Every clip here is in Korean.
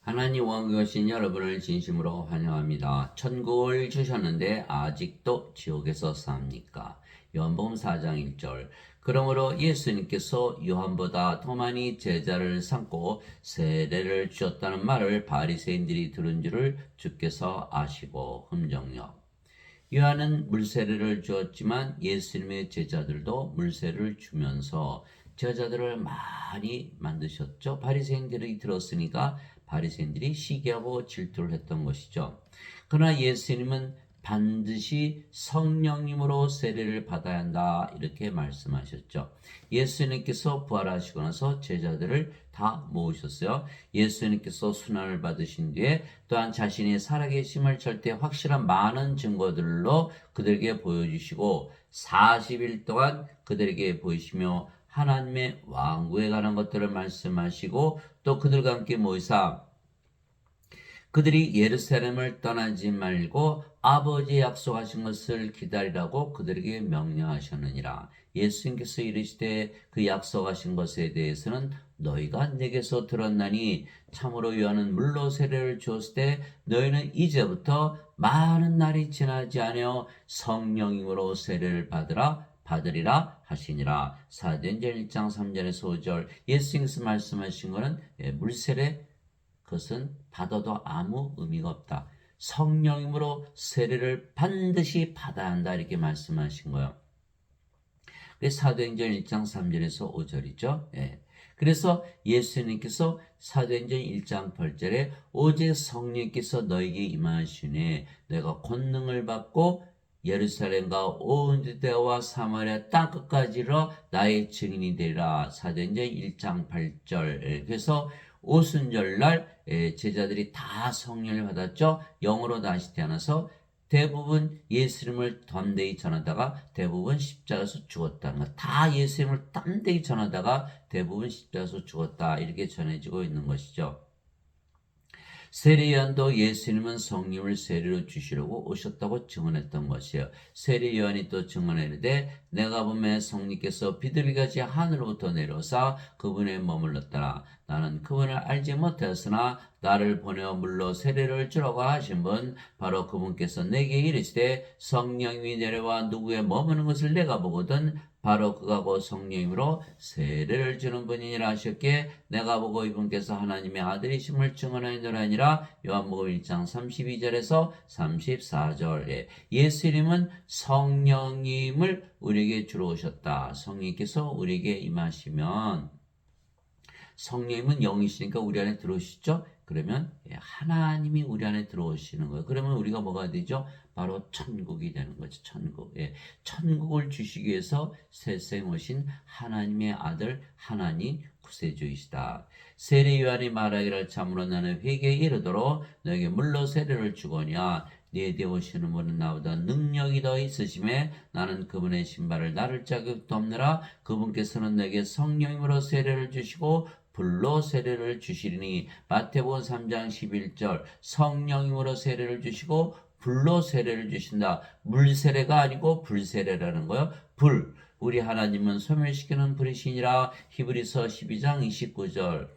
하나님 왕국에 오신 여러분을 진심으로 환영합니다. 천국을 주셨는데 아직도 지옥에서 삽니까? 요한복음 4장 1절. 그러므로 예수님께서 요한보다 더 많이 제자를 삼고 세례를 주셨다는 말을 바리새인들이 들은 줄을 주께서 아시고 흠정력. 요한은 물세례를 주었지만 예수님의 제자들도 물세례를 주면서 제자들을 많이 만드셨죠. 바리새인들이 들었으니까 바리새인들이 시기하고 질투를 했던 것이죠. 그러나 예수님은 반드시 성령님으로 세례를 받아야 한다 이렇게 말씀하셨죠. 예수님께서 부활하시고 나서 제자들을 다 모으셨어요. 예수님께서 순환을 받으신 뒤에 또한 자신이 살아계심을 절대 확실한 많은 증거들로 그들에게 보여주시고 40일 동안 그들에게 보이시며 하나님의 왕국에 관한 것들을 말씀하시고 또 그들과 함께 모이사 그들이 예루살렘을 떠나지 말고 아버지의 약속하신 것을 기다리라고 그들에게 명령하셨느니라. 예수님께서 이르시되 그 약속하신 것에 대해서는 너희가 내게서 들었나니 참으로 요한은 물로 세례를 주었을 때 너희는 이제부터 많은 날이 지나지 않으며 성령님으로 세례를 받으리라 하시니라. 사도행전 1장 3절에서 5절 예수님께서 말씀하신 것은 물세례 그것은 받아도 아무 의미가 없다. 성령님으로 세례를 반드시 받아야 한다 이렇게 말씀하신 거예요. 그래서 사도행전 1장 3절에서 5절이죠. 예. 그래서 예수님께서 사도행전 1장 8절에 오직 성령께서 너에게 임하시니 내가 권능을 받고 예루살렘과 온 유대와 사마리아 땅끝까지로 나의 증인이 되리라. 사도행전 1장 8절. 그래서 오순절날 제자들이 다 성령을 받았죠. 영으로 다시 태어나서 대부분 예수님을 담대히 전하다가 대부분 십자가에서 죽었다는 것. 다 예수님을 담대히 전하다가 대부분 십자가에서 죽었다. 이렇게 전해지고 있는 것이죠. 세례요한도 예수님은 성령을 세례로 주시려고 오셨다고 증언했던 것이에요. 세례요한이 또 증언하는데 내가 보매 성령께서 비둘기같이 하늘로부터 내려오사 그분에 머물렀더라. 나는 그분을 알지 못하였으나 나를 보내어 물로 세례를 주라고 하신 분 바로 그분께서 내게 이르시되 성령이 내려와 누구에 머무는 것을 내가 보거든 바로 그가 곧 성령으로 세례를 주는 분이니라 하셨기에 내가 보고 이분께서 하나님의 아들이심을 증언하노라 아니라 요한복음 1장 32절에서 34절에 예수님은 성령님을 우리에게 주러 오셨다. 성령께서 우리에게 임하시면 성령님은 영이시니까 우리 안에 들어오시죠? 그러면 하나님이 우리 안에 들어오시는 거예요. 그러면 우리가 뭐가 되죠? 바로 천국이 되는 거죠. 천국. 천국을 주시기 위해서 세상에 오신 하나님의 아들 하나님 구세주이시다. 세례 요한이 말하기를 참으로 나는 회개에 이르도록 너에게 물로 세례를 주거냐 네 뒤에 오시는 분은 나보다 능력이 더 있으심에 나는 그분의 신발을 나를 자격도 없느라 그분께서는 내게 성령으로 세례를 주시고 불로 세례를 주시리니 마태복음 3장 11절 성령으로 세례를 주시고 불로 세례를 주신다. 물세례가 아니고 불세례라는 거예요. 불. 우리 하나님은 소멸시키는 불이시니라. 히브리서 12장 29절.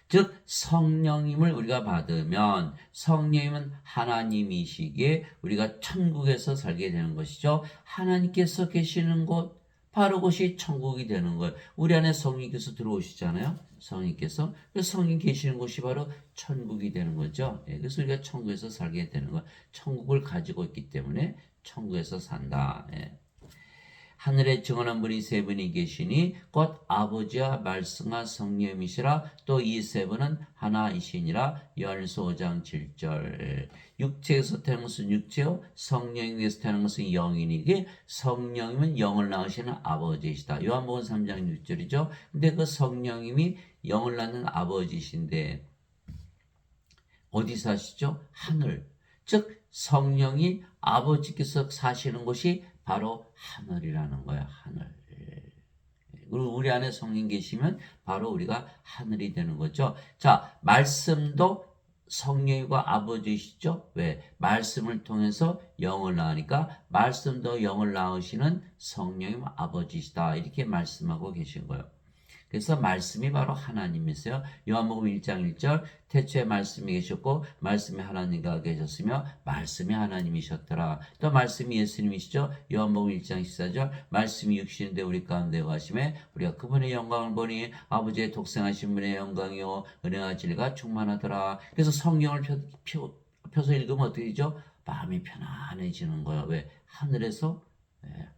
즉 성령님을 우리가 받으면 성령님은 하나님이시기에 우리가 천국에서 살게 되는 것이죠. 하나님께서 계시는 곳 바로 그것이 천국이 되는 거예요. 우리 안에 성령께서 들어오시잖아요. 성령께서 성령 계시는 곳이 바로 천국이 되는 거죠. 그래서 우리가 천국에서 살게 되는 거예요. 천국을 가지고 있기 때문에 천국에서 산다. 하늘에 증언한 분이 세 분이 계시니 곧 아버지와 말씀과 성령이시라. 또 이 세 분은 하나이시니라. 요한일서 5장 7절. 육체에서 태어난 것은 육체요 성령에서 태어난 것은 영이니 성령님은 영을 낳으시는 아버지이시다. 요한복음 3장 6절이죠. 근데 그 성령님이 영을 낳는 아버지이신데 어디 사시죠? 하늘. 즉 성령이 아버지께서 사시는 곳이 바로 하늘이라는 거야. 하늘. 그리고 우리 안에 성령 계시면 바로 우리가 하늘이 되는 거죠. 자, 말씀도 성령과 아버지시죠. 왜? 말씀을 통해서 영을 낳으니까 말씀도 영을 낳으시는 성령님 아버지시다. 이렇게 말씀하고 계신 거예요. 그래서 말씀이 바로 하나님이세요. 요한복음 1장 1절 태초에 말씀이 계셨고 말씀이 하나님과 계셨으며 말씀이 하나님이셨더라. 또 말씀이 예수님이시죠. 요한복음 1장 14절 말씀이 육신인데 우리 가운데 가심에 우리가 그분의 영광을 보니 아버지의 독생하신 분의 영광이요 은혜와 진리가 충만하더라. 그래서 성경을 펴서 읽으면 어떻게 되죠? 마음이 편안해지는 거예요. 왜? 하늘에서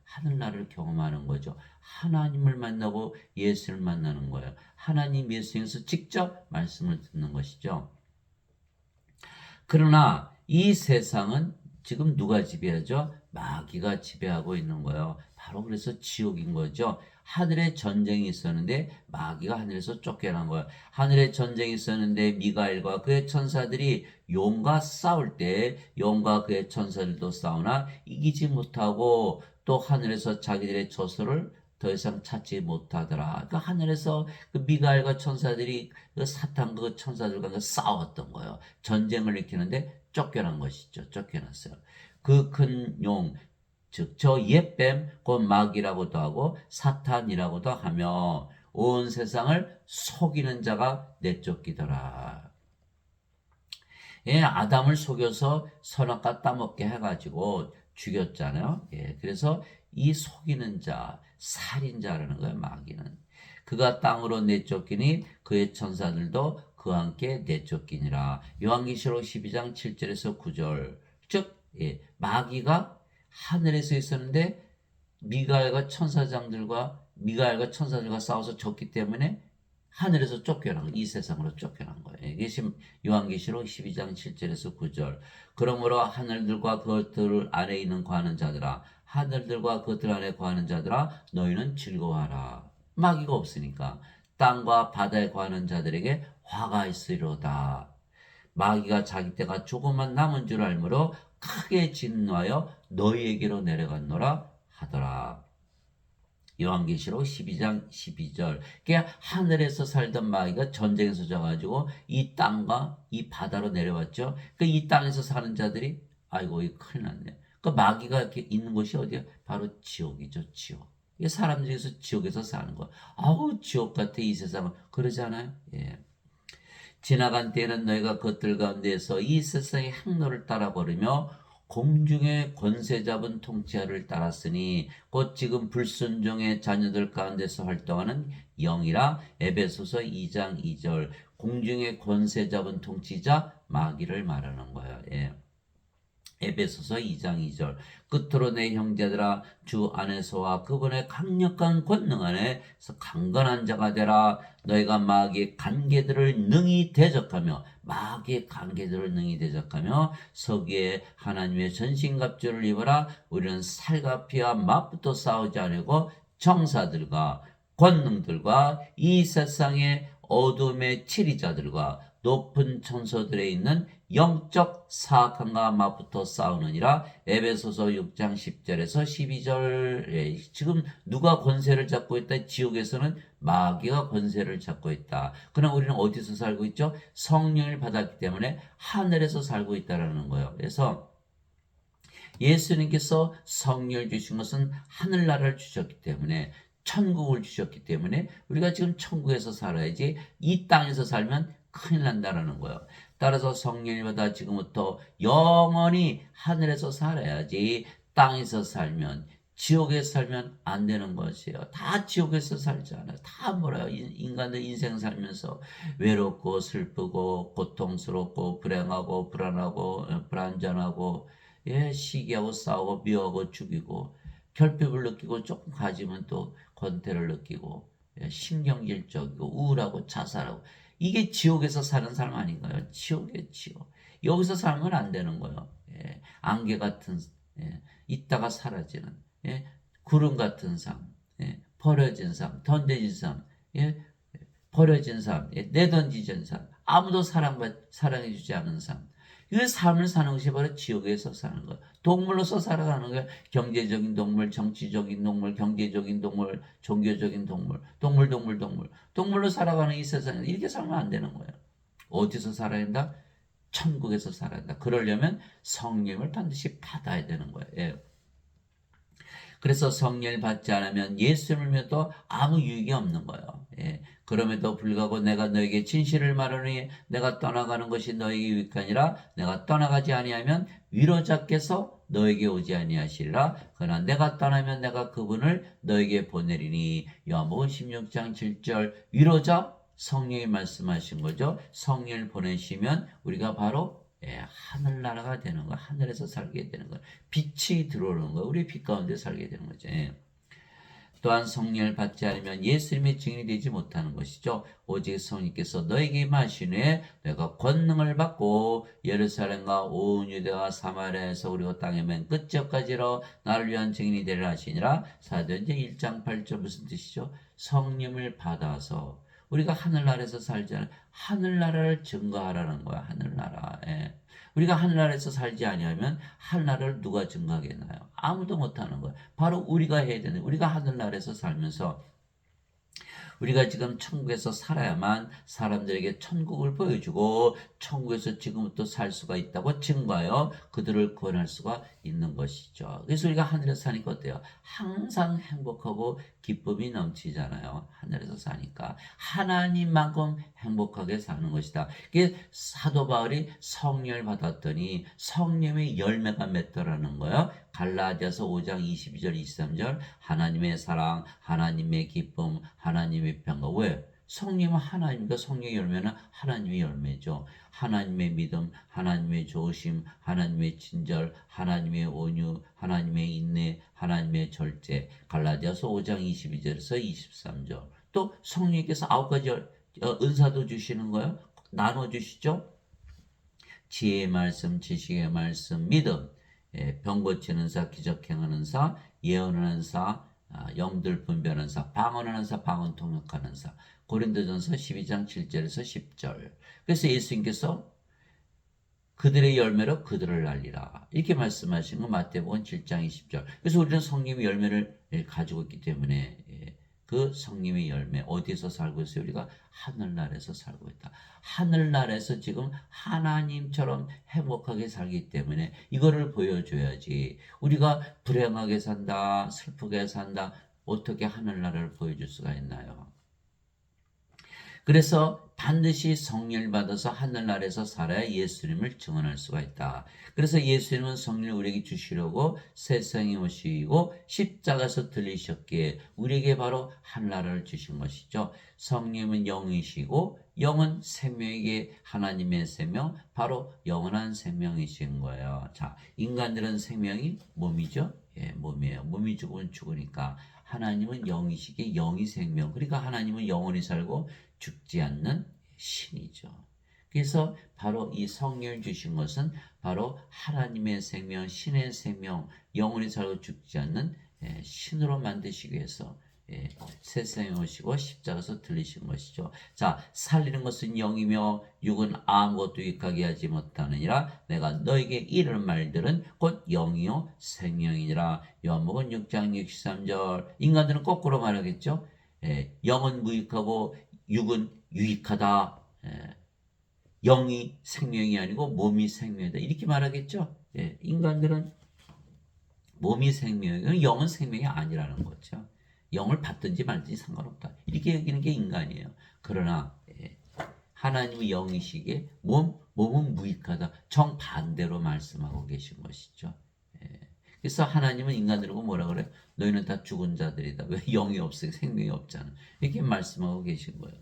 하늘나라를 경험하는 거죠. 하나님을 만나고 예수를 만나는 거예요. 하나님 예수님께서 직접 말씀을 듣는 것이죠. 그러나 이 세상은 지금 누가 지배하죠? 마귀가 지배하고 있는 거예요. 바로 그래서 지옥인 거죠. 하늘에 전쟁이 있었는데 마귀가 하늘에서 쫓겨난 거예요. 하늘에 전쟁이 있었는데 미가엘과 그의 천사들이 용과 싸울 때 용과 그의 천사들도 싸우나 이기지 못하고 또 하늘에서 자기들의 저소를 더 이상 찾지 못하더라. 그 하늘에서 그 미가엘과 천사들이 그 사탄 그 천사들과 싸웠던 거예요. 전쟁을 일으키는데 쫓겨난 것이죠. 쫓겨났어요. 그 큰 용, 즉 저 옛뱀, 곧 마귀라고도 하고 사탄이라고도 하며 온 세상을 속이는 자가 내쫓기더라. 예, 아담을 속여서 선악과 따먹게 해가지고 죽였잖아요. 예, 그래서 이 속이는 자, 살인자라는 거예요, 마귀는. 그가 땅으로 내쫓기니 그의 천사들도 그와 함께 내쫓기니라. 요한계시록 12장 7절에서 9절. 즉, 예, 마귀가 하늘에서 있었는데 미가엘과 천사들과 싸워서 졌기 때문에 하늘에서 쫓겨난 이 세상으로 쫓겨난 거예요. 이게 요한계시록 12장 7절에서 9절. 그러므로 하늘들과 그것들 안에 있는 거하는 자들아, 하늘들과 그것들 안에 거하는 자들아, 너희는 즐거워하라. 마귀가 없으니까 땅과 바다에 거하는 자들에게 화가 있으리로다. 마귀가 자기 때가 조금만 남은 줄 알므로 크게 진노하여 너희에게로 내려갔노라 하더라. 요한계시록 12장 12절. 그러니까 하늘에서 살던 마귀가 전쟁에서 져가지고 이 땅과 이 바다로 내려왔죠. 그 이 땅에서 사는 자들이 아이고 이 큰일 났네. 그 마귀가 이렇게 있는 곳이 어디야? 바로 지옥이죠. 지옥. 이게 사람 중에서 지옥에서 사는 거. 아우 지옥 같아 이 세상은. 그러지 않아요? 예. 지나간 때에는 너희가 그것들 가운데에서 이 세상의 행로를 따라 걸으며 공중의 권세 잡은 통치자를 따랐으니 곧 지금 불순종의 자녀들 가운데서 활동하는 영이라. 에베소서 2장 2절. 공중의 권세 잡은 통치자 마귀를 말하는 거예요. 예. 에베소서 2장 2절. 끝으로 내 형제들아 주 안에서와 그분의 강력한 권능 안에서 강건한 자가 되라. 너희가 마귀의 관계들을 능히 대적하며 서기에 하나님의 전신갑주를 입어라. 우리는 살과 피와 맞붙어 싸우지 않으고 정사들과 권능들과 이 세상의 어둠의 치리자들과 높은 천소들에 있는 영적 사악함과 맞붙어 싸우느니라. 에베소서 6장 10절에서 12절. 지금 누가 권세를 잡고 있다? 지옥에서는 마귀가 권세를 잡고 있다. 그러나 우리는 어디서 살고 있죠? 성령을 받았기 때문에 하늘에서 살고 있다는 거예요. 그래서 예수님께서 성령을 주신 것은 하늘나라를 주셨기 때문에, 천국을 주셨기 때문에 우리가 지금 천국에서 살아야지 이 땅에서 살면 큰일 난다라는 거예요. 따라서 성령을 받아 지금부터 영원히 하늘에서 살아야지 땅에서 살면, 지옥에서 살면 안 되는 것이에요. 다 지옥에서 살잖아요. 다 뭐라요? 인간들 인생 살면서 외롭고 슬프고 고통스럽고 불행하고 불안하고 불안전하고, 예, 시기하고 싸우고 미워하고 죽이고 결핍을 느끼고 조금 가지면 또 권태를 느끼고, 예, 신경질적이고 우울하고 자살하고. 이게 지옥에서 사는 사람 아닌가요? 지옥이에요, 지옥. 여기서 살면 안 되는 거예요. 예, 안개 같은, 예, 있다가 사라지는, 예, 구름 같은 삶, 예, 버려진 삶, 던져진 삶, 예, 버려진 삶, 예, 내던지진 삶, 아무도 사랑해주지 않은 삶. 이 삶을 사는 것이 바로 지옥에서 사는 거예요. 동물로서 살아가는 거예요. 경제적인 동물, 정치적인 동물, 경제적인 동물, 종교적인 동물, 동물로 살아가는 이 세상에 이렇게 살면 안 되는 거예요. 어디서 살아야 한다? 천국에서 살아야 한다. 그러려면 성령을 반드시 받아야 되는 거예요. 예. 그래서 성령을 받지 않으면 예수님을 믿어도 아무 유익이 없는 거예요. 예. 그럼에도 불구하고 내가 너에게 진실을 말하노니 내가 떠나가는 것이 너에게 유익하니라. 내가 떠나가지 아니하면 위로자께서 너에게 오지 아니하시리라. 그러나 내가 떠나면 내가 그분을 너에게 보내리니. 요한복음 16장 7절 위로자 성령이 말씀하신 거죠. 성령을 보내시면 우리가 바로 하늘나라가 되는 거, 하늘에서 살게 되는 거, 빛이 들어오는 거, 우리 빛 가운데 살게 되는 거죠. 또한 성령을 받지 않으면 예수님의 증인이 되지 못하는 것이죠. 오직 성령께서 너에게 임하신 후에 내가 권능을 받고 예루살렘과 온 유대와 사마리아에서 그리고 땅의 맨 끝까지로 나를 위한 증인이 되리라 하시니라. 사도행전 1장 8절 무슨 뜻이죠? 성령을 받아서 우리가 하늘나라에서 살지 않아요. 하늘나라를 증거하라는 거야. 하늘나라. 우리가 하늘나라에서 살지 아니하면 하늘나라를 누가 증거하겠나요? 아무도 못하는 거예요. 바로 우리가 해야 되는, 우리가 하늘나라에서 살면서 우리가 지금 천국에서 살아야만 사람들에게 천국을 보여주고 천국에서 지금부터 살 수가 있다고 증거하여 그들을 구원할 수가 있는 것이죠. 그래서 우리가 하늘에서 사니까 어때요? 항상 행복하고 기쁨이 넘치잖아요. 하늘에서 사니까 하나님만큼 행복하게 사는 것이다. 이게 사도 바울이 성령을 받았더니 성령의 열매가 맺더라는 거예요. 갈라디아서 5장 22절 23절 하나님의 사랑, 하나님의 기쁨, 하나님의 평화. 왜? 성령은 하나님과 성령의 열매는 하나님의 열매죠. 하나님의 믿음, 하나님의 조심, 하나님의 친절, 하나님의 온유, 하나님의 인내, 하나님의 절제. 갈라디아서 5장 22절에서 23절. 또 성령께서 9가지 은사도 주시는 거예요. 나눠주시죠. 지혜의 말씀, 지식의 말씀, 믿음, 병 고치는 사, 기적행하는 사, 예언하는 사, 영들 분별하는 사, 방언하는 사, 방언 통역하는 사. 고린도전서 12장 7절에서 10절. 그래서 예수님께서 그들의 열매로 그들을 알리라. 이렇게 말씀하신 건 마태복음 7장 20절. 그래서 우리는 성령의 열매를 가지고 있기 때문에 그 성령의 열매 어디에서 살고 있어요? 우리가 하늘나라에서 살고 있다. 하늘나라에서 지금 하나님처럼 행복하게 살기 때문에 이거를 보여줘야지. 우리가 불행하게 산다, 슬프게 산다, 어떻게 하늘나라를 보여줄 수가 있나요? 그래서 반드시 성령을 받아서 하늘나라에서 살아야 예수님을 증언할 수가 있다. 그래서 예수님은 성령을 우리에게 주시려고 세상에 오시고 십자가에서 들리셨기에 우리에게 바로 하늘나라를 주신 것이죠. 성령은 영이시고 영은 생명에게 하나님의 생명, 바로 영원한 생명이신 거예요. 자, 인간들은 생명이 몸이죠. 몸이에요. 몸이 죽으면 죽으니까 하나님은 영이시기에 영이 생명. 그러니까 하나님은 영원히 살고 죽지 않는 신이죠. 그래서 바로 이 성령을 주신 것은 바로 하나님의 생명, 신의 생명, 영원히 살고 죽지 않는 신으로 만드시기 위해서 세상에 오시고 십자가에서 들리신 것이죠. 자, 살리는 것은 영이며 육은 아무것도 유익하게 하지 못하느니라. 내가 너에게 이르는 말들은 곧 영이요 생명이니라. 요한복음 6장 63절. 인간들은 거꾸로 말하겠죠. 영은 무익하고 육은 유익하다. 영이 생명이 아니고 몸이 생명이다. 이렇게 말하겠죠. 인간들은 몸이 생명이고 영은 생명이 아니라는 거죠. 영을 받든지 말든지 상관없다. 이렇게 여기는 게 인간이에요. 그러나 하나님의 영이시기에 몸은 무익하다. 정반대로 말씀하고 계신 것이죠. 그래서 하나님은 인간들하고 뭐라 그래요? 너희는 다 죽은 자들이다. 왜? 영이 없어, 생명이 없잖아. 이렇게 말씀하고 계신 거예요.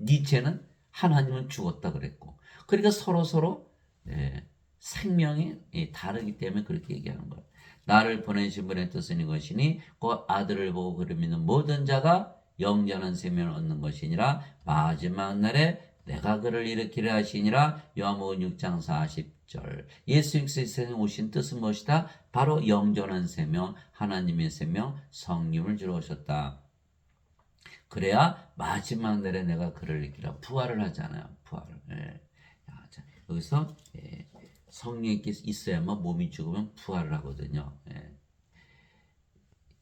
니체는 하나님은 죽었다 그랬고, 그러니까 서로 생명이 다르기 때문에 그렇게 얘기하는 거예요. 나를 보내신 분의 뜻은 이것이니 곧 아들을 보고 그를 믿는 모든 자가 영원한 생명을 얻는 것이니라. 마지막 날에 내가 그를 일으키려 하시니라. 요한복음 6장 40절. 예수님께서 세상에 오신 뜻은 무엇이다? 바로 영원한 생명, 하나님의 생명, 성령을 주러 오셨다. 그래야 마지막 날에 내가 그를 일으키라. 부활을 하잖아요. 부활을. 자, 여기서 성령이 있어야만 몸이 죽으면 부활을 하거든요.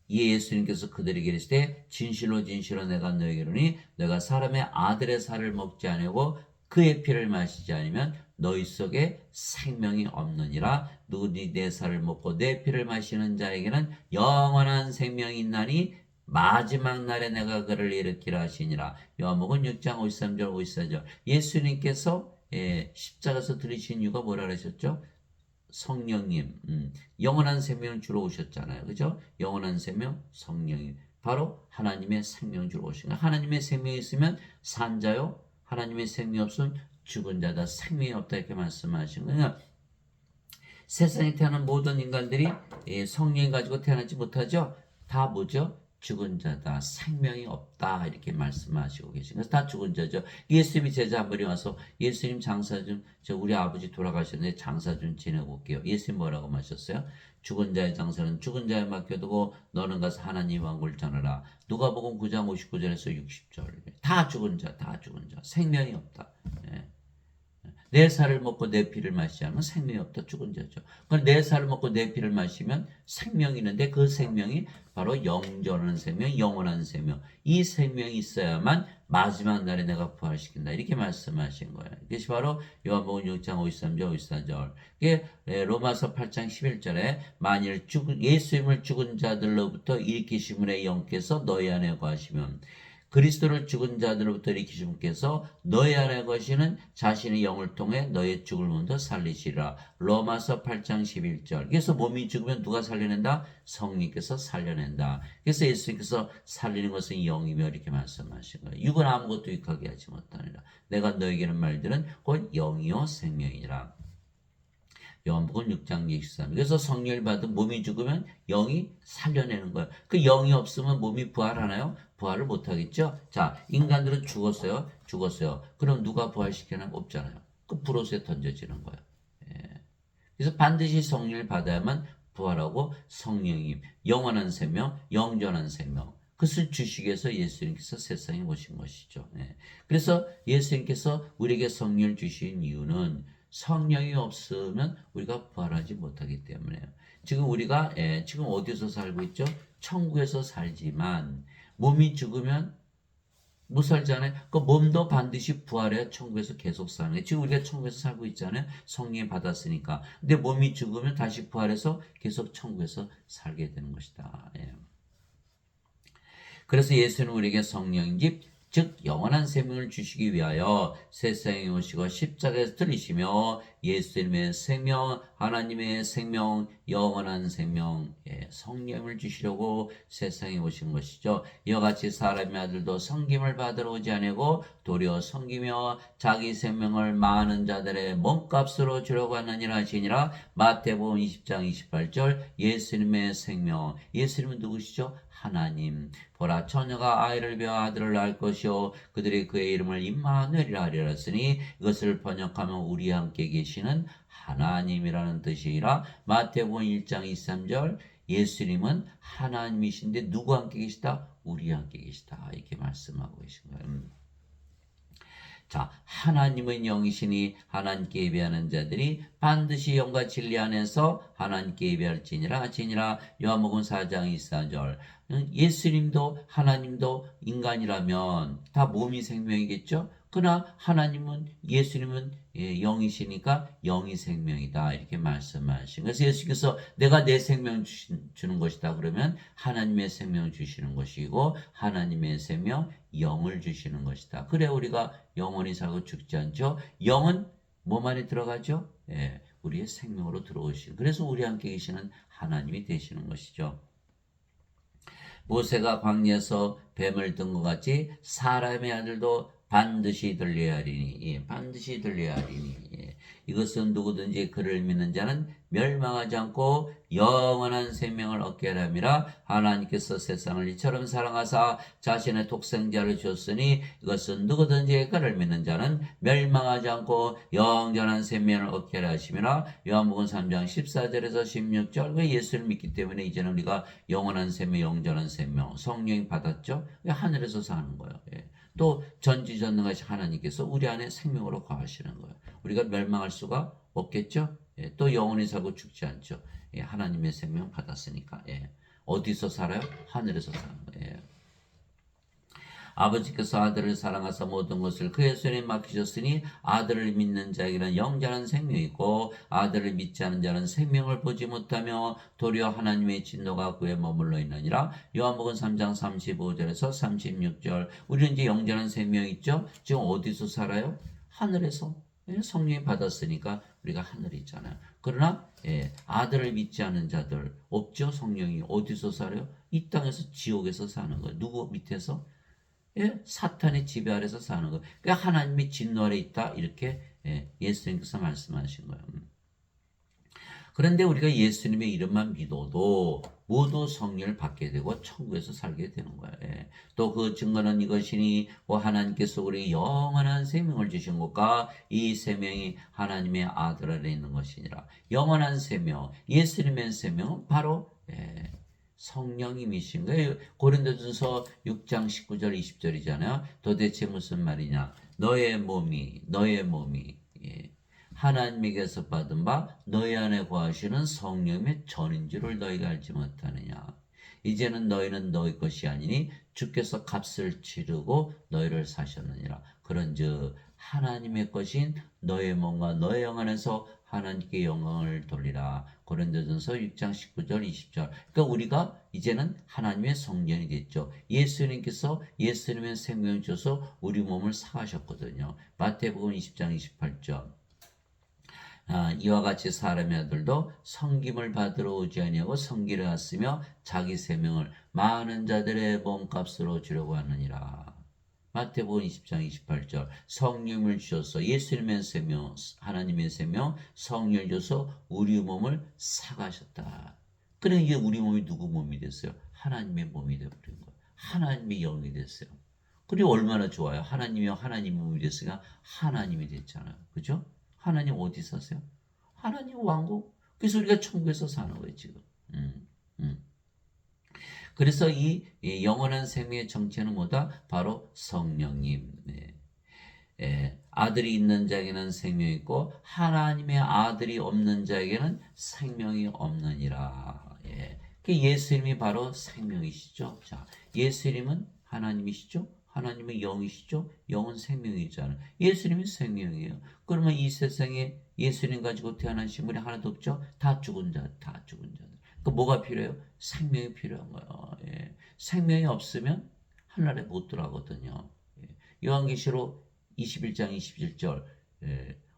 이에 예수님께서 그들에게 이르시되 진실로 진실로 내가 너에게 이르노니 내가 사람의 아들의 살을 먹지 아니하고 그의 피를 마시지 않으면 너희 속에 생명이 없느니라. 누구든지 내 살을 먹고 내 피를 마시는 자에게는 영원한 생명이 있나니 마지막 날에 내가 그를 일으키라 하시니라. 요한복음 6장 53절 54절. 예수님께서 십자가에서 들으신 이유가 뭐라 그러셨죠? 성령님, 영원한 생명을 주러 오셨잖아요. 그죠? 영원한 생명, 성령님. 바로 하나님의 생명을 주러 오신 거예요. 하나님의 생명이 있으면 산 자요. 하나님의 생명이 없으면 죽은 자다. 생명이 없다. 이렇게 말씀하신 거예요. 그러니까 세상에 태어난 모든 인간들이 성령 가지고 태어나지 못하죠? 다 뭐죠? 죽은 자다. 생명이 없다. 이렇게 말씀하시고 계신 거예요. 다 죽은 자죠. 예수님이 제자 한 분이 와서 예수님 장사 좀, 우리 아버지 돌아가셨는데 장사 좀 지내고 올게요. 예수님 뭐라고 하셨어요? 죽은 자의 장사는 죽은 자에 맡겨두고 너는 가서 하나님 왕국을 전하라. 누가복음 9장 59절에서 60절. 다 죽은 자, 다 죽은 자. 생명이 없다. 예. 내 살을 먹고 내 피를 마시지 않으면 생명이 없다. 죽은 자죠. 내 살을 먹고 내 피를 마시면 생명이 있는데 그 생명이 바로 영존하는 생명, 영원한 생명. 이 생명이 있어야만 마지막 날에 내가 부활시킨다. 이렇게 말씀하신 거예요. 이것이 바로 요한복음 6장 53절, 54절. 이게 로마서 8장 11절에 만일 예수님을 죽은 자들로부터 일으키심을 영께서 너희 안에 거하시면 그리스도를 죽은 자들로부터 일으키신 분께서 너희 안에 거시는 자신의 영을 통해 너의 죽을 몸도 살리시리라. 로마서 8장 11절. 그래서 몸이 죽으면 누가 살려낸다? 성령께서 살려낸다. 그래서 예수님께서 살리는 것은 영이며 이렇게 말씀하신 거예요. 육은 아무것도 유익하게 하지 못하니라. 내가 너에게는 말들은 곧 영이요 생명이니라. 요한복음 6장 23. 그래서 성령을 받은 몸이 죽으면 영이 살려내는 거예요. 그 영이 없으면 몸이 부활하나요? 부활을 못하겠죠? 자, 인간들은 죽었어요. 죽었어요. 그럼 누가 부활시키나? 없잖아요. 그 불옷에 던져지는 거예요. 예. 그래서 반드시 성령을 받아야만 부활하고 성령이 영원한 생명, 영존한 생명. 그것을 주시기 위해서 예수님께서 세상에 오신 것이죠. 예. 그래서 예수님께서 우리에게 성령을 주신 이유는 성령이 없으면 우리가 부활하지 못하기 때문에요. 지금 우리가 지금 어디서 살고 있죠? 천국에서 살지만 몸이 죽으면 못 살잖아요. 그 몸도 반드시 부활해야 천국에서 계속 사는 거예요. 지금 우리가 천국에서 살고 있잖아요. 성령 받았으니까. 근데 몸이 죽으면 다시 부활해서 계속 천국에서 살게 되는 것이다. 예. 그래서 예수는 우리에게 성령인지 즉 영원한 생명을 주시기 위하여 세상에 오시고 십자가에서 들리시며 예수님의 생명, 하나님의 생명, 영원한 생명, 성령을 주시려고 세상에 오신 것이죠. 이와 같이 사람의 아들도 성김을 받으러 오지 아니고 도리어 성기며 자기 생명을 많은 자들의 몸값으로 주려고 하느니라 하시니라. 마태복음 20장 28절. 예수님의 생명. 예수님은 누구시죠? 하나님. 보라 처녀가 아이를 배어 아들을 낳을 것이요 그들이 그의 이름을 임마누엘이라 하리라 했으니 이것을 번역하면 우리 함께 계시는 하나님이라는 뜻이라. 마태복음 1장 23절. 예수님은 하나님이신데 누구 함께 계시다? 우리 함께 계시다. 이렇게 말씀하고 계신 거예요. 자, 하나님은 영이시니 하나님께 예배하는 자들이 반드시 영과 진리 안에서 하나님께 예배할지니라. 요한복음 4장 24절. 예수님도 하나님도 인간이라면 다 몸이 생명이겠죠? 그러나 하나님은 예수님은 영이시니까 영이 생명이다. 이렇게 말씀하신. 그래서 예수께서 내가 내 생명 주는 것이다. 그러면 하나님의 생명을 주시는 것이고 하나님의 생명 영을 주시는 것이다. 그래 우리가 영원히 살고 죽지 않죠. 영은 몸 안에 들어가죠. 우리의 생명으로 들어오시는. 그래서 우리 함께 계시는 하나님이 되시는 것이죠. 모세가 광야에서 뱀을 든 것 같이 사람의 아들도 반드시 들려야 하리니 반드시 들려야 하리니 이것은 누구든지 그를 믿는 자는 멸망하지 않고 영원한 생명을 얻게 하람이라. 하나님께서 세상을 이처럼 사랑하사 자신의 독생자를 주었으니 이것은 누구든지 그를 믿는 자는 멸망하지 않고 영원한 생명을 얻게 하라 하심이라. 요한복음 3장 14절에서 16절. 왜 예수를 믿기 때문에 이제는 우리가 영원한 생명, 영원한 생명, 성령이 받았죠. 왜 하늘에서 사는 거예요. 또 전지전능하신 하나님께서 우리 안에 생명으로 거하시는 거예요. 우리가 멸망할 수가 없겠죠. 또 영원히 살고 죽지 않죠. 하나님의 생명 받았으니까. 어디서 살아요? 하늘에서 사는 거예요. 아버지께서 아들을 사랑하사 모든 것을 그의 손에 맡기셨으니 아들을 믿는 자에게는 영원한 생명이 있고 아들을 믿지 않은 자는 생명을 보지 못하며 도리어 하나님의 진노가 그에 머물러 있느니라. 요한복음 3장 35절에서 36절. 우리는 이제 영원한 생명이 있죠. 지금 어디서 살아요? 하늘에서. 성령이 받았으니까 우리가 하늘에 있잖아요. 그러나 아들을 믿지 않는 자들 없죠. 성령이 어디서 살아요? 이 땅에서 지옥에서 사는 거예요. 누구 밑에서? 사탄의 지배 아래서 사는 거예요. 그러니까 하나님의 진노 아래 있다. 이렇게 예수님께서 말씀하신 거예요. 그런데 우리가 예수님의 이름만 믿어도 모두 성령을 받게 되고 천국에서 살게 되는 거예요. 또 그 증거는 이것이니 하나님께서 우리 영원한 생명을 주신 것과 이 생명이 하나님의 아들 안에 있는 것이니라. 영원한 생명, 예수님의 생명은 바로 성령님이신 거예요. 고린도전서 6장 19절 20절이잖아요. 도대체 무슨 말이냐? 너의 몸이 하나님에게서 받은 바 너희 안에 거하시는 성령의 전인 줄을 너희가 알지 못하느냐. 이제는 너희는 너희 것이 아니니 주께서 값을 치르고 너희를 사셨느니라. 그런즉 하나님의 것인 너의 몸과 너의 영 안에서 하나님께 영광을 돌리라. 고린도전서 6장 19절 20절. 그러니까 우리가 이제는 하나님의 성전이 됐죠. 예수님께서 예수님의 생명을 주셔서 우리 몸을 사하셨거든요. 마태복음 20장 28절. 이와 같이 사람의 아들도 섬김을 받으러 오지 아니하고 섬기려 왔으며 자기 생명을 많은 자들의 몸값으로 주려고 하느니라. 마태복음 20장 28절. 성령을 주셔서 예수님의 생명, 하나님의 생명, 성령을 주셔서 우리 몸을 사가셨다. 그래 이게 우리 몸이 누구 몸이 됐어요? 하나님의 몸이 되어버린 거예요. 하나님의 영이 됐어요. 그리고 얼마나 좋아요. 하나님이 하나님 몸이 됐으니까 하나님이 됐잖아요. 그죠? 하나님 어디 사세요? 하나님 왕국. 그래서 우리가 천국에서 사는 거예요, 지금. 그래서 이 영원한 생명의 정체는 뭐다? 바로 성령님. 아들이 있는 자에게는 생명이 있고 하나님의 아들이 없는 자에게는 생명이 없느니라. 예수님이 바로 생명이시죠. 자, 예수님은 하나님이시죠. 하나님의 영이시죠. 영은 생명이잖아요. 예수님이 생명이에요. 그러면 이 세상에 예수님 가지고 태어난 식물이 하나도 없죠. 다 죽은 자. 그 뭐가 필요해요? 생명이 필요한 거예요. 생명이 없으면 하늘에 못 들어가거든요. 요한계시록 21장 27절.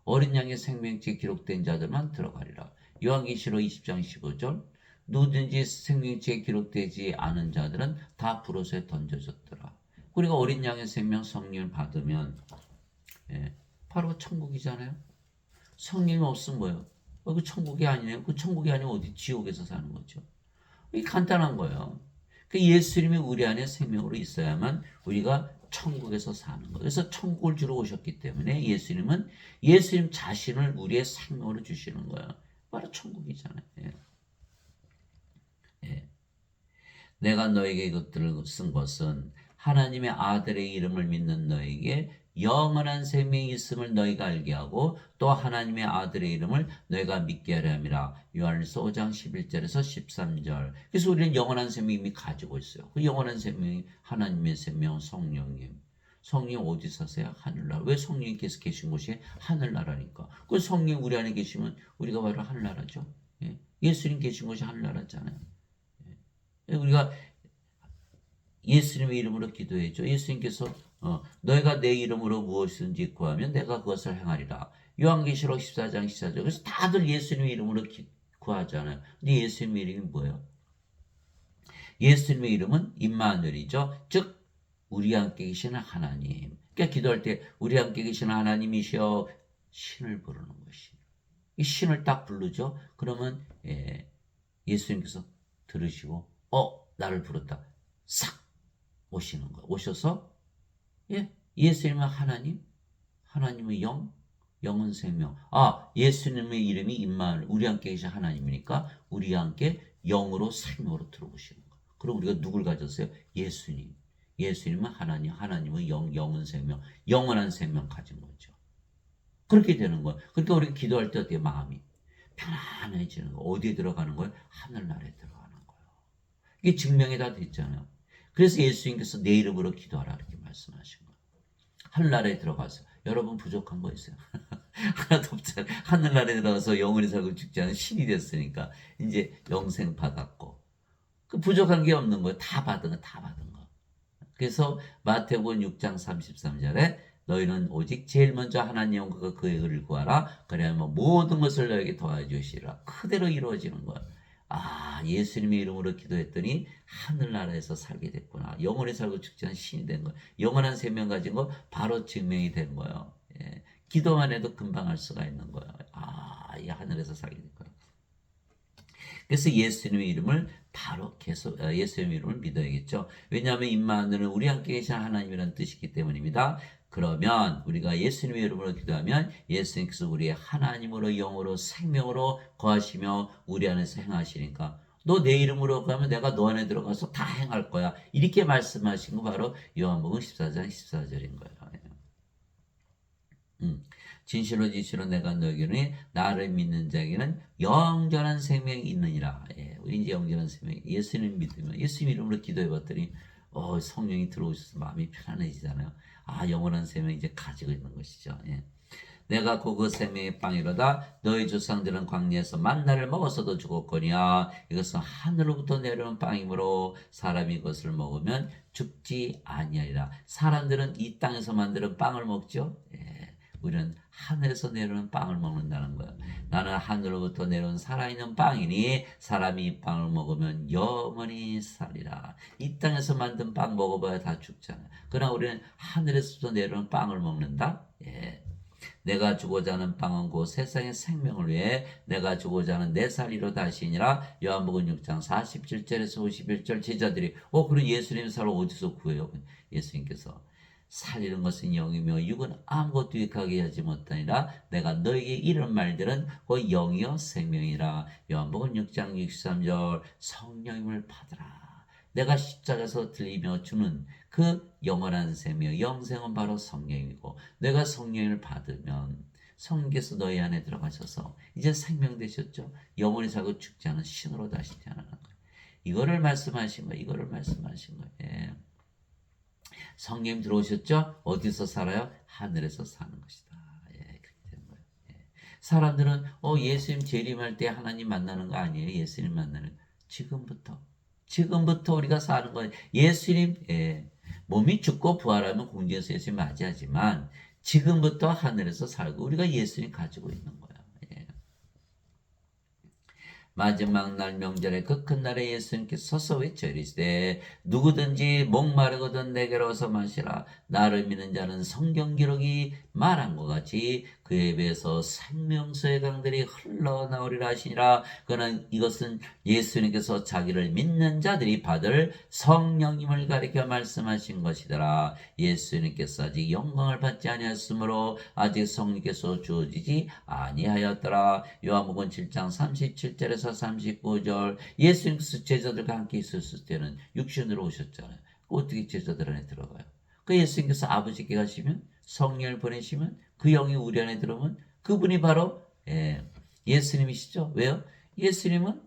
어린 양의 생명책에 기록된 자들만 들어가리라. 요한계시록 20장 15절. 누구든지 생명책에 기록되지 않은 자들은 다 불옷에 던져졌더라. 우리가 어린 양의 생명 성령을 받으면 바로 천국이잖아요. 성령이 없으면 뭐예요? 그 천국이 아니네요. 그 천국이 아니면 어디 지옥에서 사는 거죠. 이게 간단한 거예요. 그 예수님이 우리 안에 생명으로 있어야만 우리가 천국에서 사는 거예요. 그래서 천국을 주러 오셨기 때문에 예수님은 예수님 자신을 우리의 생명으로 주시는 거예요. 바로 천국이잖아요. 내가 너에게 이것들을 쓴 것은 하나님의 아들의 이름을 믿는 너에게 영원한 생명이 있음을 너희가 알게 하고 또 하나님의 아들의 이름을 너희가 믿게 하려 함이라. 요한일서 5장 11절에서 13절. 그래서 우리는 영원한 생명 이미 가지고 있어요. 그 영원한 생명이 하나님의 생명 성령님. 성령 어디 사세요? 하늘나라. 왜 성령님께서 계신 곳이 하늘나라니까. 그 성령 우리 안에 계시면 우리가 바로 하늘나라죠. 예수님 계신 곳이 하늘나라잖아요. 우리가 예수님의 이름으로 기도해줘. 예수님께서 너희가 내 이름으로 무엇이든지 구하면 내가 그것을 행하리라. 요한계시록 14장 14절. 그래서 다들 예수님의 이름으로 구하잖아요. 근데 예수님의 이름이 뭐예요? 예수님의 이름은 임마누엘이죠. 즉 우리 함께 계시는 하나님. 그러니까 기도할 때 우리 함께 계시는 하나님이시여 신을 부르는 것이. 이 신을 딱 부르죠. 그러면 예수님께서 들으시고 나를 부른다. 싹 오시는 거예요. 오셔서 예수님은 하나님, 하나님의 영, 영은 생명. 예수님의 이름이 임마누엘, 우리 함께 계신 하나님이니까 우리 함께 영으로 생명으로 들어오시는 거예요. 그리고 우리가 누굴 가졌어요? 예수님. 예수님은 하나님, 하나님은 영, 영은 생명, 영원한 생명 가진 거죠. 그렇게 되는 거예요. 그러니까 우리가 기도할 때 어떻게 마음이 편안해지는 거예요. 어디에 들어가는 거예요? 하늘나라에 들어가는 거예요. 이게 증명이 다 됐잖아요. 그래서 예수님께서 내 이름으로 기도하라 이렇게 말씀하신 거예요. 하늘나라에 들어가서 여러분 부족한 거 있어요? 하나도 없잖아요. 하늘나라에 들어가서 영원히 살고 죽지 않은 신이 됐으니까 이제 영생 받았고 그 부족한 게 없는 거예요. 다 받은 거, 다 받은 거. 그래서 마태복음 6장 33절에 너희는 오직 제일 먼저 하나님 영광과 그의 의를 구하라. 그래야만 모든 것을 너에게 더해주시리라. 그대로 이루어지는 거예요. 아, 예수님의 이름으로 기도했더니 하늘나라에서 살게 됐구나. 영원히 살고 죽지 않은 신이 된 거예요. 영원한 생명 가진 거 바로 증명이 된 거예요. 예. 기도만 해도 금방 할 수가 있는 거예요. 아, 이 하늘에서 살게 된 거예요. 그래서 예수님의 이름을 바로 계속 예수님의 이름을 믿어야겠죠. 왜냐하면 임마누엘은 우리 함께 계신 하나님이라는 뜻이기 때문입니다. 그러면 우리가 예수님의 이름으로 기도하면 예수님께서 우리의 하나님으로 영으로 생명으로 거하시며 우리 안에서 행하시니까 너 내 이름으로 가면 내가 너 안에 들어가서 다 행할 거야. 이렇게 말씀하신 거 바로 요한복음 14장 14절인 거예요. 진실로 진실로 내가 너에게는 나를 믿는 자에게는 영원한 생명이 있느니라. 예, 우리 이제 영원한 생명, 예수님 믿으면 예수님 이름으로 기도해봤더니 성령이 들어오셔서 마음이 편안해지잖아요. 아, 영원한 생명 이제 가지고 있는 것이죠. 예. 내가 그 생명의 빵이로다. 너희 조상들은 광야에서 만나를 먹어서도 죽었거니와 이것은 하늘로부터 내려온 빵이므로 사람이 이것을 먹으면 죽지 아니하리라. 사람들은 이 땅에서 만드는 빵을 먹죠. 예. 우리는 하늘에서 내려오는 빵을 먹는다는 거예요. 나는 하늘로부터 내려온 살아있는 빵이니 사람이 이 빵을 먹으면 영원히 살리라. 이 땅에서 만든 빵 먹어봐야 다 죽잖아요. 그러나 우리는 하늘에서부터 내려오는 빵을 먹는다. 예. 내가 주고자 하는 빵은 곧 세상의 생명을 위해 내가 주고자 하는 내 살이로다 하시니라. 요한복음 6장 47절에서 51절 제자들이 그럼 예수님 살 어디서 구해요? 예수님께서 살리는 것은 영이며 육은 아무것도 유익하게 하지 못하니라. 내가 너에게 이런 말들은 그 영이요 생명이라. 요한복음 6장 63절 성령님을 받으라. 내가 십자가에서 들리며 주는 그 영원한 생명, 영생은 바로 성령이고 내가 성령을 받으면 성령께서 너희 안에 들어가셔서 이제 생명 되셨죠. 영원히 살고 죽지 않은 신으로 다시 태어나는 거예요. 이거를 말씀하신 거예요. 이거를 말씀하신 거예요. 예. 성령 들어오셨죠? 어디서 살아요? 하늘에서 사는 것이다. 예, 그렇게 되는 거예요. 예. 사람들은 예수님 재림할 때 하나님 만나는 거 아니에요? 예수님 만나는 지금부터 우리가 사는 거예요. 예수님 몸이 죽고 부활하면 공중에서 예수님 맞이하지만 지금부터 하늘에서 살고 우리가 예수님 가지고 있는 거예요. 마지막 날 명절에 그 큰 날에 예수님께서 서서 외쳐 이르시되 누구든지 목마르거든 내게로 어서 마시라. 나를 믿는 자는 성경 기록이 말한 것 같이 그에 비해서 생명수의 강들이 흘러나오리라 하시니라. 그러나 이것은 예수님께서 자기를 믿는 자들이 받을 성령님을 가리켜 말씀하신 것이더라. 예수님께서 아직 영광을 받지 아니하였으므로 아직 성령께서 주어지지 아니하였더라. 요한복음 7장 37절에서 39절 예수님께서 제자들과 함께 있었을 때는 육신으로 오셨잖아요. 어떻게 제자들 안에 들어가요? 그 예수님께서 아버지께 가시면 성령을 보내시면 그 영이 우리 안에 들어오면 그분이 바로 예수님이시죠. 왜요? 예수님은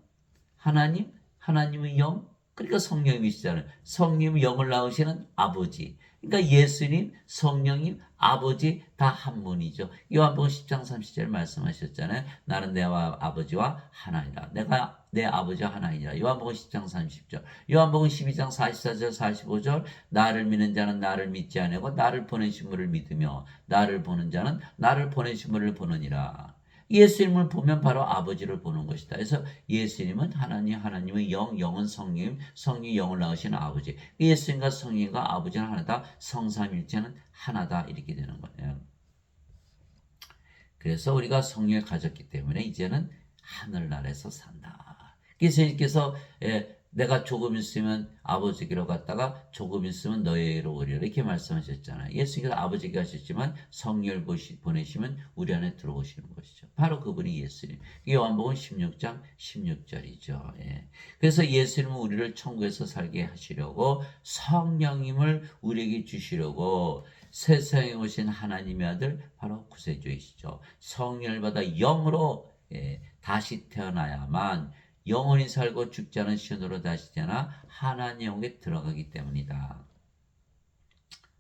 하나님의 영, 그러니까 성령님이시잖아요. 성령님 영을 낳으시는 아버지. 그러니까 예수님, 성령님, 아버지 다 한 분이죠. 요한복음 10장 30절 말씀하셨잖아요. 나는 내 아버지와 하나이라. 내가 내 아버지와 하나이라. 요한복음 10장 30절. 요한복음 12장 44절 45절 나를 믿는 자는 나를 믿지 아니하고 나를 보내신 분을 믿으며 나를 보는 자는 나를 보내신 분을 보느니라. 예수님을 보면 바로 아버지를 보는 것이다. 그래서 예수님은 하나님의 영은 성령, 성령이 영을 낳으시는 아버지. 예수님과 성령과 아버지는 하나다. 성삼일체는 하나다. 이렇게 되는 거예요. 그래서 우리가 성령을 가졌기 때문에 이제는 하늘나라에서 산다. 예수님께서 내가 조금 있으면 아버지께로 갔다가 조금 있으면 너에게로 오리라 이렇게 말씀하셨잖아요. 예수님께서 아버지께 하셨지만 성령을 보내시면 우리 안에 들어오시는 것이죠. 바로 그분이 예수님. 요한복음 16장 16절이죠. 그래서 예수님은 우리를 천국에서 살게 하시려고 성령님을 우리에게 주시려고 세상에 오신 하나님의 아들 바로 구세주이시죠. 성령을 받아 영으로 다시 태어나야만 영원히 살고 죽지 않은 신으로 다시잖아 하나님 영에 들어가기 때문이다.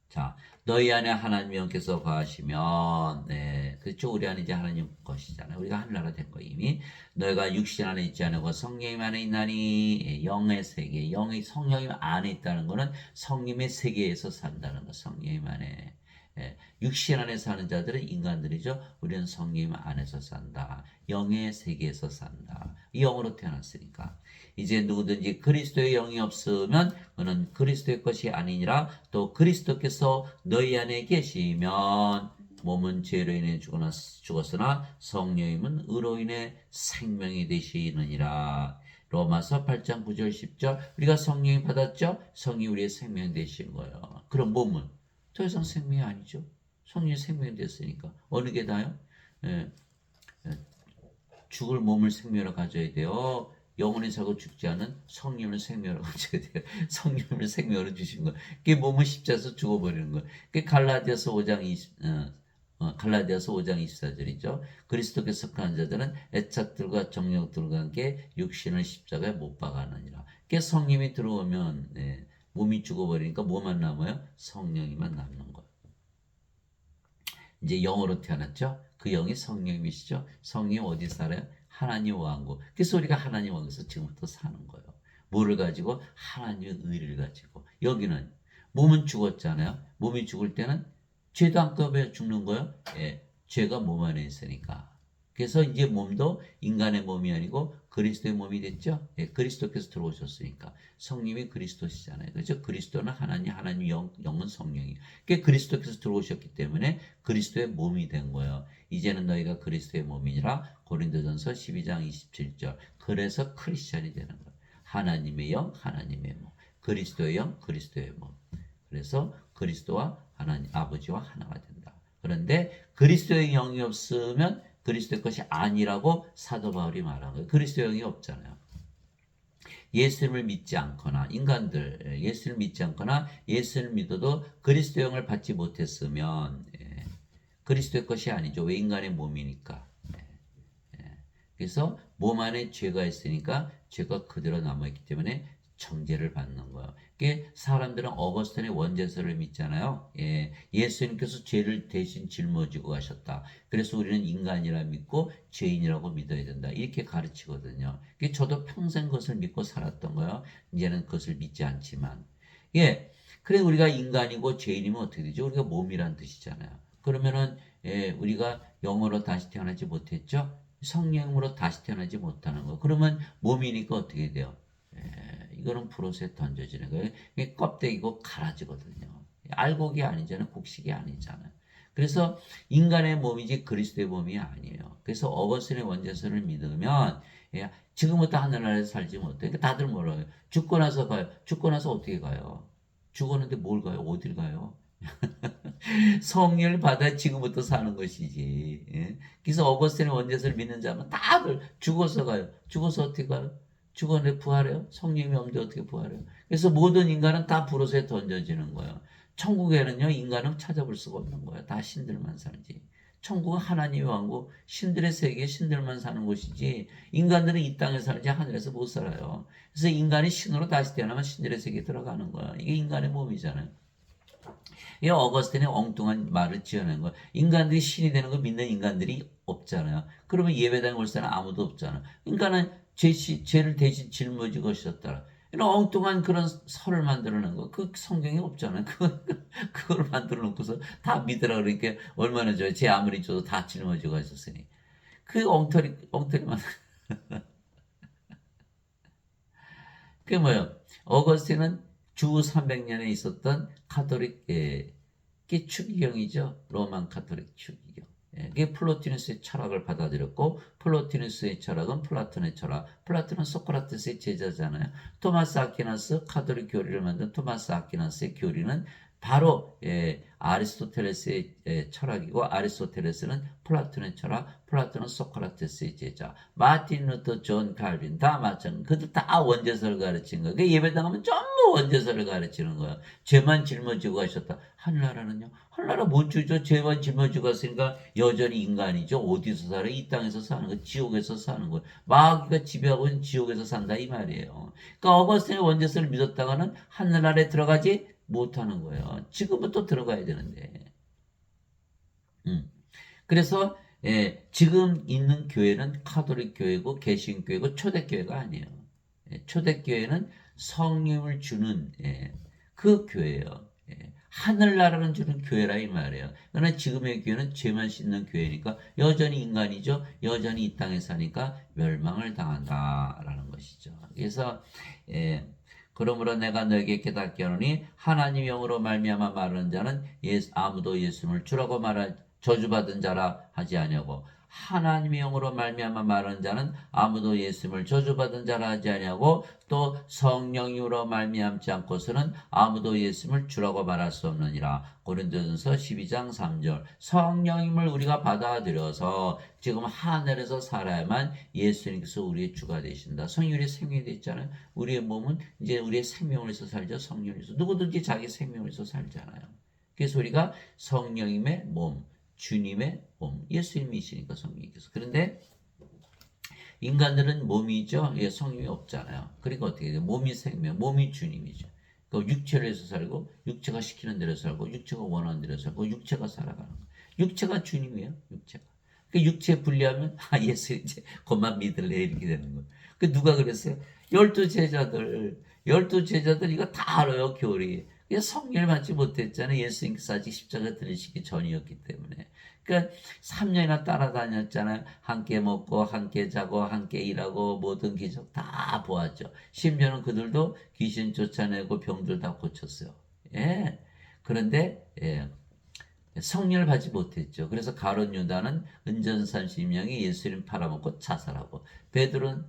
자, 너희 안에 하나님 영께서 거하시면, 네, 그렇죠. 우리 안에 이제 하나님 것이잖아요. 우리가 하늘나라 된 거 이미. 너희가 육신 안에 있지 않고 성령 안에 있나니, 예, 영의 세계, 영의 성령 안에 있다는 거는 성님의 세계에서 산다는 거, 성령 안에. 예, 육신 안에 사는 자들은 인간들이죠. 우리는 성령 안에서 산다. 영의 세계에서 산다. 이 영으로 태어났으니까. 이제 누구든지 그리스도의 영이 없으면 그는 그리스도의 것이 아니니라. 또 그리스도께서 너희 안에 계시면 몸은 죄로 인해 죽었으나 성령님은 의로 인해 생명이 되시느니라. 로마서 8장 9절 10절 우리가 성령이 받았죠? 성이 우리의 생명 되신 거예요. 그럼 몸은 더 이상 생명이 아니죠. 성령이 생명이 됐으니까 어느 게 다요? 예, 죽을 몸을 생명으로 가져야 돼요. 영원히 살고 죽지 않은 성령을 생명으로 가져야 돼요. 성령을 생명으로 주신 거. 그게 몸은 십자에서 죽어버리는 거. 그게 갈라디아서 5장 24절이죠. 그리스도께서 속한 자들은 애착들과 정욕들과 함께 육신을 십자가에 못 박아느니라. 그게 성령이 들어오면 네, 몸이 죽어버리니까 뭐만 남아요? 성령이만 남는 거예요. 이제 영으로 태어났죠. 그 영이 성령이시죠. 성령 어디 살아요? 하나님 왕국. 그래서 우리가 하나님 왕국에서 지금부터 사는 거예요. 뭐를 가지고? 하나님의 의를 가지고. 여기는 몸은 죽었잖아요. 몸이 죽을 때는 죄도 한꺼번에 죽는 거예요. 예, 죄가 몸 안에 있으니까. 그래서 이제 몸도 인간의 몸이 아니고 그리스도의 몸이 됐죠. 예, 그리스도께서 들어오셨으니까. 성님이 그리스도시잖아요. 그렇죠? 그리스도는 하나님 영은 성령이. 그게 그리스도께서 들어오셨기 때문에 그리스도의 몸이 된 거예요. 이제는 너희가 그리스도의 몸이니라. 고린도전서 12장 27절. 그래서 크리스찬이 되는 거예요. 하나님의 영, 하나님의 몸. 그리스도의 영, 그리스도의 몸. 그래서 그리스도와 하나님 아버지와 하나가 된다. 그런데 그리스도의 영이 없으면 그리스도의 것이 아니라고 사도 바울이 말한 거예요. 그리스도의 영이 없잖아요. 예수님을 믿지 않거나 인간들 예수를 믿지 않거나 예수를 믿어도 그리스도의 영을 받지 못했으면 그리스도의 것이 아니죠. 왜 인간의 몸이니까. 그래서 몸 안에 죄가 있으니까 죄가 그대로 남아있기 때문에 정죄를 받는 거예요. 사람들은 어거스틴의 원죄서를 믿잖아요. 예, 예수님께서 죄를 대신 짊어지고 가셨다. 그래서 우리는 인간이라 믿고 죄인이라고 믿어야 된다. 이렇게 가르치거든요. 저도 평생 그것을 믿고 살았던 거예요. 이제는 그것을 믿지 않지만. 예, 그래 우리가 인간이고 죄인이면 어떻게 되죠? 우리가 몸이란 뜻이잖아요. 그러면은 우리가 영으로 다시 태어나지 못했죠? 성령으로 다시 태어나지 못하는 거. 그러면 몸이니까 어떻게 돼요? 이거는 브로스에 던져지는 거예요. 이게 껍데기고 갈아지거든요. 알곡이 아니잖아요. 곡식이 아니잖아요. 그래서 인간의 몸이지 그리스도의 몸이 아니에요. 그래서 어거스틴의 원죄서를 믿으면 지금부터 하늘나라에서 살지 못해. 그러니까 다들 뭐라고요? 죽고 나서 가요. 죽고 나서 어떻게 가요? 죽었는데 뭘 가요? 어딜 가요? 성령을 받아 지금부터 사는 것이지. 예? 그래서 어거스틴의 원죄서를 믿는 자면 다들 죽어서 가요. 죽어서 어떻게 가요? 죽었는데 부활해요? 성령이 없는데 어떻게 부활해요? 그래서 모든 인간은 다 불옷에 던져지는 거예요. 천국에는요, 인간은 찾아볼 수가 없는 거예요. 다 신들만 살지. 천국은 하나님의 왕국, 신들의 세계에 신들만 사는 곳이지, 인간들은 이 땅에 살지 하늘에서 못 살아요. 그래서 인간이 신으로 다시 태어나면 신들의 세계에 들어가는 거야. 이게 인간의 몸이잖아요. 이 어거스틴의 엉뚱한 말을 지어낸 거야. 인간들이 신이 되는 걸 믿는 인간들이 없잖아요. 그러면 예배당에 올 사람 아무도 없잖아. 인간은 죄를 대신 짊어지고 오셨더라. 이런 엉뚱한 그런 설을 만들어낸 거. 그 성경에 없잖아요. 그걸 만들어 놓고서 다 믿으라 그러니까 얼마나 좋아요. 죄 아무리 줘도 다 짊어지고 하셨으니. 그 엉터리만. 그게 뭐예요? 어거스틴은 주 300년에 있었던 카톨릭 추기경이죠. 로만 카톨릭 추기경. 그게 플로티누스의 철학을 받아들였고 플로티누스의 철학은 플라톤의 철학. 플라톤은 소크라테스의 제자잖아요. 토마스 아퀴나스 카톨릭 교리를 만든 토마스 아퀴나스의 교리는 바로 아리스토텔레스의 철학이고 아리스토텔레스는 플라톤의 철학, 플라톤은 소크라테스의 제자, 마틴 루터, 존 칼빈 다 마찬가지. 그들 다 원죄설을 가르친 거예요. 예배당하면 전부 원죄설을 가르치는 거예요. 죄만 짊어지고 가셨다. 하늘나라는요? 하늘나라 못 주죠. 죄만 짊어지고 갔으니까 여전히 인간이죠. 어디서 살아? 이 땅에서 사는 거, 지옥에서 사는 거예요. 마귀가 지배하고 있는 지옥에서 산다 이 말이에요. 그러니까 어거스틴의 원죄설을 믿었다가는 하늘나라에 들어가지 못하는 거예요. 지금부터 들어가야 되는데. 그래서 지금 있는 교회는 카톨릭 교회고 개신교회고 초대교회가 아니에요. 초대교회는 성령을 주는 그 교회예요. 하늘나라는 주는 교회라 이 말이에요. 그러나 지금의 교회는 죄만 씻는 교회니까 여전히 인간이죠. 여전히 이 땅에 사니까 멸망을 당한다라는 것이죠. 그래서 그러므로 내가 너에게 깨닫게 하노니 하나님의 영으로 말미암아 말하는 자는 아무도 예수님을 주라고 말할 저주받은 자라 하지 아니하고 하나님의 영으로 말미암아 말하는 자는 아무도 예수님을 저주받은 자라 하지 아니하고 또 성령으로 말미암지 않고서는 아무도 예수님을 주라고 말할 수 없느니라. 고린도전서 12장 3절. 성령님을 우리가 받아들여서 지금 하늘에서 살아야만 예수님께서 우리의 주가 되신다. 성령이 우리의 생명이 됐잖아요. 우리의 몸은 이제 우리의 생명을 위해서 살죠. 성령을 위해서. 누구든지 자기 생명을 위해서 살잖아요. 그래서 우리가 성령님의 몸, 주님의 몸, 예수님이시니까 성령님께서. 그런데 인간들은 몸이죠. 성령이 없잖아요. 그러니까 어떻게 돼요? 몸이 생명, 몸이 주님이죠. 그러니까 육체를 해서 살고, 육체가 시키는 대로 살고, 육체가 원하는 대로 살고, 육체가 살아가는 거예요. 육체가 주님이에요. 육체가. 그 육체 분리하면 예수 이제 그만 믿을래 이렇게 되는 거예요. 그 누가 그랬어요? 12제자들 이거 다 알아요. 교리. 성령을 받지 못했잖아요. 예수님께서 아직 십자가 들리시기 전이었기 때문에. 그러니까 3년이나 따라다녔잖아요. 함께 먹고 함께 자고 함께 일하고 모든 기적 다 보았죠. 심지어는 그들도 귀신 쫓아내고 병들 다 고쳤어요. 그런데 성령을 받지 못했죠. 그래서 가룟 유다는 은전 30명이 예수님 팔아먹고 자살하고 베드로는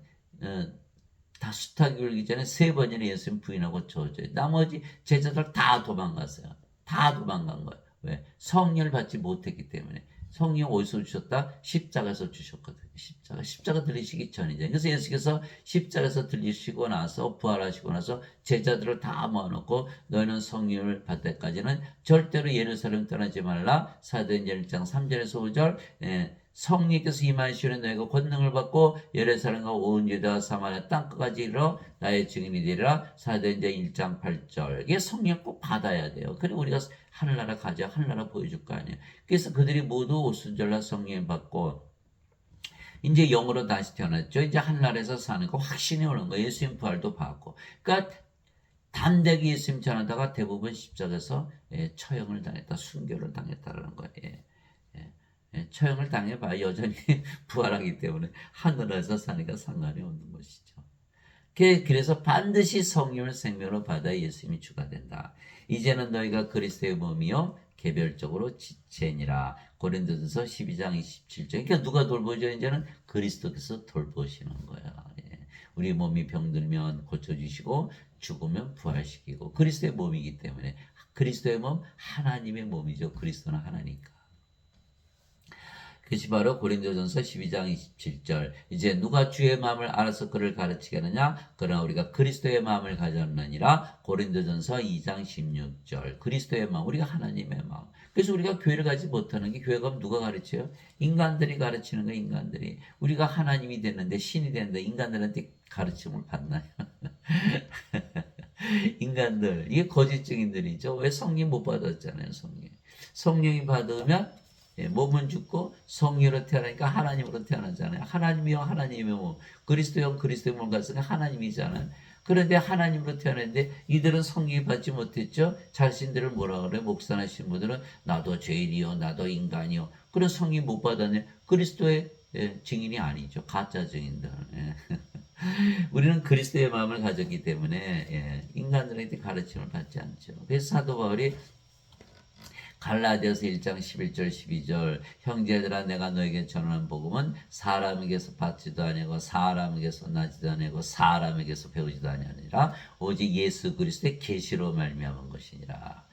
다 수탉이 울기 전에 3번이나 예수님 부인하고 저주해요. 나머지 제자들 다 도망갔어요. 다 도망간 거예요. 왜? 성령을 받지 못했기 때문에. 성령 어디서 주셨다? 십자가에서 주셨거든요. 십자가 들리시기 전이죠. 그래서 예수께서 십자가에서 들리시고 나서 부활하시고 나서 제자들을 다 모아놓고 너희는 성령을 받을 때까지는 절대로 예루살렘 떠나지 말라. 사도행전 1장 3절에서 5절 성령께서 임하시는 너희가 권능을 받고 예루살렘과 온 유다와 사마리아 땅끝까지 이르러 나의 증인이 되리라. 사도행전 1장 8절. 이게 성령 꼭 받아야 돼요. 그리고 우리가 하늘나라 가자, 하늘나라 보여줄 거 아니에요. 그래서 그들이 모두 오순절날 성령 받고 이제 영으로 다시 태어났죠. 이제 하늘나라에서 사는 거 확신이 오는 거예요. 예수님 부활도 받고. 그러니까 담대하게 예수님 전하다가 대부분 십자가에서 처형을 당했다, 순교를 당했다라는 거예요. 처형을 당해봐 여전히 부활하기 때문에 하늘에서 사니까 상관이 없는 것이죠. 그래서 반드시 성령을 생명으로 받아 예수님이 주가 된다. 이제는 너희가 그리스도의 몸이요 개별적으로 지체니라. 고린도전서 12장 27절. 그러니까 누가 돌보죠? 이제는 그리스도께서 돌보시는 거야. 우리 몸이 병들면 고쳐주시고 죽으면 부활시키고 그리스도의 몸이기 때문에 그리스도의 몸 하나님의 몸이죠. 그리스도는 하나니까. 그것이 바로 고린도전서 12장 27절. 이제 누가 주의 마음을 알아서 그를 가르치겠느냐? 그러나 우리가 그리스도의 마음을 가졌느니라. 고린도전서 2장 16절. 그리스도의 마음, 우리가 하나님의 마음. 그래서 우리가 교회를 가지 못하는 게 교회가 누가 가르쳐요? 인간들이 가르치는 거 인간들이. 우리가 하나님이 됐는데 신이 됐는데 인간들한테 가르침을 받나요? 인간들, 이게 거짓 증인들이죠. 왜 성령 못 받았잖아요, 성령. 성령이 받으면 몸은 죽고 성령으로 태어나니까 하나님으로 태어나잖아요. 하나님이요 하나님의 몸. 그리스도요 그리스도의 몸 같으니까 하나님이잖아요. 그런데 하나님으로 태어났는데 이들은 성령이 받지 못했죠. 자신들을 뭐라 그래? 목사나 신부들은 나도 죄인이요 나도 인간이요. 그런 성령 못 받았네. 그리스도의 증인이 아니죠. 가짜 증인들. 우리는 그리스도의 마음을 가졌기 때문에 인간들한테 가르침을 받지 않죠. 그래서 사도 바울이 갈라디아서 1장 11절 12절 형제들아 내가 너에게 전하는 복음은 사람에게서 받지도 아니고 사람에게서 나지도 아니고 사람에게서 배우지도 아니하니라 오직 예수 그리스도의 계시로 말미암은 것이니라.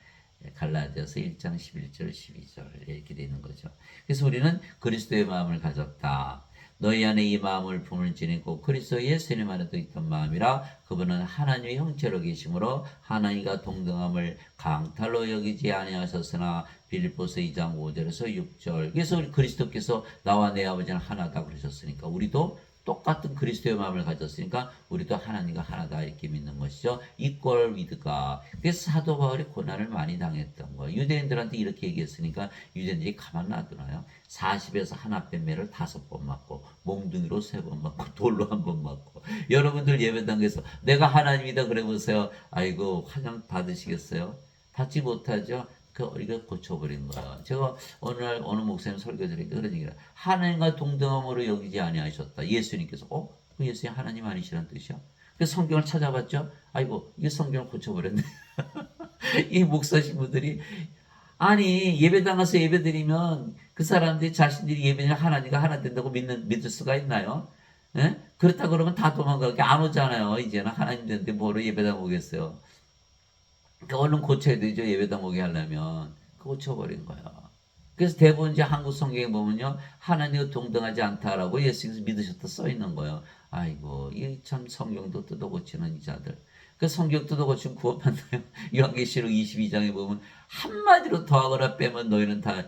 갈라디아서 1장 11절 12절 이렇게 되는 거죠. 그래서 우리는 그리스도의 마음을 가졌다. 너희 안에 이 마음을 품을지니 곧 그리스도 예수님 안에도 있던 마음이라 그분은 하나님의 형체로 계심으로 하나님과 동등함을 강탈로 여기지 아니하셨으나 빌립보서 2장 5절에서 6절. 그래서 우리 그리스도께서 나와 내 아버지는 하나다 그러셨으니까 우리도 똑같은 그리스도의 마음을 가졌으니까 우리도 하나님과 하나다 이렇게 믿는 것이죠. equal with God. 그래서 사도 바울이 고난을 많이 당했던 거예요. 유대인들한테 이렇게 얘기했으니까 유대인들이 가만 놔두나요? 40에서 하나 뺀 매를 5번 맞고 몽둥이로 3번 맞고 돌로 1번 맞고. 여러분들 예배당에서 내가 하나님이다 그래 보세요. 아이고 환영 받으시겠어요? 받지 못하죠. 이거 고쳐버린 거야. 제가 어느 날 어느 목사님 설교 드리니까 그런 얘기를 하나님과 동등함으로 여기지 아니하셨다. 예수님께서 그 예수님 하나님 아니시란 뜻이야? 그래서 성경을 찾아봤죠. 아이고 이게 성경을 고쳐버렸네. 이 목사 신부들이 아니 예배당 가서 예배드리면 그 사람들이 자신들이 예배는 하나님과 하나 된다고 믿을 수가 있나요? 예? 그렇다 그러면 다 도망가게 안 오잖아요. 이제는 하나님 되는데 뭐로 예배당 오겠어요? 그러니까 얼른 고쳐야 되죠. 예배당 오게 하려면. 고쳐버린 거야. 그래서 대부분 이제 한국 성경에 보면요. 하나님과 동등하지 않다라고 예수님께서 믿으셨다 써 있는 거예요. 아이고, 이 참 성경도 뜯어 고치는 이 자들. 그 성경 뜯어 고치면 구원받나요? 요한계시록 22장에 보면 한마디로 더하거나 빼면 너희는 다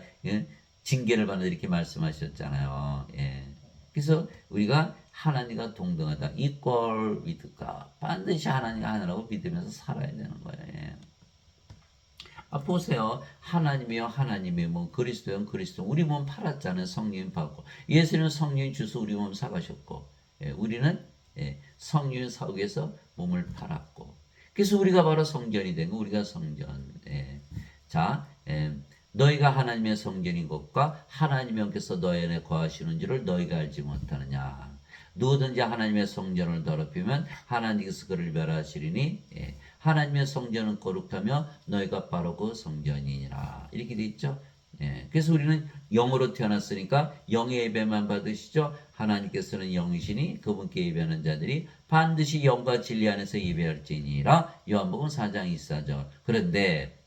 징계를 받는다 이렇게 말씀하셨잖아요. 예. 그래서 우리가 하나님과 동등하다. equal with God. 반드시 하나님과 하나라고 믿으면서 살아야 되는 거예요. 예. 보세요. 하나님이요, 하나님이요, 뭐 그리스도요, 그리스도. 우리 몸 팔았잖아요. 성령 받고. 예수님은 성령 주서 우리 몸 사가셨고, 우리는 성령 사기 위해서 몸을 팔았고. 그래서 우리가 바로 성전이 된 거, 우리가 성전. 자, 너희가 하나님의 성전인 것과 하나님께서 너희 안에 거하시는 줄을 너희가 알지 못하느냐. 누구든지 하나님의 성전을 더럽히면 하나님께서 그를 멸하시리니 하나님의 성전은 거룩하며 너희가 바로 그 성전이니라. 이렇게 돼 있죠. 그래서 우리는 영으로 태어났으니까 영의 예배만 받으시죠. 하나님께서는 영이시니 그분께 예배하는 자들이 반드시 영과 진리 안에서 예배할지니라. 요한복음 4장 24절. 그런데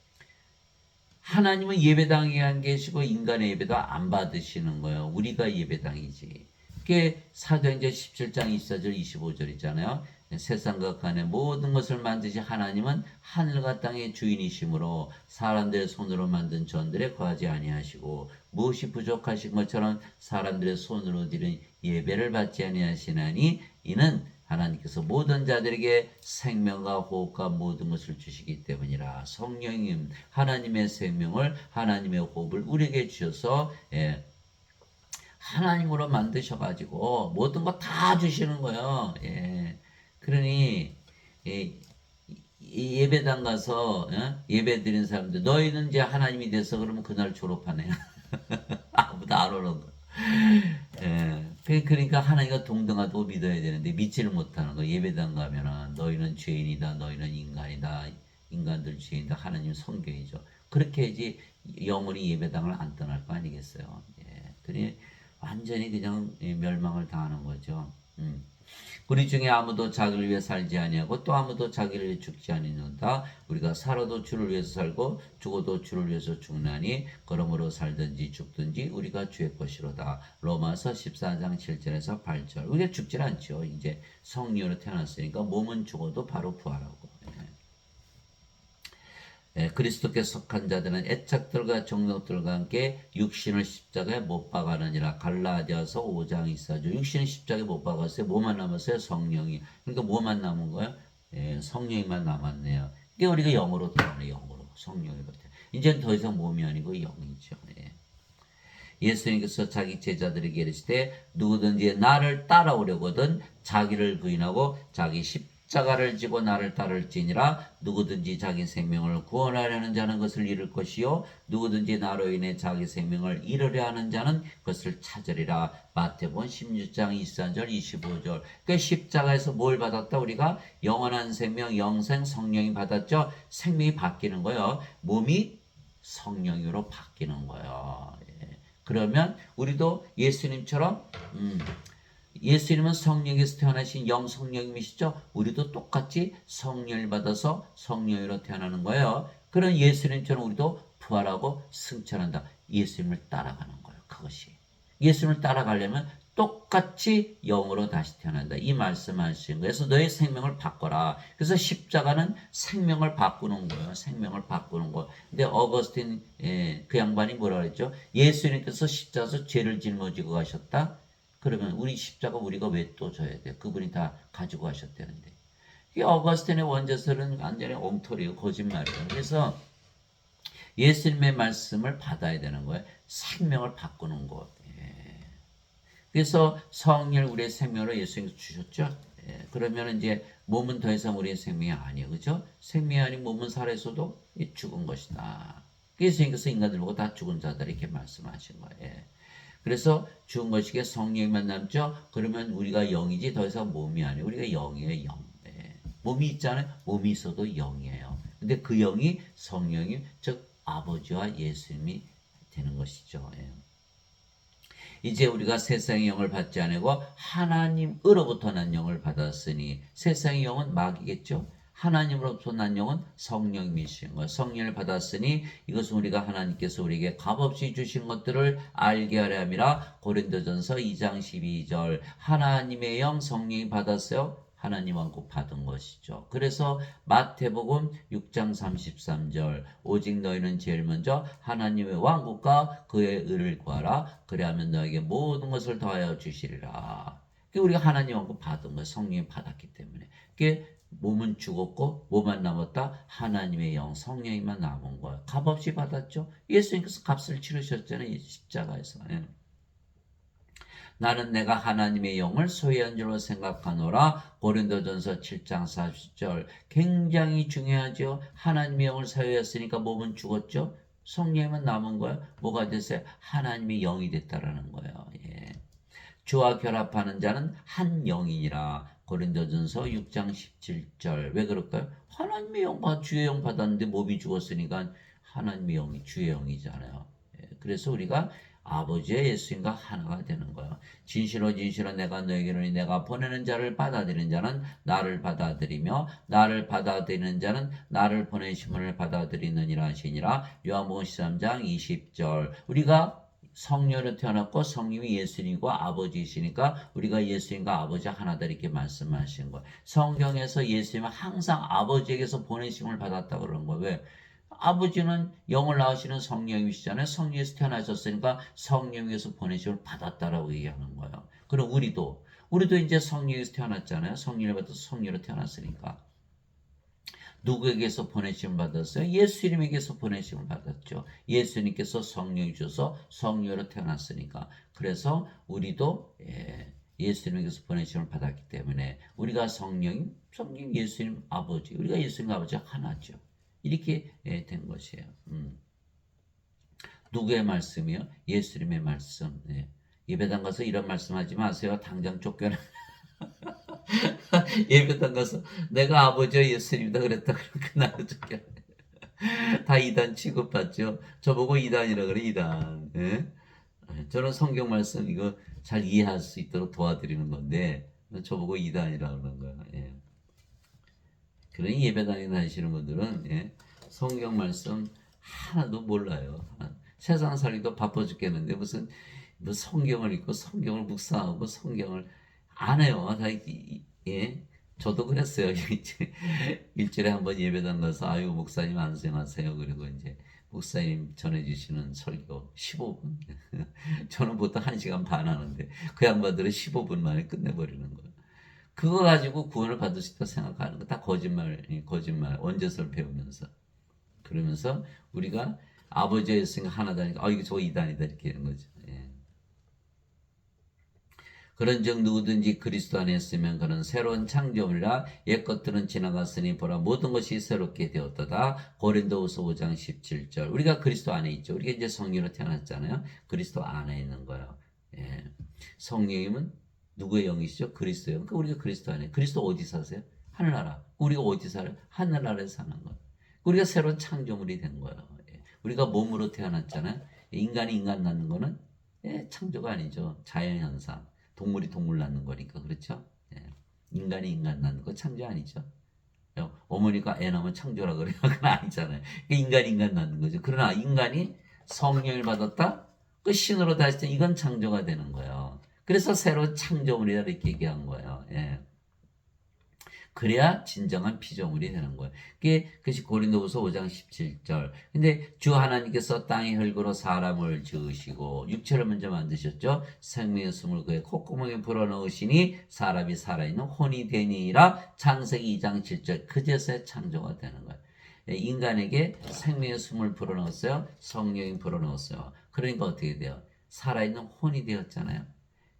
하나님은 예배당에 안 계시고 인간의 예배도 안 받으시는 거예요. 우리가 예배당이지. 그게 사도행전 17장 24절 25절 있잖아요. 세상과 그 안에 모든 것을 만드신 하나님은 하늘과 땅의 주인이시므로 사람들의 손으로 만든 전들에 거하지 아니하시고 무엇이 부족하신 것처럼 사람들의 손으로 드린 예배를 받지 아니하시나니 이는 하나님께서 모든 자들에게 생명과 호흡과 모든 것을 주시기 때문이라. 성령님 하나님의 생명을 하나님의 호흡을 우리에게 주셔서 하나님으로 만드셔가지고 모든 거 다 주시는 거예요. 그러니 예배당 가서 예배 드리는 사람들 너희는 이제 하나님이 돼서 그러면 그날 졸업하네. 아무도 안 오는 거. 그러니까 하나님과 동등하다고 믿어야 되는데 믿지를 못하는 거. 예배당 가면은 너희는 죄인이다, 너희는 인간이다, 인간들 죄인이다. 하나님 성경이죠. 그렇게 해야지 영원히 예배당을 안 떠날 거 아니겠어요. 그러니 완전히 그냥 멸망을 당하는 거죠. 우리 중에 아무도 자기를 위해 살지 아니하고 또 아무도 자기를 위해 죽지 아니한다. 우리가 살아도 주를 위해서 살고 죽어도 주를 위해서 죽나니 그러므로 살든지 죽든지 우리가 주의 것이로다. 로마서 14장 7절에서 8절. 우리가 죽질 않죠. 이제 성령으로 태어났으니까 몸은 죽어도 바로 부활하고. 그리스도께 속한 자들은 애착들과 정욕들과 함께 육신을 십자가에 못 박아느니라. 갈라디아서 5장 24절. 육신을 십자가에 못 박았어요. 뭐만 남았어요? 성령이. 그러니까 뭐만 남은 거예요? 성령이만 남았네요. 그러니까 우리가 영으로 태어나요. 영으로. 성령으로 태어나요. 이제는 더 이상 몸이 아니고 영이죠. 예수님께서 자기 제자들에게 이르시되 누구든지 나를 따라오려거든 자기를 부인하고 자기 십자가를 지고 나를 따를지니라. 누구든지 자기 생명을 구원하려는 자는 그것을 잃을 것이요 누구든지 나로 인해 자기 생명을 잃으려 하는 자는 그것을 찾으리라. 마태복음 16장 24절 25절. 그 십자가에서 뭘 받았다? 우리가 영원한 생명, 영생, 성령이 받았죠. 생명이 바뀌는 거예요. 몸이 성령으로 바뀌는 거예요. 그러면 우리도 예수님처럼 예수님은 성령에서 태어나신 영성령님이시죠. 우리도 똑같이 성령을 받아서 성령으로 태어나는 거예요. 그런 예수님처럼 우리도 부활하고 승천한다. 예수님을 따라가는 거예요. 그것이. 예수님을 따라가려면 똑같이 영으로 다시 태어난다. 이 말씀하신 거예요. 그래서 너의 생명을 바꿔라. 그래서 십자가는 생명을 바꾸는 거예요. 생명을 바꾸는 거. 근데 어거스틴 그 양반이 뭐라 그랬죠? 예수님께서 십자가에서 죄를 짊어지고 가셨다. 그러면 우리 십자가 우리가 왜 또 져야 돼요? 그분이 다 가지고 가셨다는데. 이 어거스틴의 원죄설은 완전히 엉터리고 거짓말이에요. 그래서 예수님의 말씀을 받아야 되는 거예요. 생명을 바꾸는 것. 그래서 성령을 우리의 생명으로 예수님께서 주셨죠. 그러면 이제 몸은 더 이상 우리의 생명이 아니에요. 그죠? 생명이 아닌 몸은 살아있어도 죽은 것이다. 예수님께서 인간들 보고 다 죽은 자들 이렇게 말씀하신 거예요. 그래서 죽은 것이게 성령만 남죠. 그러면 우리가 영이지 더 이상 몸이 아니에요. 우리가 영이에요. 영. 몸이 있잖아요. 몸이 있어도 영이에요. 근데 그 영이 성령이 즉 아버지와 예수님이 되는 것이죠. 이제 우리가 세상의 영을 받지 아니고 하나님으로부터 난 영을 받았으니 세상의 영은 마귀겠죠. 하나님으로부터 난 영은 성령이신 거예요. 성령을 받았으니 이것은 우리가 하나님께서 우리에게 값없이 주신 것들을 알게 하려 함이라. 고린도전서 2장 12절. 하나님의 영 성령이 받았어요. 하나님 왕국 받은 것이죠. 그래서 마태복음 6장 33절 오직 너희는 제일 먼저 하나님의 왕국과 그의 의를 구하라. 그리하면 너에게 모든 것을 더하여 주시리라. 우리가 하나님 왕국 받은 거예요. 성령이 받았기 때문에. 몸은 죽었고 뭐만 남았다? 하나님의 영 성령이만 남은 거예요. 값없이 받았죠. 예수님께서 값을 치르셨잖아요. 십자가에서. 나는 내가 하나님의 영을 소유한 줄로 생각하노라. 고린도전서 7장 40절. 굉장히 중요하죠. 하나님의 영을 소유했으니까 몸은 죽었죠. 성령만 남은 거예요. 뭐가 됐어요? 하나님의 영이 됐다라는 거예요. 주와 결합하는 자는 한 영이니라. 고린도전서 6장 17절. 왜 그럴까요? 하나님의 영, 주의 영 받았는데 몸이 죽었으니까 하나님의 영이 주의 영이잖아요. 그래서 우리가 아버지의 예수님과 하나가 되는 거예요. 진실로 진실로 내가 너에게 이르노니 내가 보내는 자를 받아들이는 자는 나를 받아들이며 나를 받아들이는 자는 나를 보내심을 받아들이느니라 하시니라. 요한복음 13장 20절. 우리가 성령으로 태어났고 성령이 예수님과 아버지이시니까 우리가 예수님과 아버지 하나다 이렇게 말씀하신 거예요. 성경에서 예수님은 항상 아버지에게서 보내심을 받았다고 그러는 거예요. 왜? 아버지는 영을 낳으시는 성령이시잖아요. 성령에서 태어나셨으니까 성령에서 보내심을 받았다라고 얘기하는 거예요. 그럼 우리도 이제 성령에서 태어났잖아요. 성령을 받아서 성령으로 태어났으니까. 누구에게서 보내심을 받았어요? 예수님에게서 보내심을 받았죠. 예수님께서 성령이 주셔서 성령으로 태어났으니까. 그래서 우리도 예수님에게서 보내심을 받았기 때문에 우리가 성령 예수님 아버지, 우리가 예수님 아버지 하나죠. 이렇게 된 것이에요. 누구의 말씀이요? 예수님의 말씀. 예배당 가서 이런 말씀하지 마세요. 당장 쫓겨나. 예배당 가서 내가 아버지와 예수님이다 그랬다 그러면 그날로 쫓겨나. 다 이단 취급받죠. 저보고 이단이라 그래 이단. 저는 성경 말씀 이거 잘 이해할 수 있도록 도와드리는 건데 저보고 이단이라 그러는 거예요. 그러니 예배당에 다니시는 분들은 성경 말씀 하나도 몰라요. 세상 살기도 바빠 죽겠는데 무슨 성경을 읽고 성경을 묵상하고 성경을 안 해요. 다 저도 그랬어요. 일주일에 한번 예배당 가서 아유 목사님 안녕하세요. 그리고 이제 목사님 전해주시는 설교 15분. 저는 보통 1시간 반 하는데 그 양반들은 15분 만에 끝내버리는 거예요. 그거 가지고 구원을 받을 수 있다고 생각하는 거 다 거짓말, 원죄설 배우면서. 그러면서 우리가 아버지의 예수님과 하나다니까, 이거 저거 이단이다, 이렇게 하는 거죠. 그런즉 누구든지 그리스도 안에 있으면 그는 새로운 창조물이라 옛것들은 지나갔으니 보라 모든 것이 새롭게 되었도다. 고린도후서 5장 17절. 우리가 그리스도 안에 있죠. 우리가 이제 성령으로 태어났잖아요. 그리스도 안에 있는 거예요. 성령님은 누구의 영이시죠? 그리스도요. 그러니까 우리가 그리스도 안에. 그리스도 어디 사세요? 하늘나라. 우리가 어디 살아요? 하늘나라에 사는 거예요. 우리가 새로운 창조물이 된 거예요. 우리가 몸으로 태어났잖아요. 인간이 인간 낳는 거는 창조가 아니죠. 자연현상. 동물이 동물 낳는 거니까 그렇죠. 인간이 인간 낳는 거 창조 아니죠. 어머니가 애 낳으면 창조라 그래요. 그건 아니잖아요. 인간 낳는 거죠. 그러나 인간이 성령을 받았다? 그 신으로 다시 때 이건 창조가 되는 거예요. 그래서 새로 창조물이다 이렇게 얘기한 거예요. 예. 그래야 진정한 피조물이 되는 거예요. 그것이 고린도후서 5장 17절. 근데 주 하나님께서 땅의 흙으로 사람을 지으시고 육체를 먼저 만드셨죠. 생명의 숨을 그의 콧구멍에 불어넣으시니 사람이 살아있는 혼이 되니라. 창세기 2장 7절. 그제서야 창조가 되는 거예요. 인간에게 생명의 숨을 불어넣었어요. 성령이 불어넣었어요. 그러니까 어떻게 돼요? 살아있는 혼이 되었잖아요.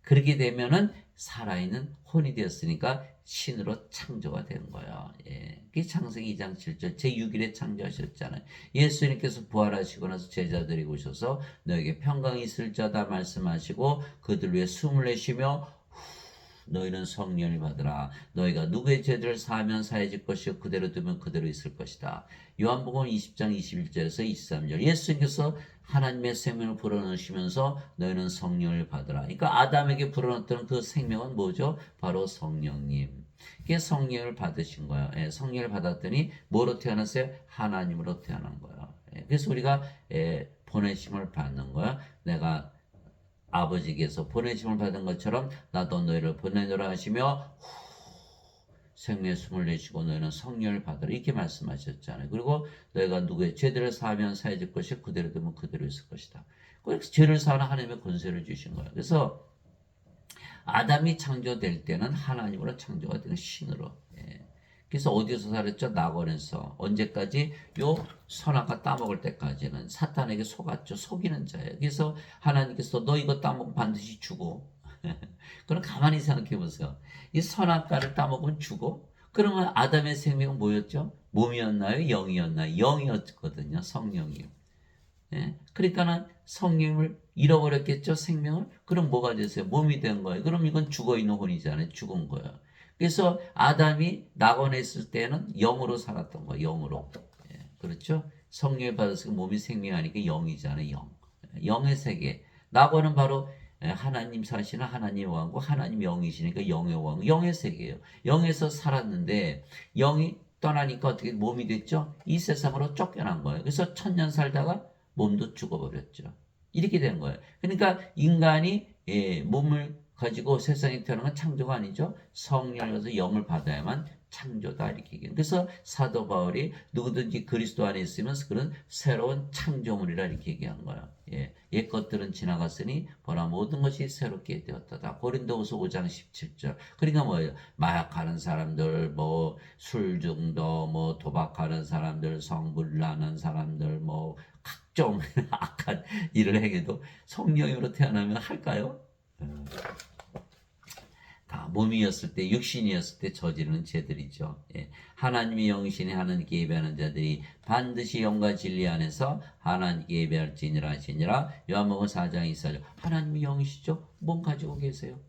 그렇게 되면은 살아있는 혼이 되었으니까 신으로 창조가 되는 거예요. 예. 그게 창세기 2장 7절 제6일에 창조하셨잖아요. 예수님께서 부활하시고 나서 제자들이 오셔서 너에게 평강이 있을 자다 말씀하시고 그들 위해 숨을 내쉬며 너희는 성령을 받으라. 너희가 누구의 죄들을 사하면 사해질 것이요 그대로 두면 그대로 있을 것이다. 요한복음 20장 21절에서 23절 예수님께서 하나님의 생명을 불어넣으시면서 너희는 성령을 받으라. 그러니까 아담에게 불어넣었던 그 생명은 뭐죠? 바로 성령님. 그게 성령을 받으신 거예요. 예, 성령을 받았더니 뭐로 태어났어요? 하나님으로 태어난 거예요. 예, 그래서 우리가 보내심을 받는 거야. 내가 아버지께서 보내심을 받은 것처럼 나도 너희를 보내노라 하시며 생명의 숨을 내쉬고 너희는 성령을 받으라 이렇게 말씀하셨잖아요. 그리고 너희가 누구의 죄들을 사하면 사해질 것이 그대로 되면 그대로 있을 것이다. 그래서 죄를 사하는 하나님의 권세를 주신 거예요. 그래서 아담이 창조될 때는 하나님으로 창조가 되는 신으로. 예. 그래서 어디서 살았죠? 낙원에서. 언제까지? 요 선악과 따먹을 때까지는 사탄에게 속았죠. 속이는 자예요. 그래서 하나님께서 너 이거 따먹으면 반드시 죽어. 그럼 가만히 생각해 보세요. 이 선악과를 따먹으면 죽어? 그러면 아담의 생명은 뭐였죠? 몸이었나요? 영이었나요? 영이었거든요. 성령이요. 예? 그러니까는 성령을 잃어버렸겠죠, 생명을? 그럼 뭐가 됐어요? 몸이 된 거예요. 그럼 이건 죽어있는 혼이잖아요. 죽은 거예요. 그래서 아담이 낙원에 있을 때는 영으로 살았던 거예요. 영으로. 예, 그렇죠? 성령을 받았으니까 몸이 생명하니까 영이잖아요. 영. 영의 세계. 낙원은 바로 하나님 사시는 하나님 왕국, 하나님 영이시니까 영의 왕, 영의 세계예요. 영에서 살았는데 영이 떠나니까 어떻게 몸이 됐죠? 이 세상으로 쫓겨난 거예요. 그래서 1000년 살다가 몸도 죽어버렸죠. 이렇게 된 거예요. 그러니까 인간이 몸을 가지고 세상에 태어난 건 창조가 아니죠. 성령을 가서 영을 받아야만 창조다 이렇게 얘기해요. 그래서 사도 바울이 누구든지 그리스도 안에 있으면 그런 새로운 창조물이라 이렇게 얘기한 거예요. 옛 것들은 지나갔으니 보라 모든 것이 새롭게 되었다. 고린도후서 5장 17절. 그러니까 뭐예요? 마약하는 사람들, 뭐 술중독, 뭐 도박하는 사람들, 성불나는 사람들, 뭐 각종 악한 일을 행해도 성령으로 태어나면 할까요? 다 몸이었을 때 육신이었을 때 저지르는 죄들이죠. 하나님의 영이시니 하나님께 예배하는 자들이 반드시 영과 진리 안에서 하나님께 예배할지니라 하시니라. 요한복음 4장 24절. 하나님의 영이시죠? 몸 가지고 계세요.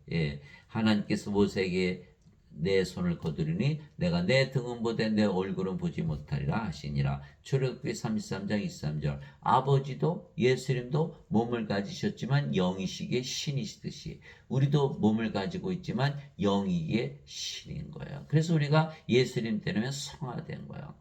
하나님께서 모세에게 내 손을 거두리니 내가 내 등은 보되 내 얼굴은 보지 못하리라 하시니라. 출애굽기 33장 23절. 아버지도 예수님도 몸을 가지셨지만 영이시기에 신이시듯이 우리도 몸을 가지고 있지만 영이기에 신인 거예요. 그래서 우리가 예수님 때문에 성화된 거예요.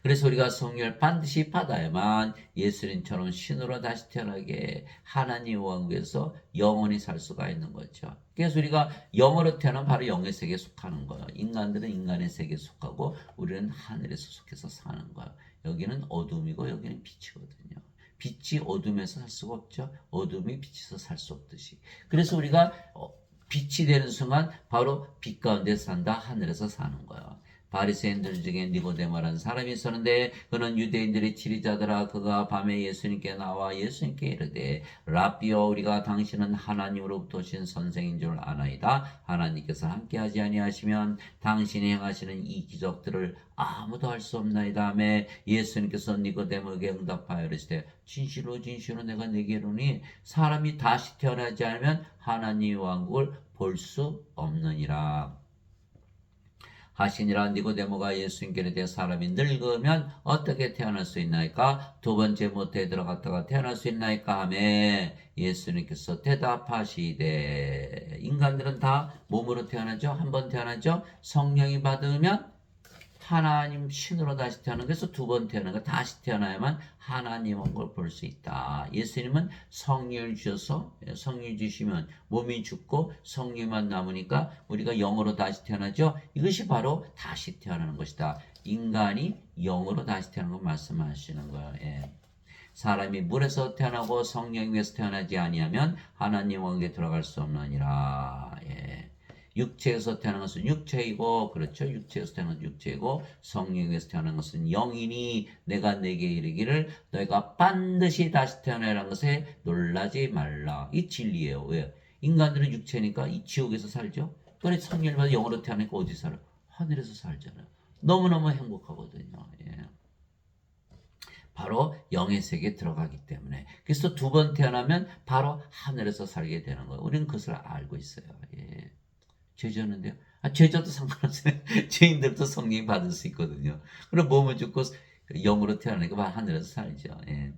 그래서 우리가 성령을 반드시 받아야만 예수님처럼 신으로 다시 태어나게 하나님 왕국에서 영원히 살 수가 있는 거죠. 그래서 우리가 영으로 태어나면 바로 영의 세계에 속하는 거예요. 인간들은 인간의 세계에 속하고 우리는 하늘에서 속해서 사는 거예요. 여기는 어둠이고 여기는 빛이거든요. 빛이 어둠에서 살 수가 없죠. 어둠이 빛에서 살 수 없듯이. 그래서 우리가 빛이 되는 순간 바로 빛 가운데 산다. 하늘에서 사는 거예요. 바리새인들 중에 니고데모라는 사람이 있었는데 그는 유대인들의 지리자더라. 그가 밤에 예수님께 나와 예수님께 이르되 랍비여 우리가 당신은 하나님으로부터 오신 선생인 줄 아나이다. 하나님께서 함께하지 아니하시면 당신이 행하시는 이 기적들을 아무도 할 수 없나이다 하며 예수님께서 니고데모에게 응답하여 이르시되 진실로 진실로 내가 네게 이르노니 사람이 다시 태어나지 않으면 하나님의 왕국을 볼 수 없느니라 하시니라. 니고데모가 예수님께 이르되 사람이 늙으면 어떻게 태어날 수 있나이까? 두 번째 모태에 들어갔다가 태어날 수 있나이까? 하며 예수님께서 대답하시되 인간들은 다 몸으로 태어나죠. 한 번 태어나죠. 성령이 받으면 하나님 신으로 다시 태어나는 그래서 두 번 태어나는 거 다시 태어나야만 하나님인 걸 볼 수 있다. 예수님은 성령을 주셔서 성령 주시면 몸이 죽고 성령만 남으니까 우리가 영으로 다시 태어나죠. 이것이 바로 다시 태어나는 것이다. 인간이 영으로 다시 태어나는 걸 말씀하시는 거예요. 예. 사람이 물에서 태어나고 성령에서 태어나지 아니하면 하나님 왕국에 들어갈 수 없느니라. 예. 육체에서 태어난 것은 육체이고 그렇죠. 육체에서 태어난 것은 육체이고 성령에서 태어난 것은 영이니 내가 내게 이르기를 너희가 반드시 다시 태어나라는 것에 놀라지 말라. 이 진리예요. 왜? 인간들은 육체니까 이 지옥에서 살죠. 그래 성령을 받아 영으로 태어나니까 어디 살아? 하늘에서 살잖아요. 너무너무 행복하거든요. 예. 바로 영의 세계에 들어가기 때문에. 그래서 두 번 태어나면 바로 하늘에서 살게 되는 거예요. 우리는 그것을 알고 있어요. 예. 죄졌는데요. 죄져도 상관없어요. 죄인들도 성령 받을 수 있거든요. 그럼 몸을 죽고 영으로 태어나니까 하늘에서 살죠. 예.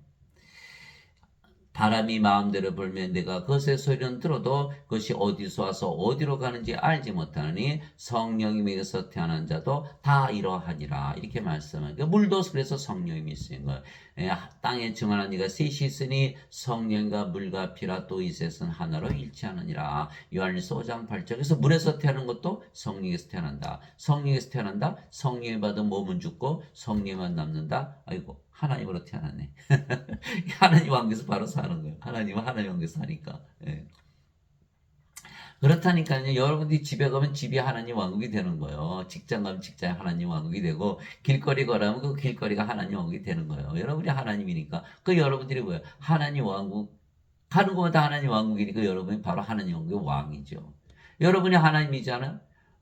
바람이 마음대로 불면 내가 그것의 소리는 들어도 그것이 어디서 와서 어디로 가는지 알지 못하니 성령님에게서 태어난 자도 다 이러하니라. 이렇게 말씀하는 거예요. 물도 그래서 성령님이 쓰인 거예요. 땅에 증언한 이가 셋이 있으니 성령과 물과 피라 또 이 셋은 하나로 일치하느니라. 요한일서 5장 8절. 그래서 물에서 태어난 것도 성령에서 태어난다. 성령에서 태어난다. 성령이 받은 몸은 죽고 성령만 남는다. 아이고 하나님으로 태어났네. 하나님 왕국에서 바로 사는 거예요. 하나님은 하나님 왕국에서 사니까. 예. 그렇다니까요. 여러분들이 집에 가면 집이 하나님 왕국이 되는 거예요. 직장 가면 직장이 하나님 왕국이 되고 길거리 걸으면 그 길거리가 하나님 왕국이 되는 거예요. 여러분이 하나님이니까. 그 여러분들이 뭐예요? 하나님 왕국 가는 곳마다 하나님 왕국이니까 여러분이 바로 하나님 왕국의 왕이죠. 여러분이 하나님이잖아요.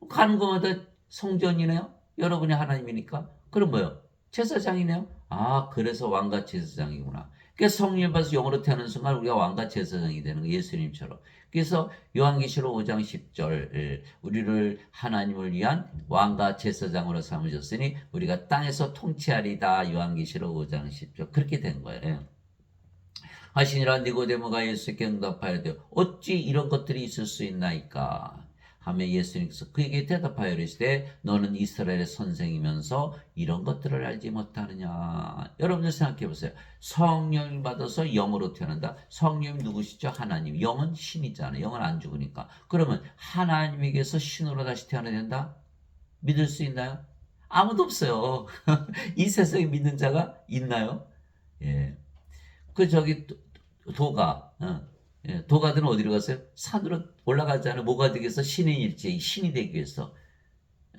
가는 곳마다 성전이네요. 여러분이 하나님이니까. 그럼 뭐예요? 제사장이네요. 아, 그래서 왕과 제사장이구나. 그래서 성령을 받아서 영으로 태어나는 순간 우리가 왕과 제사장이 되는 거예요. 예수님처럼. 그래서 요한계시록 5장 10절 우리를 하나님을 위한 왕과 제사장으로 삼으셨으니 우리가 땅에서 통치하리다. 요한계시록 5장 10절 그렇게 된 거예요. 하시니라. 니고데모가 예수께 응답하여 되어 어찌 이런 것들이 있을 수 있나이까 하며 예수님께서 그에게 대답하여 이르시되 너는 이스라엘의 선생이면서 이런 것들을 알지 못하느냐. 여러분들 생각해 보세요. 성령을 받아서 영으로 태어난다. 성령이 누구시죠? 하나님. 영은 신이잖아요. 영은 안 죽으니까. 그러면 하나님에게서 신으로 다시 태어나야 된다? 믿을 수 있나요? 아무도 없어요. 이 세상에 믿는 자가 있나요? 예. 그 저기 도가 도가들은 어디로 갔어요? 산으로 올라가잖아요. 뭐가 되기 위해서 신의 일제 신이 되기 위해서.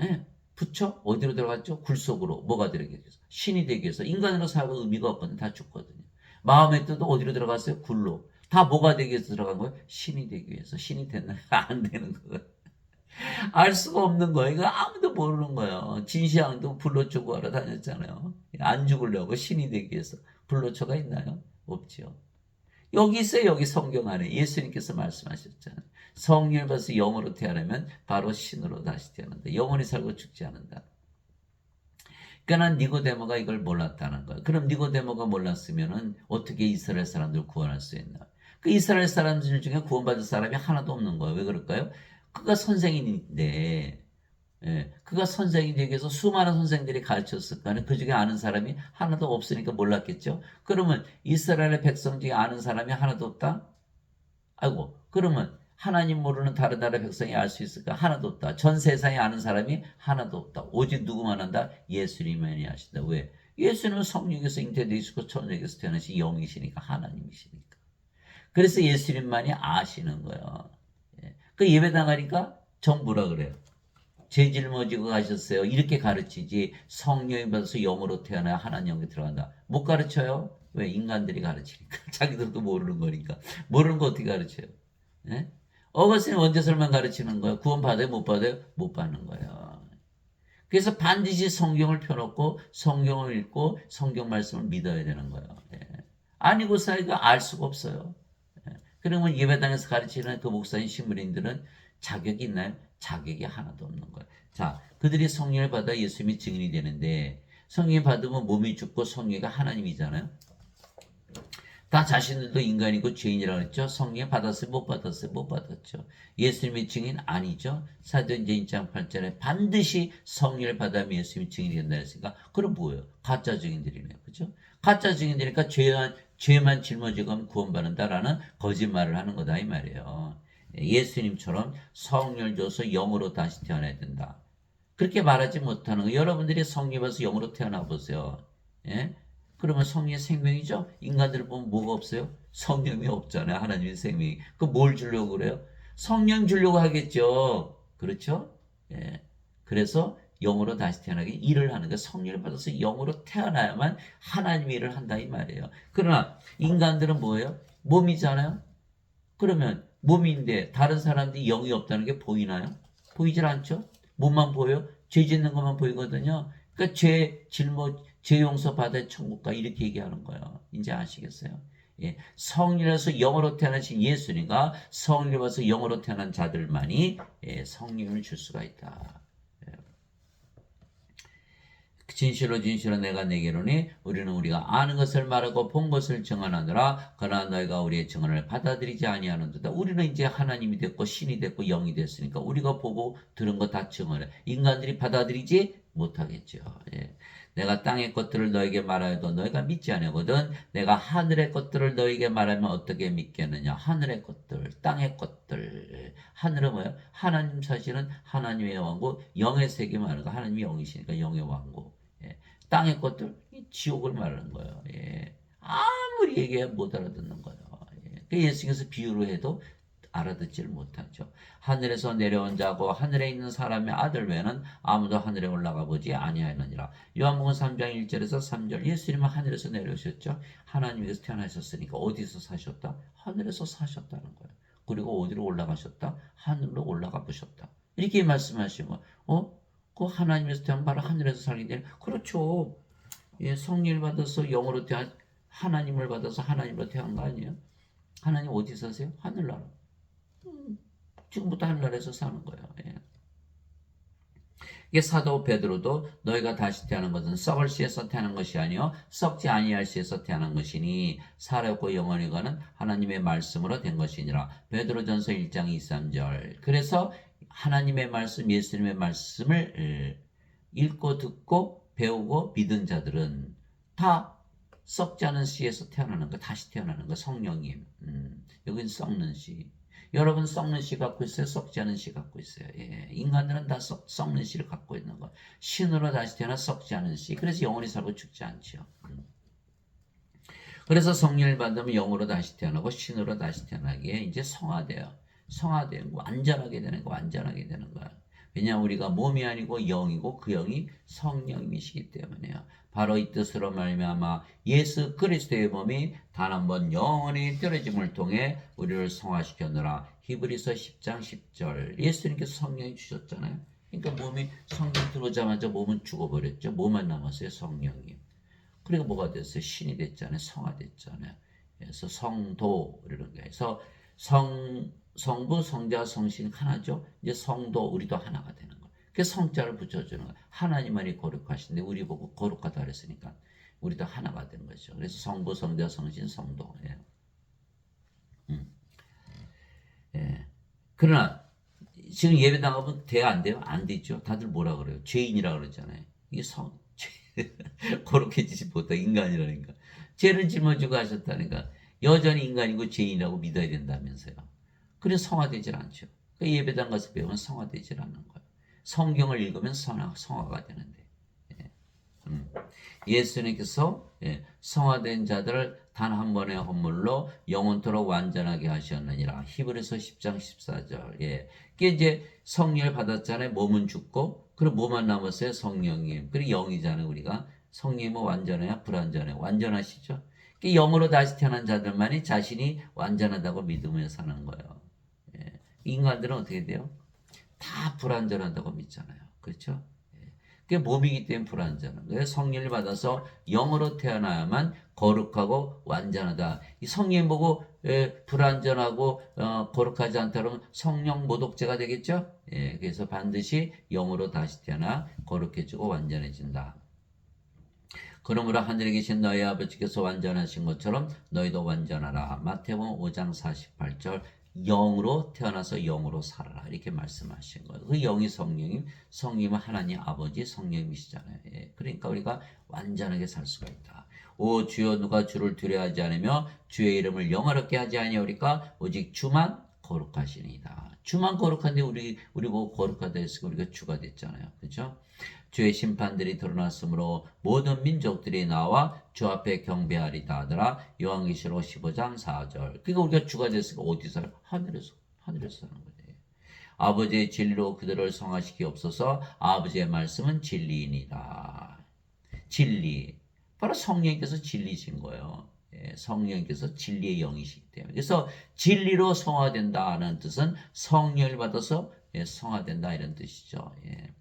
예. 부처 어디로 들어갔죠? 굴 속으로. 뭐가 되기 위해서? 신이 되기 위해서. 인간으로 살고 의미가 없거든요. 다 죽거든요. 마음의 뜻도 어디로 들어갔어요? 굴로. 다 뭐가 되기 위해서 들어간 거예요? 신이 되기 위해서. 신이 됐나요? 안 되는 거예요. 알 수가 없는 거예요. 이거 아무도 모르는 거예요. 진시황도 불로초 구하러 다녔잖아요. 안 죽으려고 신이 되기 위해서. 불로초가 있나요? 없죠. 여기 있어요. 여기 성경 안에 예수님께서 말씀하셨잖아요. 성령을 받아서 영으로 태어나면 바로 신으로 다시 태어난다. 영원히 살고 죽지 않는다. 그러니까 니고데모가 이걸 몰랐다는 거예요. 그럼 니고데모가 몰랐으면 어떻게 이스라엘 사람들을 구원할 수 있나? 그 이스라엘 사람들 중에 구원받을 사람이 하나도 없는 거예요. 왜 그럴까요? 그가 선생인데 그가 선생이 되기 위해서 수많은 선생들이 가르쳤을 거는 그 중에 아는 사람이 하나도 없으니까 몰랐겠죠. 그러면 이스라엘의 백성 중에 아는 사람이 하나도 없다? 아이고, 그러면 하나님 모르는 다른 나라 백성이 알 수 있을까? 하나도 없다. 전 세상에 아는 사람이 하나도 없다. 오직 누구만 한다? 예수님만이 아신다. 왜? 예수님은 성령에서 잉태되시고 천국에서 태어나신 영이시니까 하나님이시니까. 그래서 예수님만이 아시는 거예요. 그 예배당 가니까 전부라 그래요. 죄 짊어지고 가셨어요. 이렇게 가르치지 성령이 받아서 영으로 태어나야 하나님 영에 들어간다. 못 가르쳐요. 왜? 인간들이 가르치니까. 자기들도 모르는 거니까. 모르는 거 어떻게 가르쳐요? 예? 어거스틴 원죄설만 가르치는 거예요. 구원 받아요? 못 받아요? 못 받는 거예요. 그래서 반드시 성경을 펴놓고 성경을 읽고 성경 말씀을 믿어야 되는 거예요. 예. 아니고서 이거 알 수가 없어요. 예. 그러면 예배당에서 가르치는 그 목사님 신부님들은 자격이 있나요? 자격이 하나도 없는 거예요. 자, 그들이 성령을 받아 예수님이 증인이 되는데 성령 받으면 몸이 죽고 성령이 하나님이잖아요. 다 자신들도 인간이고 죄인이라고 했죠. 성령 받았어요? 못 받았어요? 못 받았죠. 예수님의 증인 아니죠. 사도행전 1장 8절에 반드시 성령을 받으면 예수님이 증인이 된다 했으니까 그럼 뭐예요? 가짜 증인들이네요. 그죠? 가짜 증인들이니까 죄만 짊어지고 하면 구원받는다라는 거짓말을 하는 거다 이 말이에요. 예수님처럼 성령을 줘서 영으로 다시 태어나야 된다. 그렇게 말하지 못하는 거. 여러분들이 성령 받아서 영으로 태어나 보세요. 예? 그러면 성령의 생명이죠? 인간들을 보면 뭐가 없어요? 성령이 없잖아요. 하나님의 생명이. 그 뭘 주려고 그래요? 성령 주려고 하겠죠. 그렇죠? 예. 그래서 영으로 다시 태어나게 일을 하는 거. 성령을 받아서 영으로 태어나야만 하나님의 일을 한다 이 말이에요. 그러나 인간들은 뭐예요? 몸이잖아요. 그러면 몸인데 다른 사람들이 영이 없다는 게 보이나요? 보이질 않죠? 몸만 보여요? 죄 짓는 것만 보이거든요. 그러니까 죄 용서 받아 천국가 이렇게 얘기하는 거예요. 이제 아시겠어요? 예, 성령에서 영으로 태어나신 예수님과 성령에서 영으로 태어난 자들만이 성령을 줄 수가 있다. 진실로 진실로 내가 내게로니 우리는 우리가 아는 것을 말하고 본 것을 증언하노라. 그러나 너희가 우리의 증언을 받아들이지 아니하는도다. 우리는 이제 하나님이 됐고 신이 됐고 영이 됐으니까 우리가 보고 들은 거 다 증언해. 인간들이 받아들이지 못하겠죠. 예. 내가 땅의 것들을 너에게 말하여도 너희가 믿지 않거든. 내가 하늘의 것들을 너에게 말하면 어떻게 믿겠느냐. 하늘의 것들, 땅의 것들. 하늘은 뭐예요? 하나님 사실은 하나님의 왕국, 영의 세계 말하는 거. 하나님이 영이시니까 영의 왕국. 예. 땅의 것들, 지옥을 말하는 거예요. 예. 아무리 얘기해 못 알아듣는 거예요. 예. 예수님께서 비유로 해도 알아듣지를 못하죠. 하늘에서 내려온 자고 하늘에 있는 사람의 아들 외에는 아무도 하늘에 올라가 보지 아니하느니라. 요한복음 3장 1절에서 3절 예수님은 하늘에서 내려오셨죠. 하나님께서 태어나셨으니까 어디서 사셨다? 하늘에서 사셨다는 거예요. 그리고 어디로 올라가셨다? 하늘로 올라가 보셨다. 이렇게 말씀하시면 그 하나님에서 태어난 바로 하늘에서 살게 되는 그렇죠. 예, 성령을 받아서 영으로 태어난 하나님을 받아서 하나님으로 태어난 거 아니에요? 하나님 어디 사세요? 하늘나라. 지금부터 하늘나라에서 사는 거예요. 예. 이게 사도 베드로도 너희가 다시 태어난 것은 썩을 씨에서 태어난 것이 아니요 썩지 아니할 씨에서 태어난 것이니 살았고 영원히 가는 하나님의 말씀으로 된 것이니라. 베드로전서 1장 2, 3절. 그래서 하나님의 말씀, 예수님의 말씀을 읽고 듣고 배우고 믿은 자들은 다 썩지 않은 씨에서 태어나는 거, 다시 태어나는 거, 성령님. 여긴 썩는 씨. 여러분 썩는 씨 갖고 있어요? 썩지 않은 씨 갖고 있어요? 예. 인간들은 다 썩는 씨를 갖고 있는 거. 신으로 다시 태어나 썩지 않은 씨. 그래서 영원히 살고 죽지 않죠. 그래서 성령을 받으면 영으로 다시 태어나고 신으로 다시 태어나기에 이제 성화돼요. 성화되는 거, 완전하게 되는 거, 완전하게 되는 거야. 왜냐하면 우리가 몸이 아니고 영이고 그 영이 성령이시기 때문에요. 바로 이 뜻으로 말미암아 예수 그리스도의 몸이 단 한 번 영원히 떨어짐을 통해 우리를 성화시켰노라. 히브리서 10장 10절. 예수님께서 성령이 주셨잖아요. 그러니까 몸이 성령 들어오자마자 몸은 죽어버렸죠. 뭐만 남았어요? 성령이. 그리고 뭐가 됐어요? 신이 됐잖아요. 성화됐잖아요. 그래서 성도 이런 게 해서 성부, 성자, 성신 하나죠. 이제 성도 우리도 하나가 되는 거예요. 그래서 성자를 붙여주는 거예요. 하나님만이 거룩하신데 우리 보고 거룩하다 그랬으니까 우리도 하나가 된 거죠. 그래서 성부, 성자, 성신, 성도. 예. 예. 그러나 지금 예배 나가면 돼요, 안 돼요? 안 되죠. 다들 뭐라 그래요? 죄인이라 그러잖아요. 이게 거룩해지지 못한 인간이라니까. 죄를 짊어지고 하셨다니까. 여전히 인간이고 죄인이라고 믿어야 된다면서요. 그래서 성화되질 않죠. 그 예배당 가서 배우면 성화되질 않는 거예요. 성경을 읽으면 성화가 되는데. 예수님께서 성화된 자들을 단 한 번의 헌물로 영원토록 완전하게 하셨느니라. 히브리서 10장 14절. 예. 그게 이제 성령을 받았잖아요. 몸은 죽고 그리고 뭐만 남았어요? 성령님. 그리고 영이잖아요. 우리가 성령님은 완전해야 불완전해요. 완전하시죠? 영으로 다시 태어난 자들만이 자신이 완전하다고 믿으며 사는 거예요. 예. 인간들은 어떻게 돼요? 다 불완전하다고 믿잖아요. 그렇죠? 그게 몸이기 때문에 불완전한 거예요. 성령을 받아서 영으로 태어나야만 거룩하고 완전하다. 이 성령 보고 불완전하고 거룩하지 않다 그러면 성령 모독죄가 되겠죠? 예, 그래서 반드시 영으로 다시 태어나 거룩해지고 완전해진다. 그러므로 하늘에 계신 너희 아버지께서 완전하신 것처럼 너희도 완전하라. 마태복음 5장 48절. 영으로 태어나서 영으로 살아라 이렇게 말씀하신 거예요. 그 영이 성령님은 하나님 아버지 성령님이시잖아요. 예. 그러니까 우리가 완전하게 살 수가 있다. 오 주여 누가 주를 두려워하지 않으며 주의 이름을 영화롭게 하지 아니하오리까 오직 주만 거룩하시니이다. 주만 거룩한데 우리 보고 거룩하다 했으니까 우리가 주가 됐잖아요. 그렇죠? 주의 심판들이 드러났으므로 모든 민족들이 나와 주 앞에 경배하리다 하더라. 요한계시록 15장 4절. 그러니까 우리가 주가 됐으니까 어디서 살아? 하늘에서 사는 거예요. 아버지의 진리로 그들을 성화시키옵소서. 아버지의 말씀은 진리이니라. 진리. 바로 성령께서 진리신 거예요. 예, 성령께서 진리의 영이시기 때문에. 그래서 진리로 성화된다는 뜻은 성령을 받아서 성화된다 이런 뜻이죠. 예.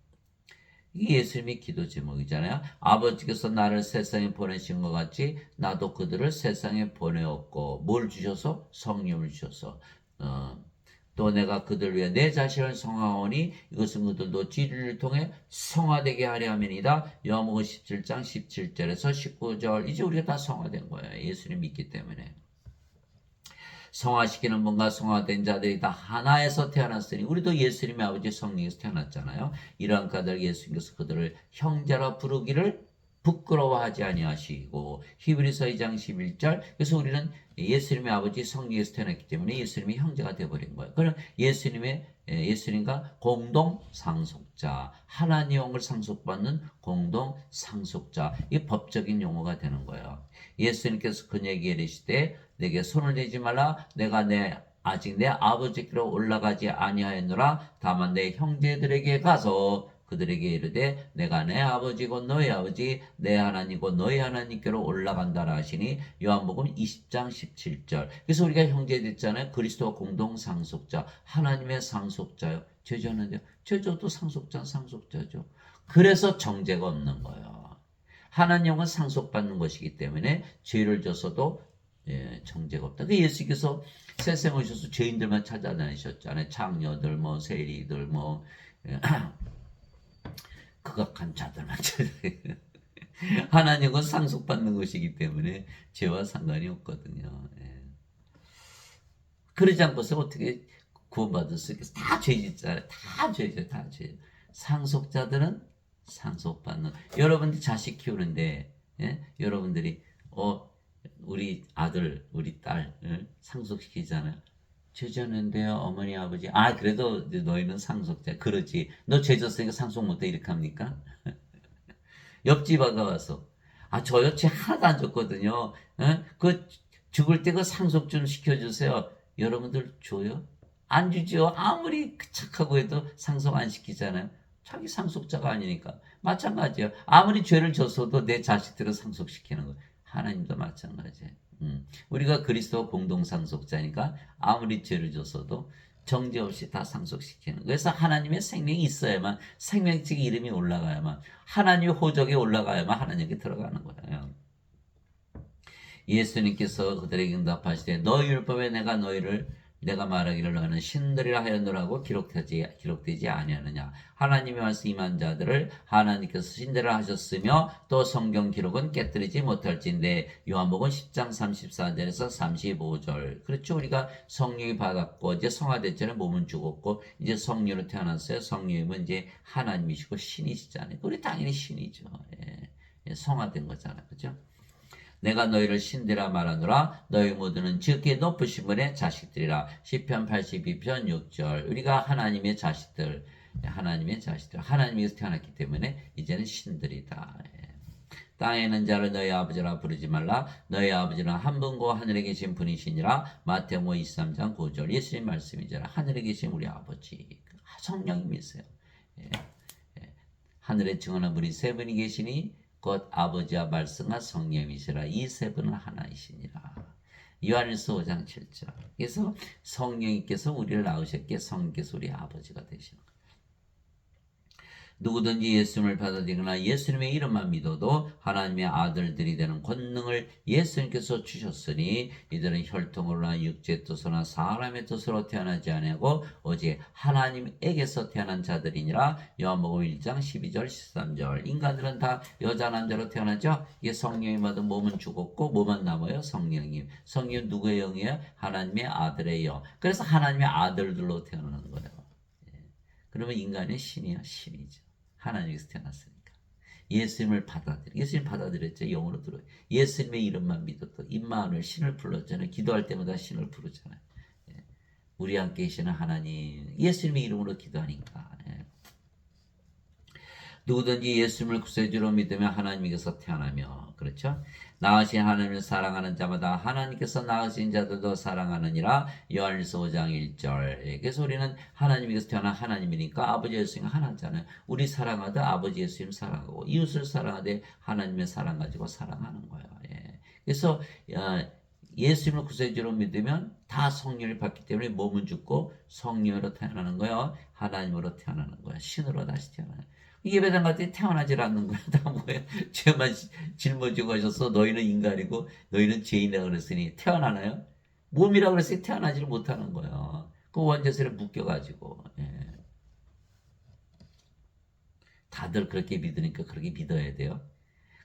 이게 예수님의 기도 제목이잖아요. 아버지께서 나를 세상에 보내신 것 같이 나도 그들을 세상에 보내었고 뭘 주셔서? 성령을 주셔서 또 내가 그들 위해 내 자신을 성화하오니 이것은 그들도 진리를 통해 성화되게 하려 함이니이다. 요한복음 17장 17절에서 19절. 이제 우리가 다 성화된 거예요. 예수님 믿기 때문에. 성화시키는 분과 성화된 자들이 다 하나에서 태어났으니 우리도 예수님의 아버지 성령에서 태어났잖아요. 이러한 까닭 예수님께서 그들을 형제라 부르기를 부끄러워하지 아니하시고 히브리서 2장 11절. 그래서 우리는 예수님의 아버지 성령에서 태어났기 때문에 예수님의 형제가 되어버린 거예요. 그럼 예수님과 공동 상속자, 하나님 영을 상속받는 공동 상속자, 이 법적인 용어가 되는 거예요. 예수님께서 그에게 이르시되 내게 손을 대지 말라. 내가 아직 내 아버지께로 올라가지 아니하였노라. 다만 내 형제들에게 가서 그들에게 이르되 내가 내 아버지고 너희 아버지 내 하나님이고 너희 하나님께로 올라간다라 하시니 요한복음 20장 17절. 그래서 우리가 형제 됐잖아요. 그리스도와 공동 상속자, 하나님의 상속자요. 죄졌는데 죄져도 상속자죠. 그래서 정죄가 없는 거예요. 하나님은 상속받는 것이기 때문에 죄를 져서도 정죄가 없다. 그 예수께서 세상에 오셔서 죄인들만 찾아다니셨잖아요. 창녀들, 세리들, 극악한 자들만 찾아다니셨. 하나님은 상속받는 것이기 때문에 죄와 상관이 없거든요. 그러지 않고서 어떻게 구원받을 수 있겠어요? 다 죄짓잖아요. 다 죄. 상속자들은 상속받는. 여러분들이 자식 키우는데 여러분들이 우리 아들, 우리 딸 상속시키잖아요. 죄졌는데요, 어머니, 아버지. 그래도 너희는 상속자. 그렇지. 너 죄졌으니까 상속 못해. 이렇게 합니까? 옆집 아가 와서. 저요, 죄 하나도 안 줬거든요. 그 죽을 때 그 상속 좀 시켜주세요. 여러분들 줘요? 안 주죠. 아무리 착하고 해도 상속 안 시키잖아요. 자기 상속자가 아니니까. 마찬가지예요. 아무리 죄를 졌어도 내 자식들을 상속시키는 거예요. 하나님도 마찬가지예요. 우리가 그리스도 공동 상속자니까 아무리 죄를 졌어도 정죄 없이 다 상속시키는 거예요. 그래서 하나님의 생명이 있어야만, 생명책 이름이 올라가야만, 하나님의 호적에 올라가야만 하나님께 들어가는 거예요. 예수님께서 그들에게 응답하시되 너희 율법에 내가 말하기를 너는 신들이라 하였노라고 기록되지 아니하느냐. 하나님의 말씀 임한 자들을 하나님께서 신들이라 하셨으며 또 성경 기록은 깨뜨리지 못할진대. 요한복음 10장 34절에서 35절. 그렇죠. 우리가 성령이 받았고 이제 성화됐잖아요. 몸은 죽었고 이제 성령으로 태어났어요. 성령님은 이제 하나님이시고 신이시잖아요. 우리 당연히 신이죠. 성화된 거잖아요. 그죠? 내가 너희를 신들아 말하노라. 너희 모두는 지극히 높으신 분의 자식들이라. 시편 82편 6절. 우리가 하나님의 자식들, 하나님에서 태어났기 때문에 이제는 신들이다. 땅에 있는 자를 너희 아버지라 부르지 말라. 너희 아버지는 한 분고 하늘에 계신 분이시니라. 마태복음 23장 9절. 예수님 말씀이잖아. 하늘에 계신 우리 아버지, 성령님이세요. 하늘에 증언한 분이 세 분이 계시니 곧 아버지와 말씀과 성령이시라. 이 세 분은 하나이시니라. 요한일서 5장 7절. 그래서 성령님께서 우리를 낳으셨기에 성령께서 우리 아버지가 되시는 거예요. 누구든지 예수님을 받아들이거나 예수님의 이름만 믿어도 하나님의 아들들이 되는 권능을 예수님께서 주셨으니 이들은 혈통으로나 육체의 뜻으로나 사람의 뜻으로 태어나지 아니하고 오직 하나님에게서 태어난 자들이니라. 요한복음 1장 12절 13절. 인간들은 다 여자 남자로 태어나죠. 이게 성령이 받은 몸은 죽었고 뭐만 남아요? 성령님. 성령 누구의 영이에요? 하나님의 아들의 영. 그래서 하나님의 아들들로 태어나는 거예요. 그러면 인간의 신이야, 신이죠. 하나님께서 태어났으니까. 예수님을 받아들여. 예수님 받아들였죠. 영으로 들어요. 예수님의 이름만 믿었고 임마누엘 신을 불렀잖아요. 기도할 때마다 신을 부르잖아요. 예. 우리 함께 계시는 하나님. 예수님의 이름으로 기도하니까. 예. 누구든지 예수님을 구세주로 믿으면 하나님께서 태어나며 그렇죠? 나으신 하나님을 사랑하는 자마다 하나님께서 나으신 자들도 사랑하느니라. 요한일서 5장 1절. 그래서 우리는 하나님께서 태어난 하나님이니까 아버지 예수님 하나잖아요. 우리 사랑하다 아버지 예수님 사랑하고 이웃을 사랑하되 하나님의 사랑 가지고 사랑하는 거예요. 예. 그래서 예수님을 구세주로 믿으면 다 성령을 받기 때문에 몸은 죽고 성령으로 태어나는 거예요. 하나님으로 태어나는 거예요. 신으로 다시 태어나요. 예배당 같은 태어나질 않는 거야. 다 뭐야. 죄만 짊어지고 하셨어. 너희는 인간이고 너희는 죄인이라 그랬으니 태어나나요? 몸이라 그랬으니 태어나지를 못하는 거야. 그 원죄설에 묶여가지고. 예. 다들 그렇게 믿으니까 그렇게 믿어야 돼요.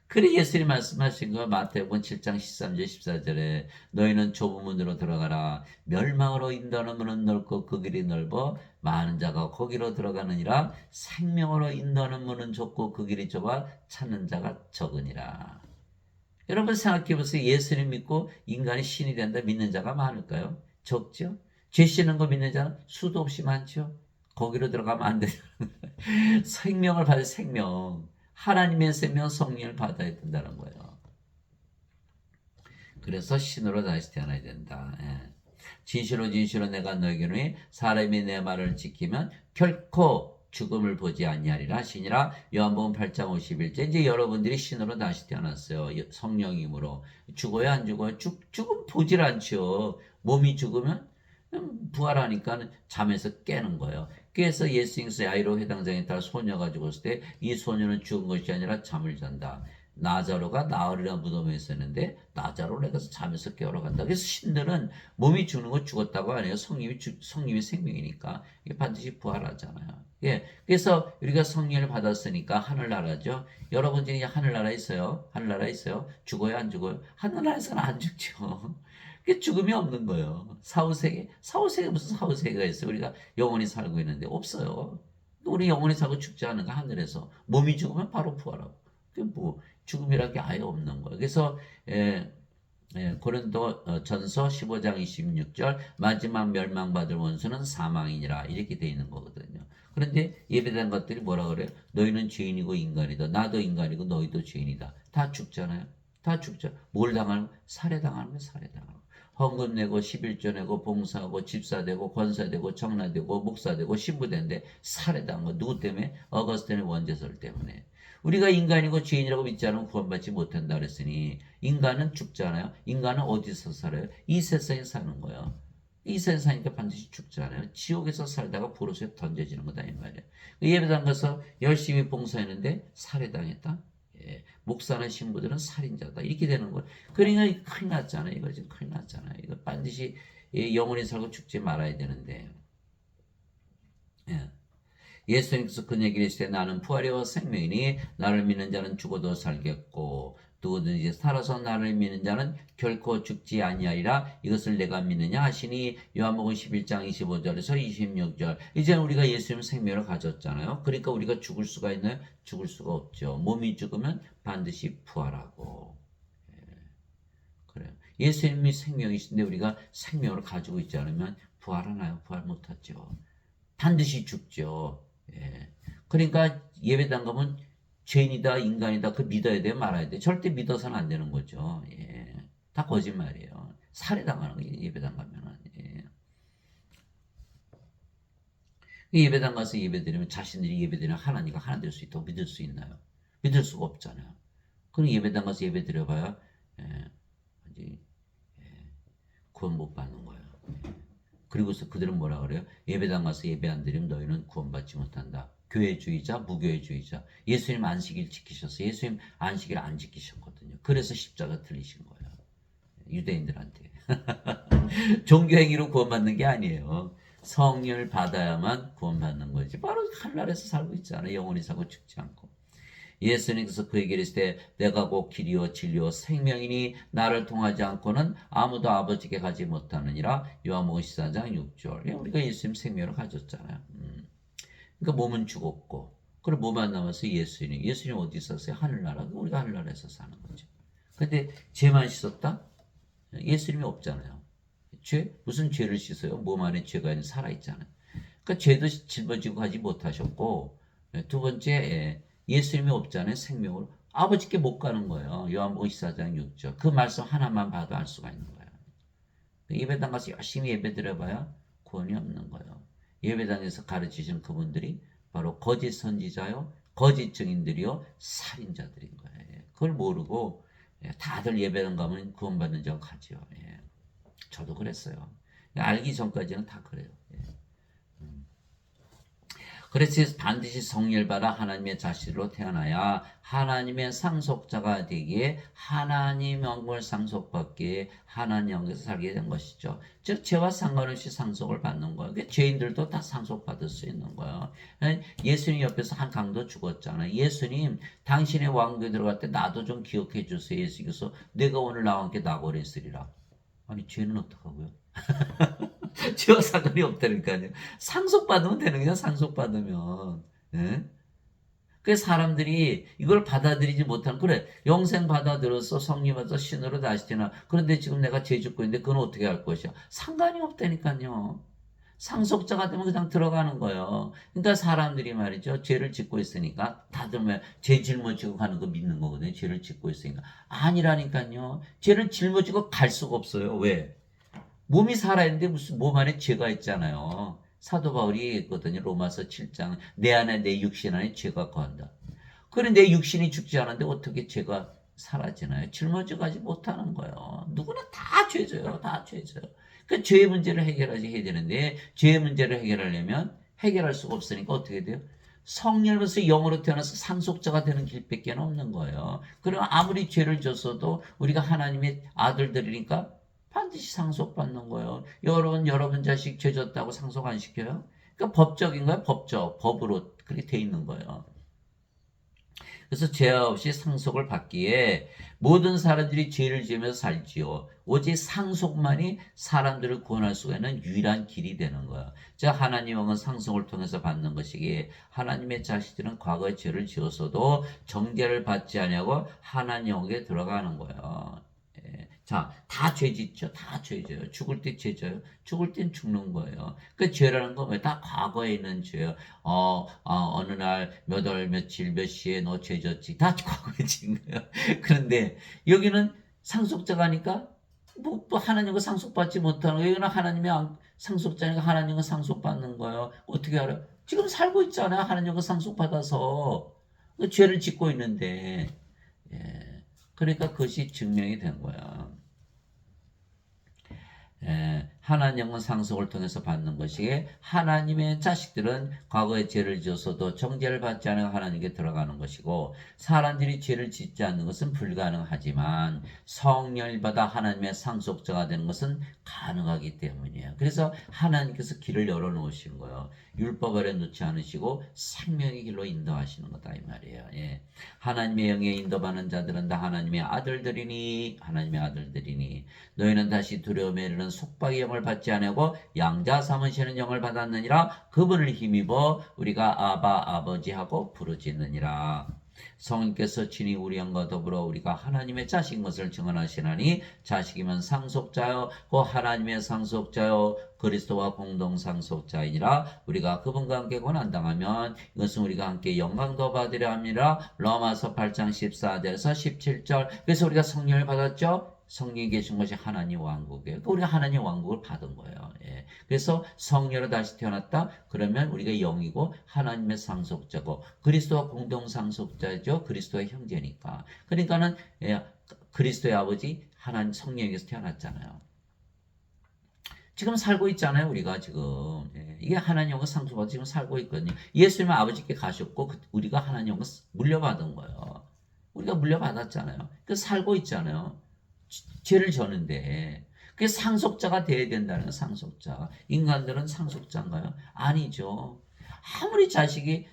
그래 예수님 말씀하신 거 마태복음 7장 13절 14절에 너희는 좁은 문으로 들어가라. 멸망으로 인도하는 문은 넓고 그 길이 넓어 많은 자가 거기로 들어가느니라. 생명으로 인도하는 문은 좁고 그 길이 좁아 찾는 자가 적으니라. 여러분 생각해 보세요. 예수님 믿고 인간이 신이 된다 믿는 자가 많을까요? 적죠. 죄 씻는 거 믿는 자는 수도 없이 많죠. 거기로 들어가면 안 돼요. 생명을 받을 생명. 하나님의 생명 성령을 받아야 된다는 거예요. 그래서 신으로 다시 태어나야 된다. 예. 진실로 진실로 내가 너에게는 사람이 내 말을 지키면 결코 죽음을 보지 아니하리라 하시니라. 요한복음 8장 51절. 이제 여러분들이 신으로 다시 태어났어요. 성령임으로. 죽어야 안 죽어요? 죽음 보질 않죠. 몸이 죽으면 부활하니까 잠에서 깨는 거예요. 그래서 예수님께서 야이로 회당장에 따라 소녀가 죽었을 때 이 소녀는 죽은 것이 아니라 잠을 잔다. 나자로가 나으리라 무덤에 있었는데 나자로를 가서 잠에서 깨어나간다. 그래서 신들은 몸이 죽는 거 죽었다고 안 해요. 성령이 생명이니까 이게 반드시 부활하잖아요. 예, 그래서 우리가 성령을 받았으니까 하늘나라죠. 여러분 중에 하늘나라 있어요? 하늘나라 있어요? 죽어요? 안 죽어요? 하늘나라에서는 안 죽죠. 그게 죽음이 없는 거예요. 사후세계 무슨 사후세계가 있어요? 우리가 영원히 살고 있는데 없어요. 우리 영원히 살고 죽지 않은 거 하늘에서 몸이 죽으면 바로 부활하고. 그게 뭐 죽음이란 게 아예 없는 거예요. 그래서 고린도 전서 15장 26절 마지막 멸망받을 원수는 사망이니라 이렇게 돼 있는 거거든요. 그런데 예배된 것들이 뭐라 그래요? 너희는 죄인이고 인간이다. 나도 인간이고 너희도 죄인이다. 다 죽잖아요. 다 죽죠. 뭘 당하는 거? 살해당하는 거 살해당하는 거. 헌금 내고 11조 내고 봉사하고 집사되고 권사되고 청라되고 목사되고 신부되는데 살해당한 거 누구 때문에? 어거스틴의 원죄설 때문에. 우리가 인간이고 죄인이라고 믿지 않으면 구원받지 못한다 그랬으니 인간은 죽잖아요. 인간은 어디서 살아요? 이 세상에 사는 거예요. 이 세상이니까 반드시 죽잖아요. 지옥에서 살다가 보로스에 던져지는 거다 이 말이에요. 예배당 가서 열심히 봉사했는데 살해당했다. 예. 목사나 신부들은 살인자다. 이렇게 되는 거예요. 그러니까 큰일 났잖아요. 이거 지금 큰일 났잖아요. 이거 반드시 영원히 살고 죽지 말아야 되는데. 예. 예수님께서 그 얘기를 했을 때 나는 부활이와 생명이니 나를 믿는 자는 죽어도 살겠고 누구든지 살아서 나를 믿는 자는 결코 죽지 아니하리라. 이것을 내가 믿느냐 하시니 요한복음 11장 25절에서 26절. 이제 우리가 예수님 생명을 가졌잖아요. 그러니까 우리가 죽을 수가 있나요? 죽을 수가 없죠. 몸이 죽으면 반드시 부활하고. 그래요. 예수님이 생명이신데 우리가 생명을 가지고 있지 않으면 부활하나요? 부활 못하죠. 반드시 죽죠. 예. 그러니까 예배당 가면 죄인이다, 인간이다, 그 믿어야 돼, 말아야 돼. 절대 믿어서는 안 되는 거죠. 예. 다 거짓말이에요. 살해당하는 거예요, 예배당 가면은. 예. 예배당 가서 예배드리면 자신들이 예배드리면 하나님과 하나 될 수 있다고 믿을 수 있나요? 믿을 수가 없잖아요. 그럼 예배당 가서 예배드려봐야, 예. 구원 못 받는 거예요. 예. 그리고서 그들은 뭐라 그래요? 예배당 가서 예배 안 드리면 너희는 구원받지 못한다. 교회주의자, 무교회주의자. 예수님 안식일 지키셨어요. 예수님 안식일 안 지키셨거든요. 그래서 십자가 들리신 거예요. 유대인들한테. 종교행위로 구원받는 게 아니에요. 성령을 받아야만 구원받는 거지. 바로 하늘나라에서 살고 있잖아요. 영원히 살고 죽지 않고. 예수님께서 그에게 이르시되 내가 곧 길이요 진리요 생명이니 나를 통하지 않고는 아무도 아버지께 가지 못하느니라. 요한복음 14장 6절. 우리가 예수님 생명을 가졌잖아요. 그러니까 몸은 죽었고 그리고 몸만 남아서 예수님 어디 있었어요? 하늘나라. 우리가 하늘나라에서 사는 거죠. 근데 죄만 씻었다? 예수님이 없잖아요. 무슨 죄를 씻어요? 몸 안에 죄가 살아있잖아요. 그러니까 죄도 짊어지고 가지 못하셨고, 두 번째, 예수님이 없잖아요. 생명으로. 아버지께 못 가는 거예요. 요한복음 14장 6절. 그 말씀 하나만 봐도 알 수가 있는 거예요. 예배당 가서 열심히 예배 드려봐야 구원이 없는 거예요. 예배당에서 가르치신 그분들이 바로 거짓 선지자요, 거짓 증인들이요, 살인자들인 거예요. 그걸 모르고 다들 예배당 가면 구원받는 줄 가죠. 저도 그랬어요. 알기 전까지는 다 그래요. 그래서 반드시 성령을 받아 하나님의 자식으로 태어나야 하나님의 상속자가 되기에 하나님 영광을 상속받기에 하나님 영광에서 살게 된 것이죠. 즉 죄와 상관없이 상속을 받는 거예요. 죄인들도 다 상속받을 수 있는 거예요. 예수님 옆에서 한 강도 죽었잖아요. 예수님 당신의 왕국에 들어갈 때 나도 좀 기억해 주세요. 예수께서 내가 오늘 나와 함께 나고래 있으리라. 아니 죄는 어떡하고요? 죄와 상관이 없다니까요. 상속받으면 되는 거냐, 상속받으면. 예? 그래서 사람들이 이걸 받아들이지 못하는, 그래, 영생 받아들여서 성령 받아서 신으로 다시 태어나. 그런데 지금 내가 죄 짓고 있는데 그건 어떻게 할 것이야? 상관이 없다니까요. 상속자가 되면 그냥 들어가는 거예요. 그러니까 사람들이 말이죠. 죄를 짓고 있으니까 다들 죄 짊어지고 가는 거 믿는 거거든요. 죄를 짓고 있으니까. 아니라니까요. 죄를 짊어지고 갈 수가 없어요. 왜? 몸이 살아있는데 무슨 몸 안에 죄가 있잖아요. 사도 바울이 했거든요. 로마서 7장. 내 안에 내 육신 안에 죄가 거한다. 그런데 내 육신이 죽지 않았는데 어떻게 죄가 사라지나요? 짊어져 가지 못하는 거예요. 누구나 다 죄져요. 다 죄져요. 그 죄의 문제를 해야 되는데 죄의 문제를 해결하려면 해결할 수가 없으니까 어떻게 돼요? 성령으로서 영으로 태어나서 상속자가 되는 길밖에 없는 거예요. 그럼 아무리 죄를 졌어도 우리가 하나님의 아들들이니까 반드시 상속받는 거예요. 여러분 자식 죄 졌다고 상속 안 시켜요? 그러니까 법적인 거예요. 법으로 그렇게 돼 있는 거예요. 그래서 죄 없이 상속을 받기에 모든 사람들이 죄를 지으면서 살지요. 오직 상속만이 사람들을 구원할 수 있는 유일한 길이 되는 거야. 즉 하나님 영은 상속을 통해서 받는 것이기에 하나님의 자식들은 과거에 죄를 지었어도 정죄를 받지 아니하고 하나님 영에 들어가는 거예요. 자, 다 죄짓죠. 다 죄져요. 죽을 때 죄져요. 죽을 땐 죽는 거예요. 그 죄라는 건 다 과거에 있는 죄예요. 어느 날, 몇 월, 며칠, 몇 시에 너 죄졌지. 다 과거에 지은 거예요. 그런데 여기는 상속자가니까 뭐 하나님과 상속받지 못하는 거예요. 여기는 하나님의 상속자니까 하나님과 상속받는 거예요. 어떻게 알아요? 지금 살고 있잖아요. 하나님과 상속받아서. 그 죄를 짓고 있는데. 예. 그러니까 그것이 증명이 된 거야. 하나님은 상속을 통해서 받는 것이기에 하나님의 자식들은 과거에 죄를 지었어도 정죄를 받지 않아 하나님께 들어가는 것이고 사람들이 죄를 짓지 않는 것은 불가능하지만 성령을 받아 하나님의 상속자가 되는 것은 가능하기 때문이에요. 그래서 하나님께서 길을 열어놓으신 거예요. 율법 아래 놓지 않으시고 생명의 길로 인도하시는 거다 이 말이에요. 예. 하나님의 영에 인도받는 자들은 다 하나님의 아들들이니 너희는 다시 두려움에 이르는 속박의 영을 받지 아니하고 양자 삼으시는 영을 받았느니라. 그분을 힘입어 우리가 아바 아버지 하고 부르짖느니라. 성령께서 친히 우리 영과 더불어 우리가 하나님의 자식인 것을 증언하시나니 자식이면 상속자요 곧 하나님의 상속자요 그리스도와 공동 상속자이니라. 우리가 그분과 함께 고난당하면 이것은 우리가 함께 영광도 받으려 합니다. 로마서 8장 14절에서 17절. 그래서 우리가 성령을 받았죠. 성령이 계신 것이 하나님 왕국이에요. 그러니까 우리가 하나님 왕국을 받은 거예요. 예. 그래서 성령으로 다시 태어났다. 그러면 우리가 영이고 하나님의 상속자고 그리스도와 공동 상속자죠. 그리스도의 형제니까. 그러니까는 그리스도의 아버지 하나님 성령에게서 태어났잖아요. 지금 살고 있잖아요. 우리가 지금 이게 하나님과 상속받아 지금 살고 있거든요. 예수님은 아버지께 가셨고 우리가 하나님과 물려받은 거예요. 우리가 물려받았잖아요. 그 살고 있잖아요. 죄를 졌는데 그게 상속자가 돼야 된다는 거예요. 상속자. 인간들은 상속자인가요? 아니죠. 아무리 자신이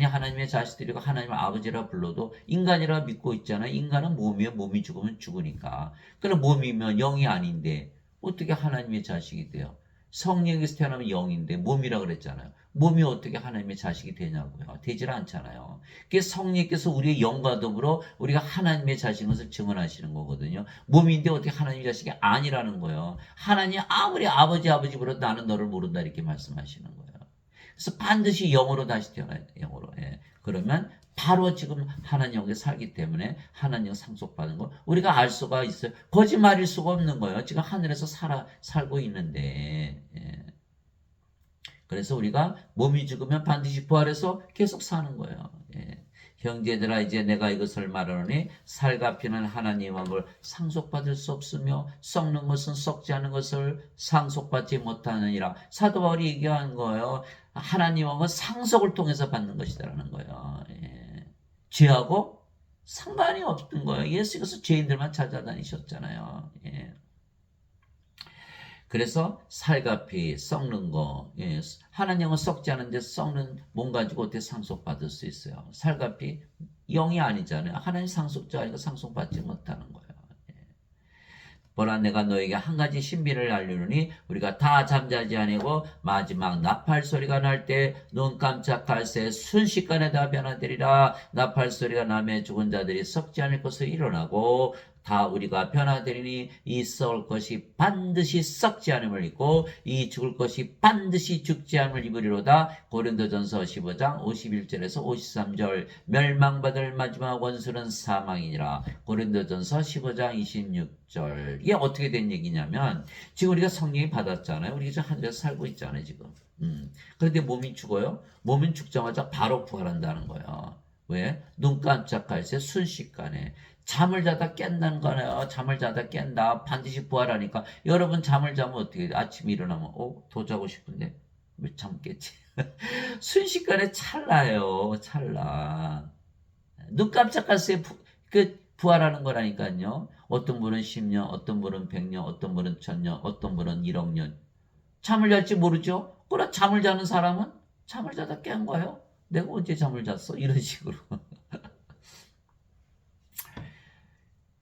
하나님의 자식들이고 하나님의 아버지라 불러도 인간이라 믿고 있잖아요. 인간은 몸이에요. 몸이 죽으면 죽으니까. 그럼 몸이면 영이 아닌데 어떻게 하나님의 자식이 돼요? 성령에서 태어나면 영인데 몸이라 그랬잖아요. 몸이 어떻게 하나님의 자식이 되냐고요. 되질 않잖아요. 그게 성령께서 우리의 영과 더불어 우리가 하나님의 자식인 것을 증언하시는 거거든요. 몸인데 어떻게 하나님의 자식이 아니라는 거예요. 하나님 아무리 아버지 불러도 나는 너를 모른다 이렇게 말씀하시는 거예요. 그래서 반드시 영으로 다시 태어나야 돼. 영으로. 예. 그러면 바로 지금 하나님께 살기 때문에 하나님 상속받은 거 우리가 알 수가 있어요. 거짓말일 수가 없는 거예요. 지금 하늘에서 살고 있는데. 예. 그래서 우리가 몸이 죽으면 반드시 부활해서 계속 사는 거예요. 예. 형제들아 이제 내가 이것을 말하노니 살과 피는 하나님의 걸 상속받을 수 없으며 썩는 것은 썩지 않은 것을 상속받지 못하느니라. 사도 바울이 얘기한 거예요. 하나님의 건 상속을 통해서 받는 것이라는 거예요. 예. 죄하고 상관이 없던 거예요. 예수께서 죄인들만 찾아다니셨잖아요. 예. 그래서 살과 피 썩는 거, 예. 하나님은 썩지 않은데 썩는 몸 가지고 어떻게 상속받을 수 있어요? 살과 피 영이 아니잖아요. 하나님 상속자 아니고 상속받지 못하는 거예요. 예. 보라 내가 너에게 한 가지 신비를 알리노니 우리가 다 잠자지 아니고 마지막 나팔 소리가 날 때 눈 깜짝할 새 순식간에 다 변화되리라. 나팔 소리가 나매 죽은 자들이 썩지 않을 것을 일어나고 다 우리가 변화되리니 이 썩을 것이 반드시 썩지 않음을 입고 이 죽을 것이 반드시 죽지 않음을 입으리로다. 고린도전서 15장 51절에서 53절 멸망받을 마지막 원수는 사망이니라. 고린도전서 15장 26절 이게 어떻게 된 얘기냐면 지금 우리가 성령이 받았잖아요. 우리가 지금 하늘에서 살고 있잖아요. 지금. 그런데 몸이 죽어요. 몸은 죽자마자 바로 부활한다는 거예요. 왜? 눈 깜짝할 새 순식간에 잠을 자다 깬다는 거네요. 잠을 자다 깬다. 반드시 부활하니까. 여러분 잠을 자면 어떻게 돼? 아침에 일어나면 더 자고 싶은데 왜 잠 깼지? 순식간에 찰나예요. 찰나. 눈 깜짝할 새 부활하는 거라니까요. 어떤 분은 10년, 어떤 분은 100년, 어떤 분은 1000년, 어떤 분은 1억 년. 잠을 잘지 모르죠? 그러나 잠을 자는 사람은 잠을 자다 깬 거예요. 내가 언제 잠을 잤어? 이런 식으로.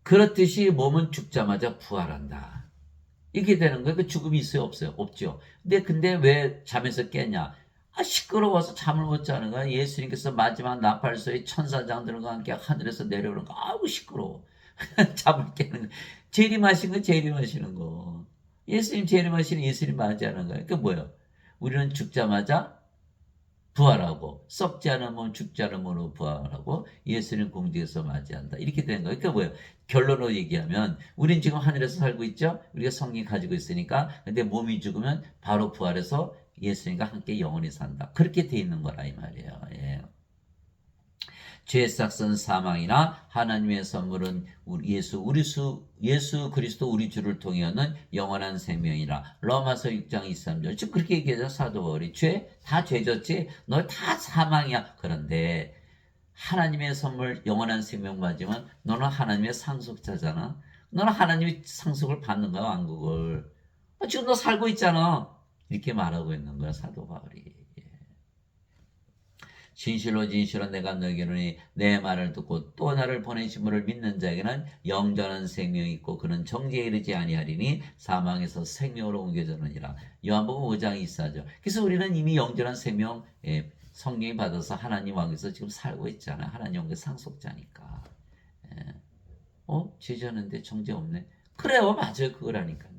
그렇듯이 몸은 죽자마자 부활한다. 이렇게 되는 거예요. 그 죽음이 있어요? 없어요? 없죠. 근데 왜 잠에서 깨냐? 시끄러워서 잠을 못 자는 거야. 예수님께서 마지막 나팔소리 천사장들과 함께 하늘에서 내려오는 거. 아이고, 시끄러워. 잠을 깨는 거. 재림하신 거, 재림하시는 거. 예수님 재림하시는 예수님 맞이하는 거예요. 그게 뭐예요? 우리는 죽자마자 부활하고 썩지 않은 몸 죽지 않은 몸으로 부활하고 예수님 공중에서 맞이한다. 이렇게 된 거예요. 그러니까 뭐예요? 결론으로 얘기하면 우린 지금 하늘에서 살고 있죠. 우리가 성령 가지고 있으니까. 근데 몸이 죽으면 바로 부활해서 예수님과 함께 영원히 산다. 그렇게 돼 있는 거라 이 말이에요. 예. 죄의 삭은 사망이나 하나님의 선물은 예수 그리스도 우리 주를 통하여는 영원한 생명이라. 로마서 6장 23절. 즉 그렇게 얘기해서 사도 바울이 다 죄졌지. 너 다 사망이야. 그런데 하나님의 선물 영원한 생명 맞으면 너는 하나님의 상속자잖아. 너는 하나님의 상속을 받는 거야. 왕국을. 지금 너 살고 있잖아. 이렇게 말하고 있는 거야. 사도 바울이. 진실로 내가 너에게 이르노니 내 말을 듣고 또 나를 보내신 분을 믿는 자에게는 영전한 생명이 있고 그는 정죄에 이르지 아니하리니 사망에서 생명으로 옮겨졌느니라. 요한복음 5장 24절. 그래서 우리는 이미 영전한 생명 성령이 받아서 하나님 왕에서 지금 살고 있잖아요. 하나님 왕의 상속자니까. 죄 졌는데 정죄 없네. 그래요. 맞아요. 그거라니까요.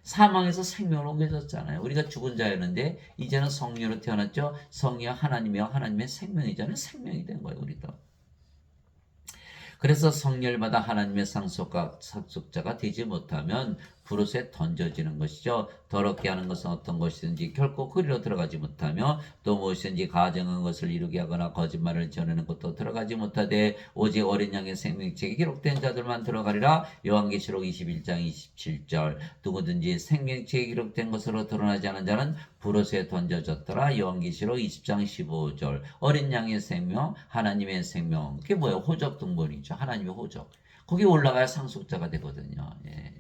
사망에서 생명으로 옮겨졌잖아요. 우리가 죽은 자였는데 이제는 성령으로 태어났죠. 성령 하나님이요 하나님의 생명이잖아요. 생명이 된 거예요. 우리도. 그래서 성령을 받아 하나님의 상속자가 되지 못하면 불옷에 던져지는 것이죠. 더럽게 하는 것은 어떤 것이든지 결코 그리로 들어가지 못하며 또 무엇이든지 가증한 것을 이루게 하거나 거짓말을 전하는 것도 들어가지 못하되 오직 어린 양의 생명책에 기록된 자들만 들어가리라. 요한계시록 21장 27절. 누구든지 생명책에 기록된 것으로 드러나지 않은 자는 불옷에 던져졌더라. 요한계시록 20장 15절. 어린 양의 생명, 하나님의 생명. 그게 뭐예요? 호적 등본이죠. 하나님의 호적. 거기 올라가야 상속자가 되거든요. 예.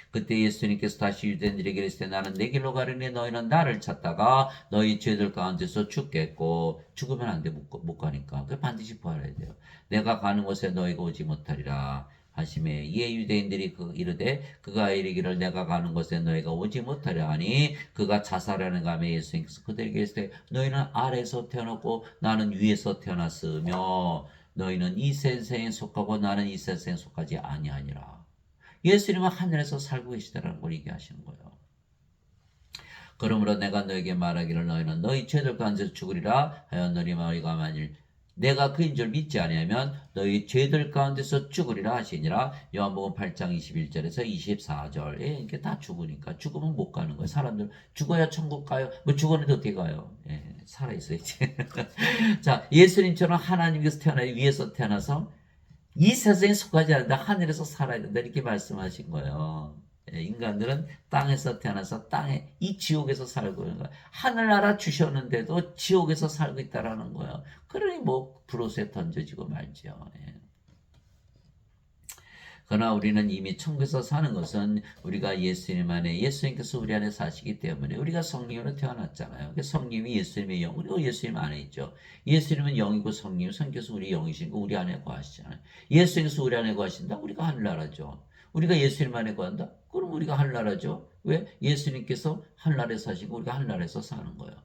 그때 예수님께서 다시 유대인들에게 이르시되 나는 내 길로 가려니 너희는 나를 찾다가 너희 죄들 가운데서 죽겠고 죽으면 안 돼. 못 가니까. 그 반드시 부활해야 돼요. 내가 가는 곳에 너희가 오지 못하리라. 하심에 이에 유대인들이 이르되 그가 이르기를 내가 가는 곳에 너희가 오지 못하려 하니 그가 자살하는 감에 예수님께서 그들에게 이르시되 너희는 아래에서 태어났고 나는 위에서 태어났으며 너희는 이 세상에 속하고 나는 이 세상에 속하지 아니하니라. 예수님은 하늘에서 살고 계시다라는 걸 얘기하시는 거예요. 그러므로 내가 너에게 말하기를 너희는 너희 죄들 가운데서 죽으리라 하였노니 너희가 만일 내가 그인 줄 믿지 아니하면 너희 죄들 가운데서 죽으리라 하시니라. 요한복음 8장 21절에서 24절. 예, 이게 다 죽으니까. 죽으면 못 가는 거예요. 사람들 죽어야 천국 가요. 뭐 죽었는데 어떻게 가요? 예, 살아있어야지. 자, 예수님처럼 하나님께서 태어나요. 위에서 태어나서 이 세상에 속하지 않는다. 하늘에서 살아야 된다. 이렇게 말씀하신 거예요. 예, 인간들은 땅에서 태어나서 땅에 이 지옥에서 살고 있는 거야. 하늘나라 주셨는데도 지옥에서 살고 있다라는 거예요. 그러니 뭐 불옷에 던져지고 말죠. 예. 그러나 우리는 이미 천국에서 사는 것은 우리가 예수님 안에 예수님께서 우리 안에 사시기 때문에 우리가 성령으로 태어났잖아요. 성령이 예수님의 영, 우리가 예수님 안에 있죠. 예수님은 영이고 성령께서 우리 영이시고 우리 안에 거하시잖아요. 예수님께서 우리 안에 거하신다? 우리가 하늘나라죠. 우리가 예수님 안에 거한다? 그럼 우리가 하늘나라죠. 왜? 예수님께서 하늘나라에 사시고 우리가 하늘나라에서 사는 거예요.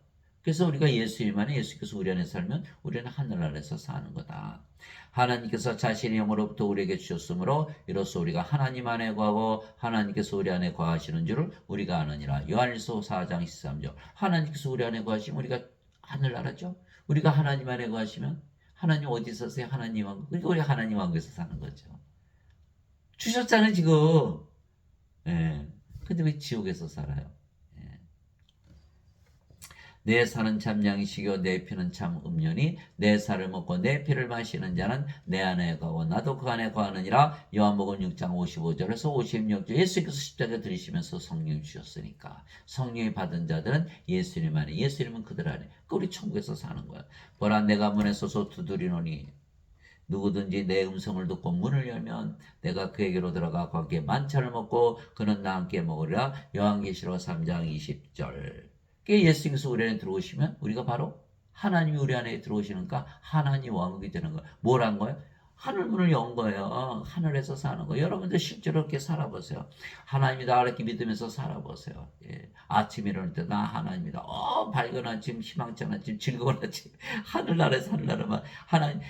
그래서 우리가 예수님 안에 예수께서 우리 안에 살면 우리는 하늘나라에서 사는 거다. 하나님께서 자신의 영으로부터 우리에게 주셨으므로 이로써 우리가 하나님 안에 거하고 하나님께서 우리 안에 거하시는 줄을 우리가 아느니라. 요한일서 4장 13절. 하나님께서 우리 안에 거하시면 우리가 하늘나라죠. 우리가 하나님 안에 거하시면 하나님 어디 서세요? 하나님 왕국. 그러니까 우리가 하나님 왕국에서 사는 거죠. 주셨잖아요, 지금. 예. 근데 왜 지옥에서 살아요? 예. 내 살은 참 양식이요 내 피는 참 음료니 내 살을 먹고 내 피를 마시는 자는 내 안에 거하고 나도 그 안에 거하느니라. 요한복음 6장 55절에서 56절. 예수께서 십자가 들이시면서 성령 주셨으니까 성령이 받은 자들은 예수님 안에, 예수님은 그들 안에. 그 우리 천국에서 사는 거야. 보라 내가 문에 서서 두드리노니 누구든지 내 음성을 듣고 문을 열면 내가 그에게로 들어가 거기에 만찬을 먹고 그는 나와 함께 먹으리라. 요한계시록 3장 20절. 예수님께서 우리 안에 들어오시면 우리가 바로 하나님이 우리 안에 들어오시니까 하나님 왕국이 되는 거예요. 뭘 한 거예요? 하늘 문을 연 거예요. 하늘에서 사는 거예요. 여러분들 실제로 이렇게 살아보세요. 하나님이다 이렇게 믿으면서 살아보세요. 예. 아침 일어날 때 나 하나님이다. 밝은 아침, 희망찬 아침, 즐거운 아침. 하늘나라에서 하늘나라만 하나님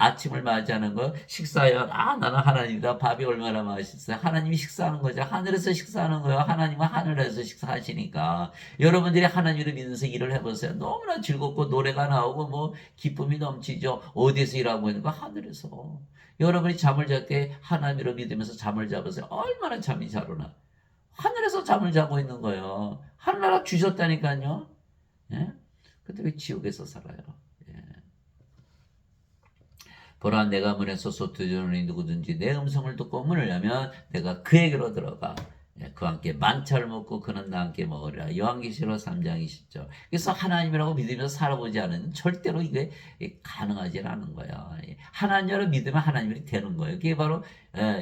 아침을 맞이하는 거 식사요. 나는 하나님이다. 밥이 얼마나 맛있어요. 하나님이 식사하는 거죠. 하늘에서 식사하는 거예요. 하나님은 하늘에서 식사하시니까 여러분들이 하나님을 믿으면서 일을 해보세요. 너무나 즐겁고 노래가 나오고 뭐 기쁨이 넘치죠. 어디서 일하고 있는 거? 하늘에서. 여러분이 잠을 잘 때 하나님으로 믿으면서 잠을 잡으세요. 얼마나 잠이 잘 오나. 하늘에서 잠을 자고 있는 거예요. 하늘나라 주셨다니까요. 예? 근데 왜 지옥에서 살아요? 예. 보라 내가 문에 서서 두드리노니 누구든지 내 음성을 듣고 문을 열면 내가 그에게로 들어가 그와 함께 만찬을 먹고 그는 나와 함께 먹으리라. 요한계시록 3장 20절. 그래서 하나님이라고 믿으면서 살아보지 않으면 절대로 이게 가능하지 않은 거야. 하나님으로 믿으면 하나님이 되는 거예요. 그게 바로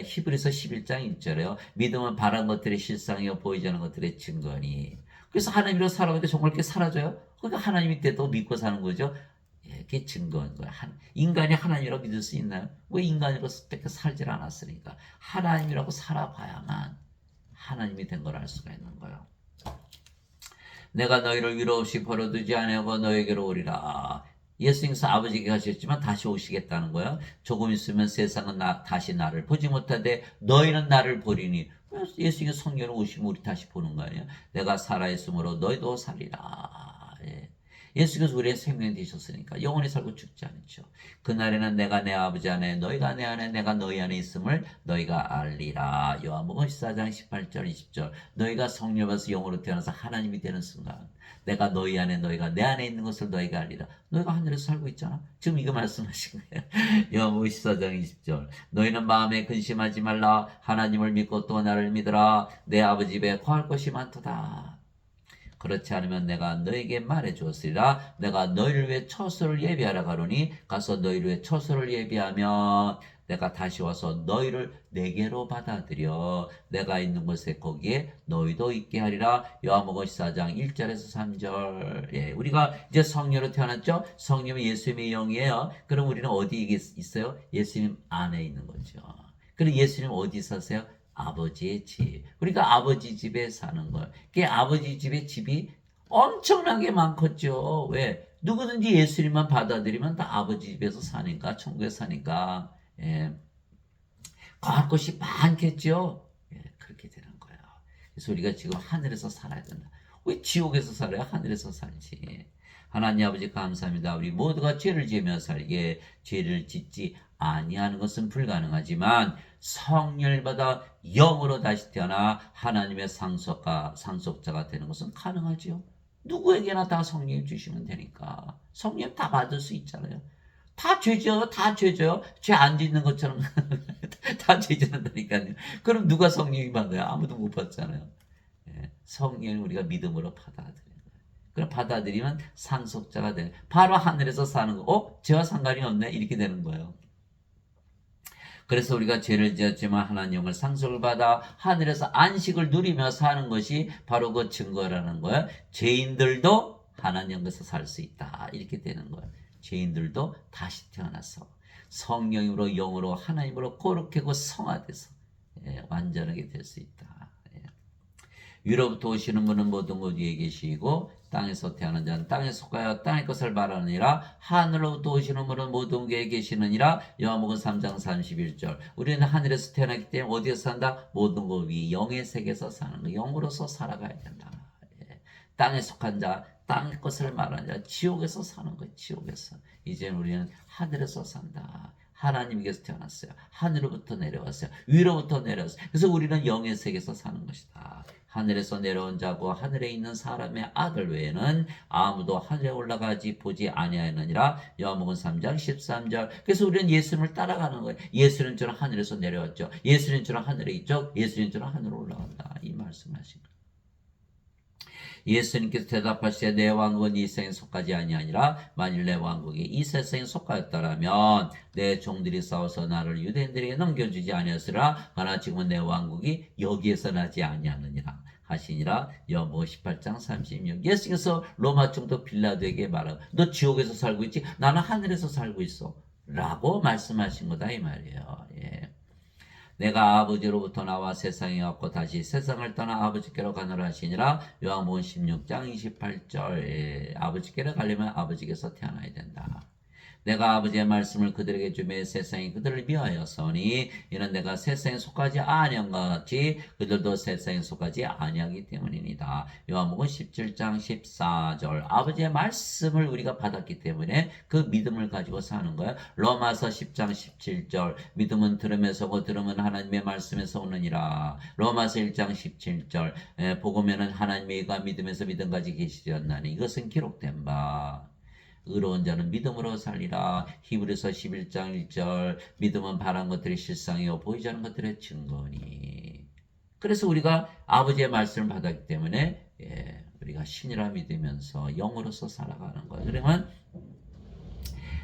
히브리서 11장 1절에요. 믿음은 바란 것들의 실상이요 보이지 않는 것들의 증거니. 그래서 하나님으로 살아보니까 정말 이렇게 사라져요? 그러니까 하나님이 때도 믿고 사는 거죠. 그게 증거인 거야. 인간이 하나님이라고 믿을 수 있나요? 왜 인간으로서 살질 않았으니까. 하나님이라고 살아봐야만 하나님이 된 걸 알 수가 있는 거예요. 내가 너희를 위로 없이 버려두지 아니하고 너에게로 오리라. 예수님께서 아버지에게 가셨지만 다시 오시겠다는 거예요. 조금 있으면 세상은 다시 나를 보지 못하되 너희는 나를 보리니. 예수님께서 성령으로 오시면 우리 다시 보는 거 아니에요. 내가 살아있으므로 너희도 살리라. 예. 예수께서 우리의 생명이 되셨으니까 영원히 살고 죽지 않죠. 그날에는 내가 내 아버지 안에 너희가 내 안에 내가 너희 안에 있음을 너희가 알리라. 요한복음 14장 18절 20절. 너희가 성령 받아서 영으로 태어나서 하나님이 되는 순간 내가 너희 안에 너희가 내 안에 있는 것을 너희가 알리라. 너희가 하늘에서 살고 있잖아. 지금 이거 말씀하신 거예요. 요한복음 14장 20절. 너희는 마음에 근심하지 말라. 하나님을 믿고 또 나를 믿으라. 내 아버지 집에 거할 것이 많도다. 그렇지 않으면 내가 너에게 말해 주었으리라. 내가 너희를 위해 처소를 예비하라 가노니 가서 너희를 위해 처소를 예비하면 내가 다시 와서 너희를 내게로 받아들여 내가 있는 곳에 거기에 너희도 있게 하리라. 요한복음 14장 1절에서 3절. 예, 우리가 이제 성령으로 태어났죠. 성령은 예수님의 영이에요. 그럼 우리는 어디 있어요? 예수님 안에 있는 거죠. 그리고 예수님 어디 사세요? 아버지의 집. 그러니까 아버지 집에 사는 거예요. 그 아버지 집에 집이 엄청나게 많겠죠. 왜? 누구든지 예수님만 받아들이면 다 아버지 집에서 사니까, 천국에 사니까, 예. 거할 것이 많겠죠. 예, 그렇게 되는 거예요. 그래서 우리가 지금 하늘에서 살아야 된다. 왜 지옥에서 살아야 하늘에서 살지? 하나님 아버지 감사합니다. 우리 모두가 죄를 지으며 살게 죄를 짓지 아니하는 것은 불가능하지만 성령을 받아 영으로 다시 태어나 하나님의 상속자가 되는 것은 가능하지요. 누구에게나 다 성령 주시면 되니까 성령 다 받을 수 있잖아요. 다 죄죠. 다 죄죠. 죄 안 짓는 것처럼 다 죄 짓는다니까요. 그럼 누가 성령이 받아요? 아무도 못 받잖아요. 예, 성령을 우리가 믿음으로 받아들여요. 그럼 받아들이면 상속자가 되는 바로 하늘에서 사는 거. 죄와 상관이 없네 이렇게 되는 거예요. 그래서 우리가 죄를 지었지만 하나님을 상속을 받아 하늘에서 안식을 누리며 사는 것이 바로 그 증거라는 거예요. 죄인들도 하나님께서 살 수 있다 이렇게 되는 거예요. 죄인들도 다시 태어나서 성령으로 영으로 하나님으로 거룩하고 성화돼서 완전하게 될 수 있다. 위로부터 오시는 분은 모든 것 위에 계시고 땅에서 태어난 자는 땅에 속하여 땅의 것을 말하느니라. 하늘로부터 오시는 분은 모든 것 위에 계시느니라. 요한복음 3장 31절. 우리는 하늘에서 태어났기 때문에 어디에서 산다? 모든 것 위 영의 세계에서 사는 거. 영으로서 살아가야 된다. 땅에 속한 자, 땅의 것을 말하는 자, 지옥에서 사는 거예요. 지옥에서. 이제 우리는 하늘에서 산다. 하나님께서 태어났어요. 하늘로부터 내려왔어요. 위로부터 내려왔어요. 그래서 우리는 영의 세계에서 사는 것이다. 하늘에서 내려온 자고 하늘에 있는 사람의 아들 외에는 아무도 하늘에 올라가지 보지 아니하느니라. 요한복음 3장 13절. 그래서 우리는 예수님을 따라가는 거예요. 예수님처럼 하늘에서 내려왔죠. 예수님처럼 하늘에 있죠. 예수님처럼 하늘로 올라간다. 이 말씀하신 거예요. 예수님께서 대답하시되 내 왕국은 이 세상에 속하지 아니하니라. 만일 내 왕국이 이 세상에 속하였더라면 내 종들이 싸워서 나를 유대인들에게 넘겨주지 아니었으라. 그러나 지금은 내 왕국이 여기에서 나지 아니하느니라 하시니라. 요한복음 18장 36. 예수께서 로마 총독 빌라도에게 말하고 너 지옥에서 살고 있지? 나는 하늘에서 살고 있어 라고 말씀하신 거다 이 말이에요. 예. 내가 아버지로부터 나와 세상에 왔고 다시 세상을 떠나 아버지께로 가노라 하시니라. 요한복음 16장 28절. 아버지께로 가려면 아버지께서 태어나야 된다. 내가 아버지의 말씀을 그들에게 주매 세상이 그들을 미워하였으니 이는 내가 세상에 속하지 아니한 것 같이 그들도 세상에 속하지 아니하기 때문입니다. 요한복음 17장 14절. 아버지의 말씀을 우리가 받았기 때문에 그 믿음을 가지고 사는 거예요. 로마서 10장 17절. 믿음은 들음에서 오고 들음은 하나님의 말씀에서 오느니라. 로마서 1장 17절. 복음에는 하나님의 의가 믿음에서 믿음까지 계시되었나니 이것은 기록된 바. 의로운 자는 믿음으로 살리라. 히브리서 11장 1절. 믿음은 바란 것들의 실상이요 보이지 않는 것들의 증거니. 그래서 우리가 아버지의 말씀을 받았기 때문에 우리가 신이라 믿으면서 영으로서 살아가는 거예요. 그러면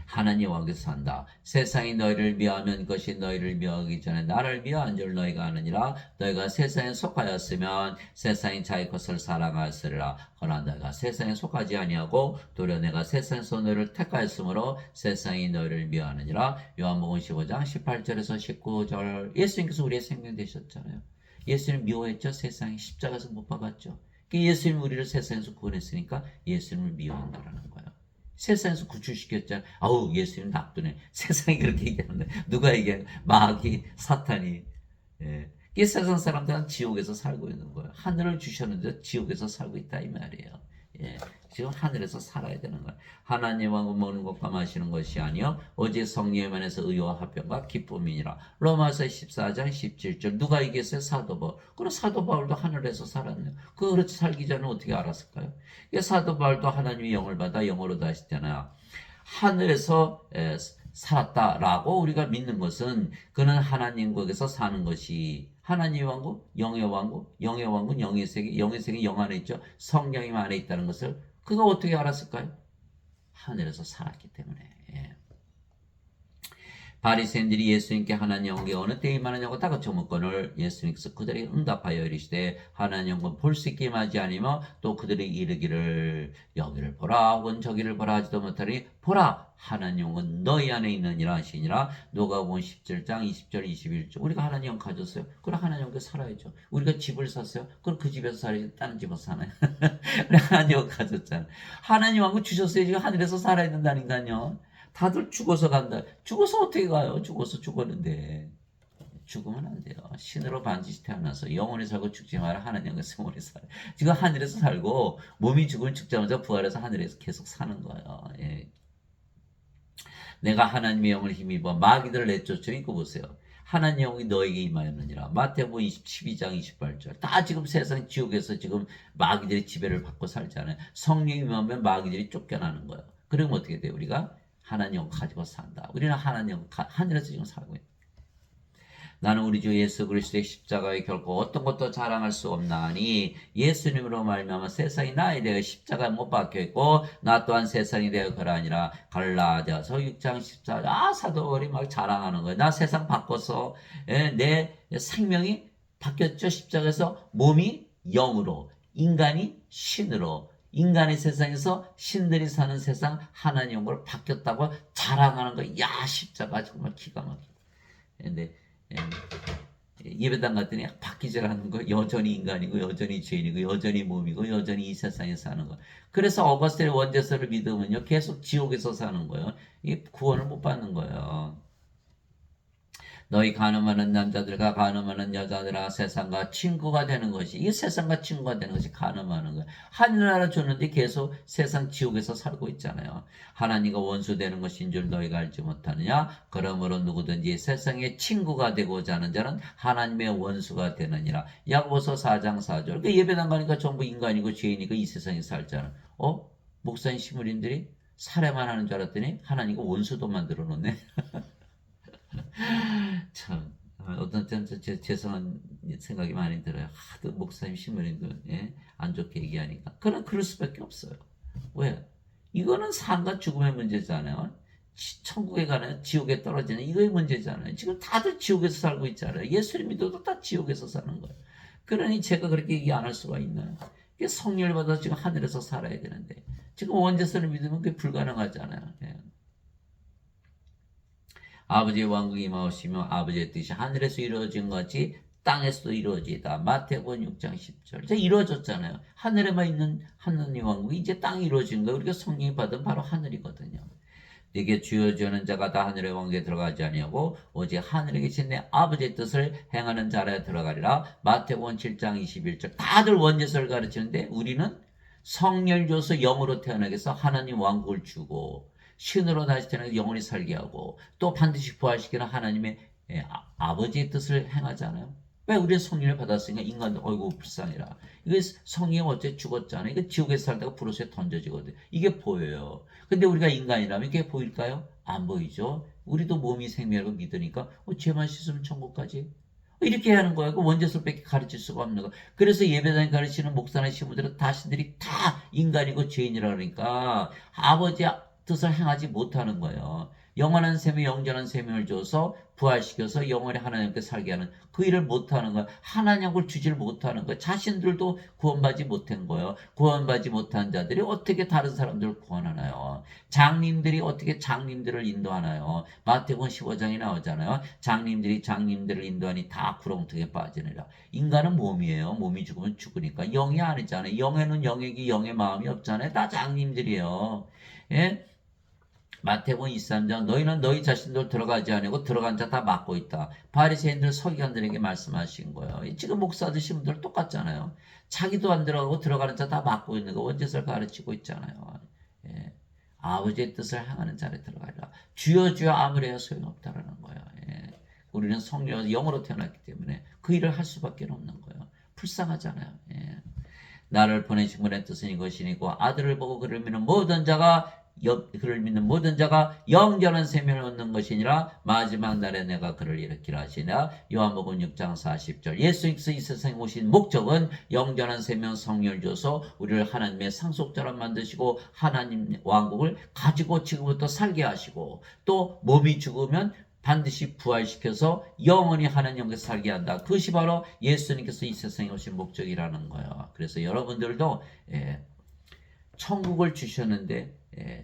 하나님 왕에서 산다. 세상이 너희를 미워하면 그것이 너희를 미워하기 전에 나를 미워한 줄 너희가 아느니라. 너희가 세상에 속하였으면 세상이 자기 것을 사랑하였으리라. 그러나 너희가 세상에 속하지 아니하고 도리어 내가 세상에서 너희를 택하였으므로 세상이 너희를 미워하느니라. 요한복음 15장 18절에서 19절. 예수님께서 우리의 생명 되셨잖아요. 예수님 미워했죠. 세상이 십자가에서 못 박았죠. 예수님 우리를 세상에서 구원했으니까 예수님을 미워한다라는 거예요. 세상에서 구출시켰잖아. 아우 예수님 나쁘네. 세상이 그렇게 얘기하는데 누가 얘기하는 마귀 사탄이. 이 세상 사람들은 지옥에서 살고 있는 거예요. 하늘을 주셨는데 지옥에서 살고 있다 이 말이에요. 예. 지금 하늘에서 살아야 되는 거예요. 하나님하고 먹는 것과 마시는 것이 아니요 오직 성령에 안에서 의와 화평과 기쁨이니라. 로마서 14장 17절. 누가 이겼어요? 사도 바울. 그럼 사도 바울도 하늘에서 살았네요. 그렇지 살기 전에 어떻게 알았을까요? 사도 바울도 하나님의 영을 받아 영으로 하시잖아요. 하늘에서 살았다라고 우리가 믿는 것은 그는 하나님국에서 사는 것이 하나님의 왕국, 영의 왕국, 영의 왕국, 영의 세계, 영의 세계 영 안에 있죠. 성령이 안에 있다는 것을 그가 어떻게 알았을까요? 하늘에서 살았기 때문에. 예. 바리새인들이 예수님께 하나님 영이 어느 때에 임하느냐고 다그쳐 묻건을 예수님께서 그들에게 응답하여 이르시되 하나님 영은 볼 수 있게 임하지 아니며 또 그들이 이르기를 여기를 보라 혹은 저기를 보라 하지도 못하니 보라 하나님 영은 너희 안에 있느니라 하시니라. 누가복음 17장 20절 21절. 우리가 하나님 영 가졌어요. 그럼 하나님 영과 살아야죠. 우리가 집을 샀어요. 그럼 그 집에서 살아야지 다른 집에서 사나요? 우리 하나님 영 가졌잖아요. 하나님 왕국 주셨어요. 지금 하늘에서 살아야 된다니까요. 다들 죽어서 간다. 죽어서 어떻게 가요? 죽어서 죽었는데. 죽으면 안 돼요. 신으로 반드시 태어나서 영원히 살고 죽지 마라. 하나님과 영원히 살아. 지금 하늘에서 살고 몸이 죽으면 죽자마자 부활해서 하늘에서 계속 사는 거예요. 예. 내가 하나님의 영을 힘입어 마귀들을 내쫓아. 이거 보세요. 하나님 영이 너에게 임하였느니라. 마태복음 12장 28절. 다 지금 세상 지옥에서 지금 마귀들이 지배를 받고 살잖아요. 성령이 임하면 마귀들이 쫓겨나는 거예요. 그러면 어떻게 돼요? 우리가 하나님 영 가지고 산다. 우리는 하나님 영 하늘에서 지금 살고 있다. 나는 우리 주 예수 그리스도의 십자가에 결코 어떤 것도 자랑할 수 없나니 예수님으로 말미암아 세상이 나에 대해 십자가에 못 박혀 있고 나 또한 세상에 대해 그러하니라. 갈라디아서 6장 14절. 사도 바울이 막 자랑하는 거예요. 나 세상 바꿨어. 내 생명이 바뀌었죠. 십자가에서 몸이 영으로 인간이 신으로 인간의 세상에서 신들이 사는 세상 하나님으로 바뀌었다고 자랑하는 거예요. 야 십자가 정말 기가 막히다. 근데 예배당 갔더니 바뀌질 않는 거. 여전히 인간이고 여전히 죄인이고 여전히 몸이고 여전히 이 세상에 사는 거. 그래서 어거스틴의 원죄서를 믿으면요 계속 지옥에서 사는 거예요. 이게 구원을 못 받는 거예요. 너희 가늠하는 남자들과 가늠하는 여자들아 세상과 친구가 되는 것이 이 세상과 친구가 되는 것이 가늠하는 거예요. 하늘나라 주는데 계속 세상 지옥에서 살고 있잖아요. 하나님과 원수 되는 것인 줄 너희가 알지 못하느냐? 그러므로 누구든지 세상의 친구가 되고자 하는 자는 하나님의 원수가 되느니라. 야고보서 4장 4절. 그러니까 예배당 가니까 전부 인간이고 죄인이고 이 세상에 살잖아. 목사님 시무림들이 살해만 하는 줄 알았더니 하나님과 원수도 만들어 놓네. 참 어떤 때는 죄송한 생각이 많이 들어요. 하도 목사님 신부님도 안 좋게 얘기하니까. 그럴 수밖에 없어요. 왜? 이거는 삶과 죽음의 문제잖아요. 천국에 가는 지옥에 떨어지는 이거의 문제잖아요. 지금 다들 지옥에서 살고 있잖아요. 예수를 믿어도 다 지옥에서 사는 거예요. 그러니 제가 그렇게 얘기 안 할 수가 있나요? 성령을 받아서 지금 하늘에서 살아야 되는데 지금 원죄선을 믿으면 그게 불가능하잖아요. 아버지의 왕국이 임하시며 아버지의 뜻이 하늘에서 이루어진 것이 땅에서도 이루어지다. 마태복음 6장 10절. 이제 이루어졌잖아요. 하늘에만 있는 하나님 왕국이 이제 땅에 이루어진 거예요. 우리가 성령이 받은 바로 하늘이거든요. 네게 주어지는 자가 다 하늘의 왕국에 들어가지 아니하고 오직 하늘에 계신 내 아버지의 뜻을 행하는 자라 들어가리라. 마태복음 7장 21절. 다들 원죄서를 가르치는데 우리는 성령을 줘서 영으로 태어나게 해서 하나님 왕국을 주고 신으로 다시 태어나서 영원히 살게 하고 또 반드시 부활시키는 하나님의 아버지의 뜻을 행하잖아요. 왜? 우리는 성령을 받았으니까 인간도 어이구 불쌍해라. 이게 성령이 어째 죽었잖아요. 이게 지옥에서 살다가 불옷에 던져지거든. 이게 보여요. 근데 우리가 인간이라면 이게 보일까요? 안 보이죠. 우리도 몸이 생명이라고 믿으니까 죄만 씻으면 천국 가지. 이렇게 하는 거예요. 원죄서밖에 가르칠 수가 없는 거. 그래서 예배당에 가르치는 목사나 시부들은 자신들이 다 인간이고 죄인이라 그러니까 아버지 뜻을 행하지 못하는 거예요. 영원한 생명, 영전한 생명을 줘서 부활시켜서 영원히 하나님께 살게 하는 그 일을 못하는 거예요. 하나님을 주질 못하는 거예요. 자신들도 구원받지 못한 거예요. 구원받지 못한 자들이 어떻게 다른 사람들을 구원하나요? 장님들이 어떻게 장님들을 인도하나요? 마태복음 15장에 나오잖아요. 장님들이 장님들을 인도하니 다 구렁텅이에 빠지느라. 인간은 몸이에요. 몸이 죽으면 죽으니까. 영이 아니잖아요. 영에는 영에게 영의 마음이 없잖아요. 다 장님들이에요. 예? 마태복음 23장 너희는 너희 자신들 들어가지 아니고 들어간 자 다 막고 있다. 바리새인들 서기관들에게 말씀하신 거예요. 지금 목사 되신 분들 똑같잖아요. 자기도 안 들어가고 들어가는 자 다 막고 있는 거 원죄설 가르치고 있잖아요. 예. 아버지의 뜻을 향하는 자리에 들어가리라. 주여 주여 아무리 해야 소용없다라는 거예요. 예. 우리는 성령으로 영으로 태어났기 때문에 그 일을 할 수밖에 없는 거예요. 불쌍하잖아요. 예. 나를 보내신 분의 뜻은 이것이니고 아들을 보고 그를 믿는 모든 자가 영전한 생명을 얻는 것이니라. 마지막 날에 내가 그를 일으키라 하시니라. 요한복음 6장 40절. 예수님께서 이 세상에 오신 목적은 영전한 생명 성령을 줘서 우리를 하나님의 상속자로 만드시고 하나님 왕국을 가지고 지금부터 살게 하시고 또 몸이 죽으면 반드시 부활시켜서 영원히 하나님께 살게 한다. 그것이 바로 예수님께서 이 세상에 오신 목적이라는 거예요. 그래서 여러분들도 천국을 주셨는데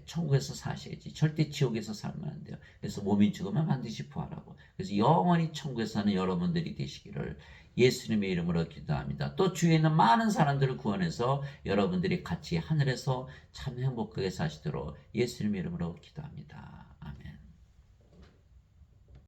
천국에서 사셔야지. 절대 지옥에서 살면 안 돼요. 그래서 몸이 죽으면 반드시 부활하고. 그래서 영원히 천국에서 사는 여러분들이 되시기를 예수님의 이름으로 기도합니다. 또 주위에 있는 많은 사람들을 구원해서 여러분들이 같이 하늘에서 참 행복하게 사시도록 예수님의 이름으로 기도합니다.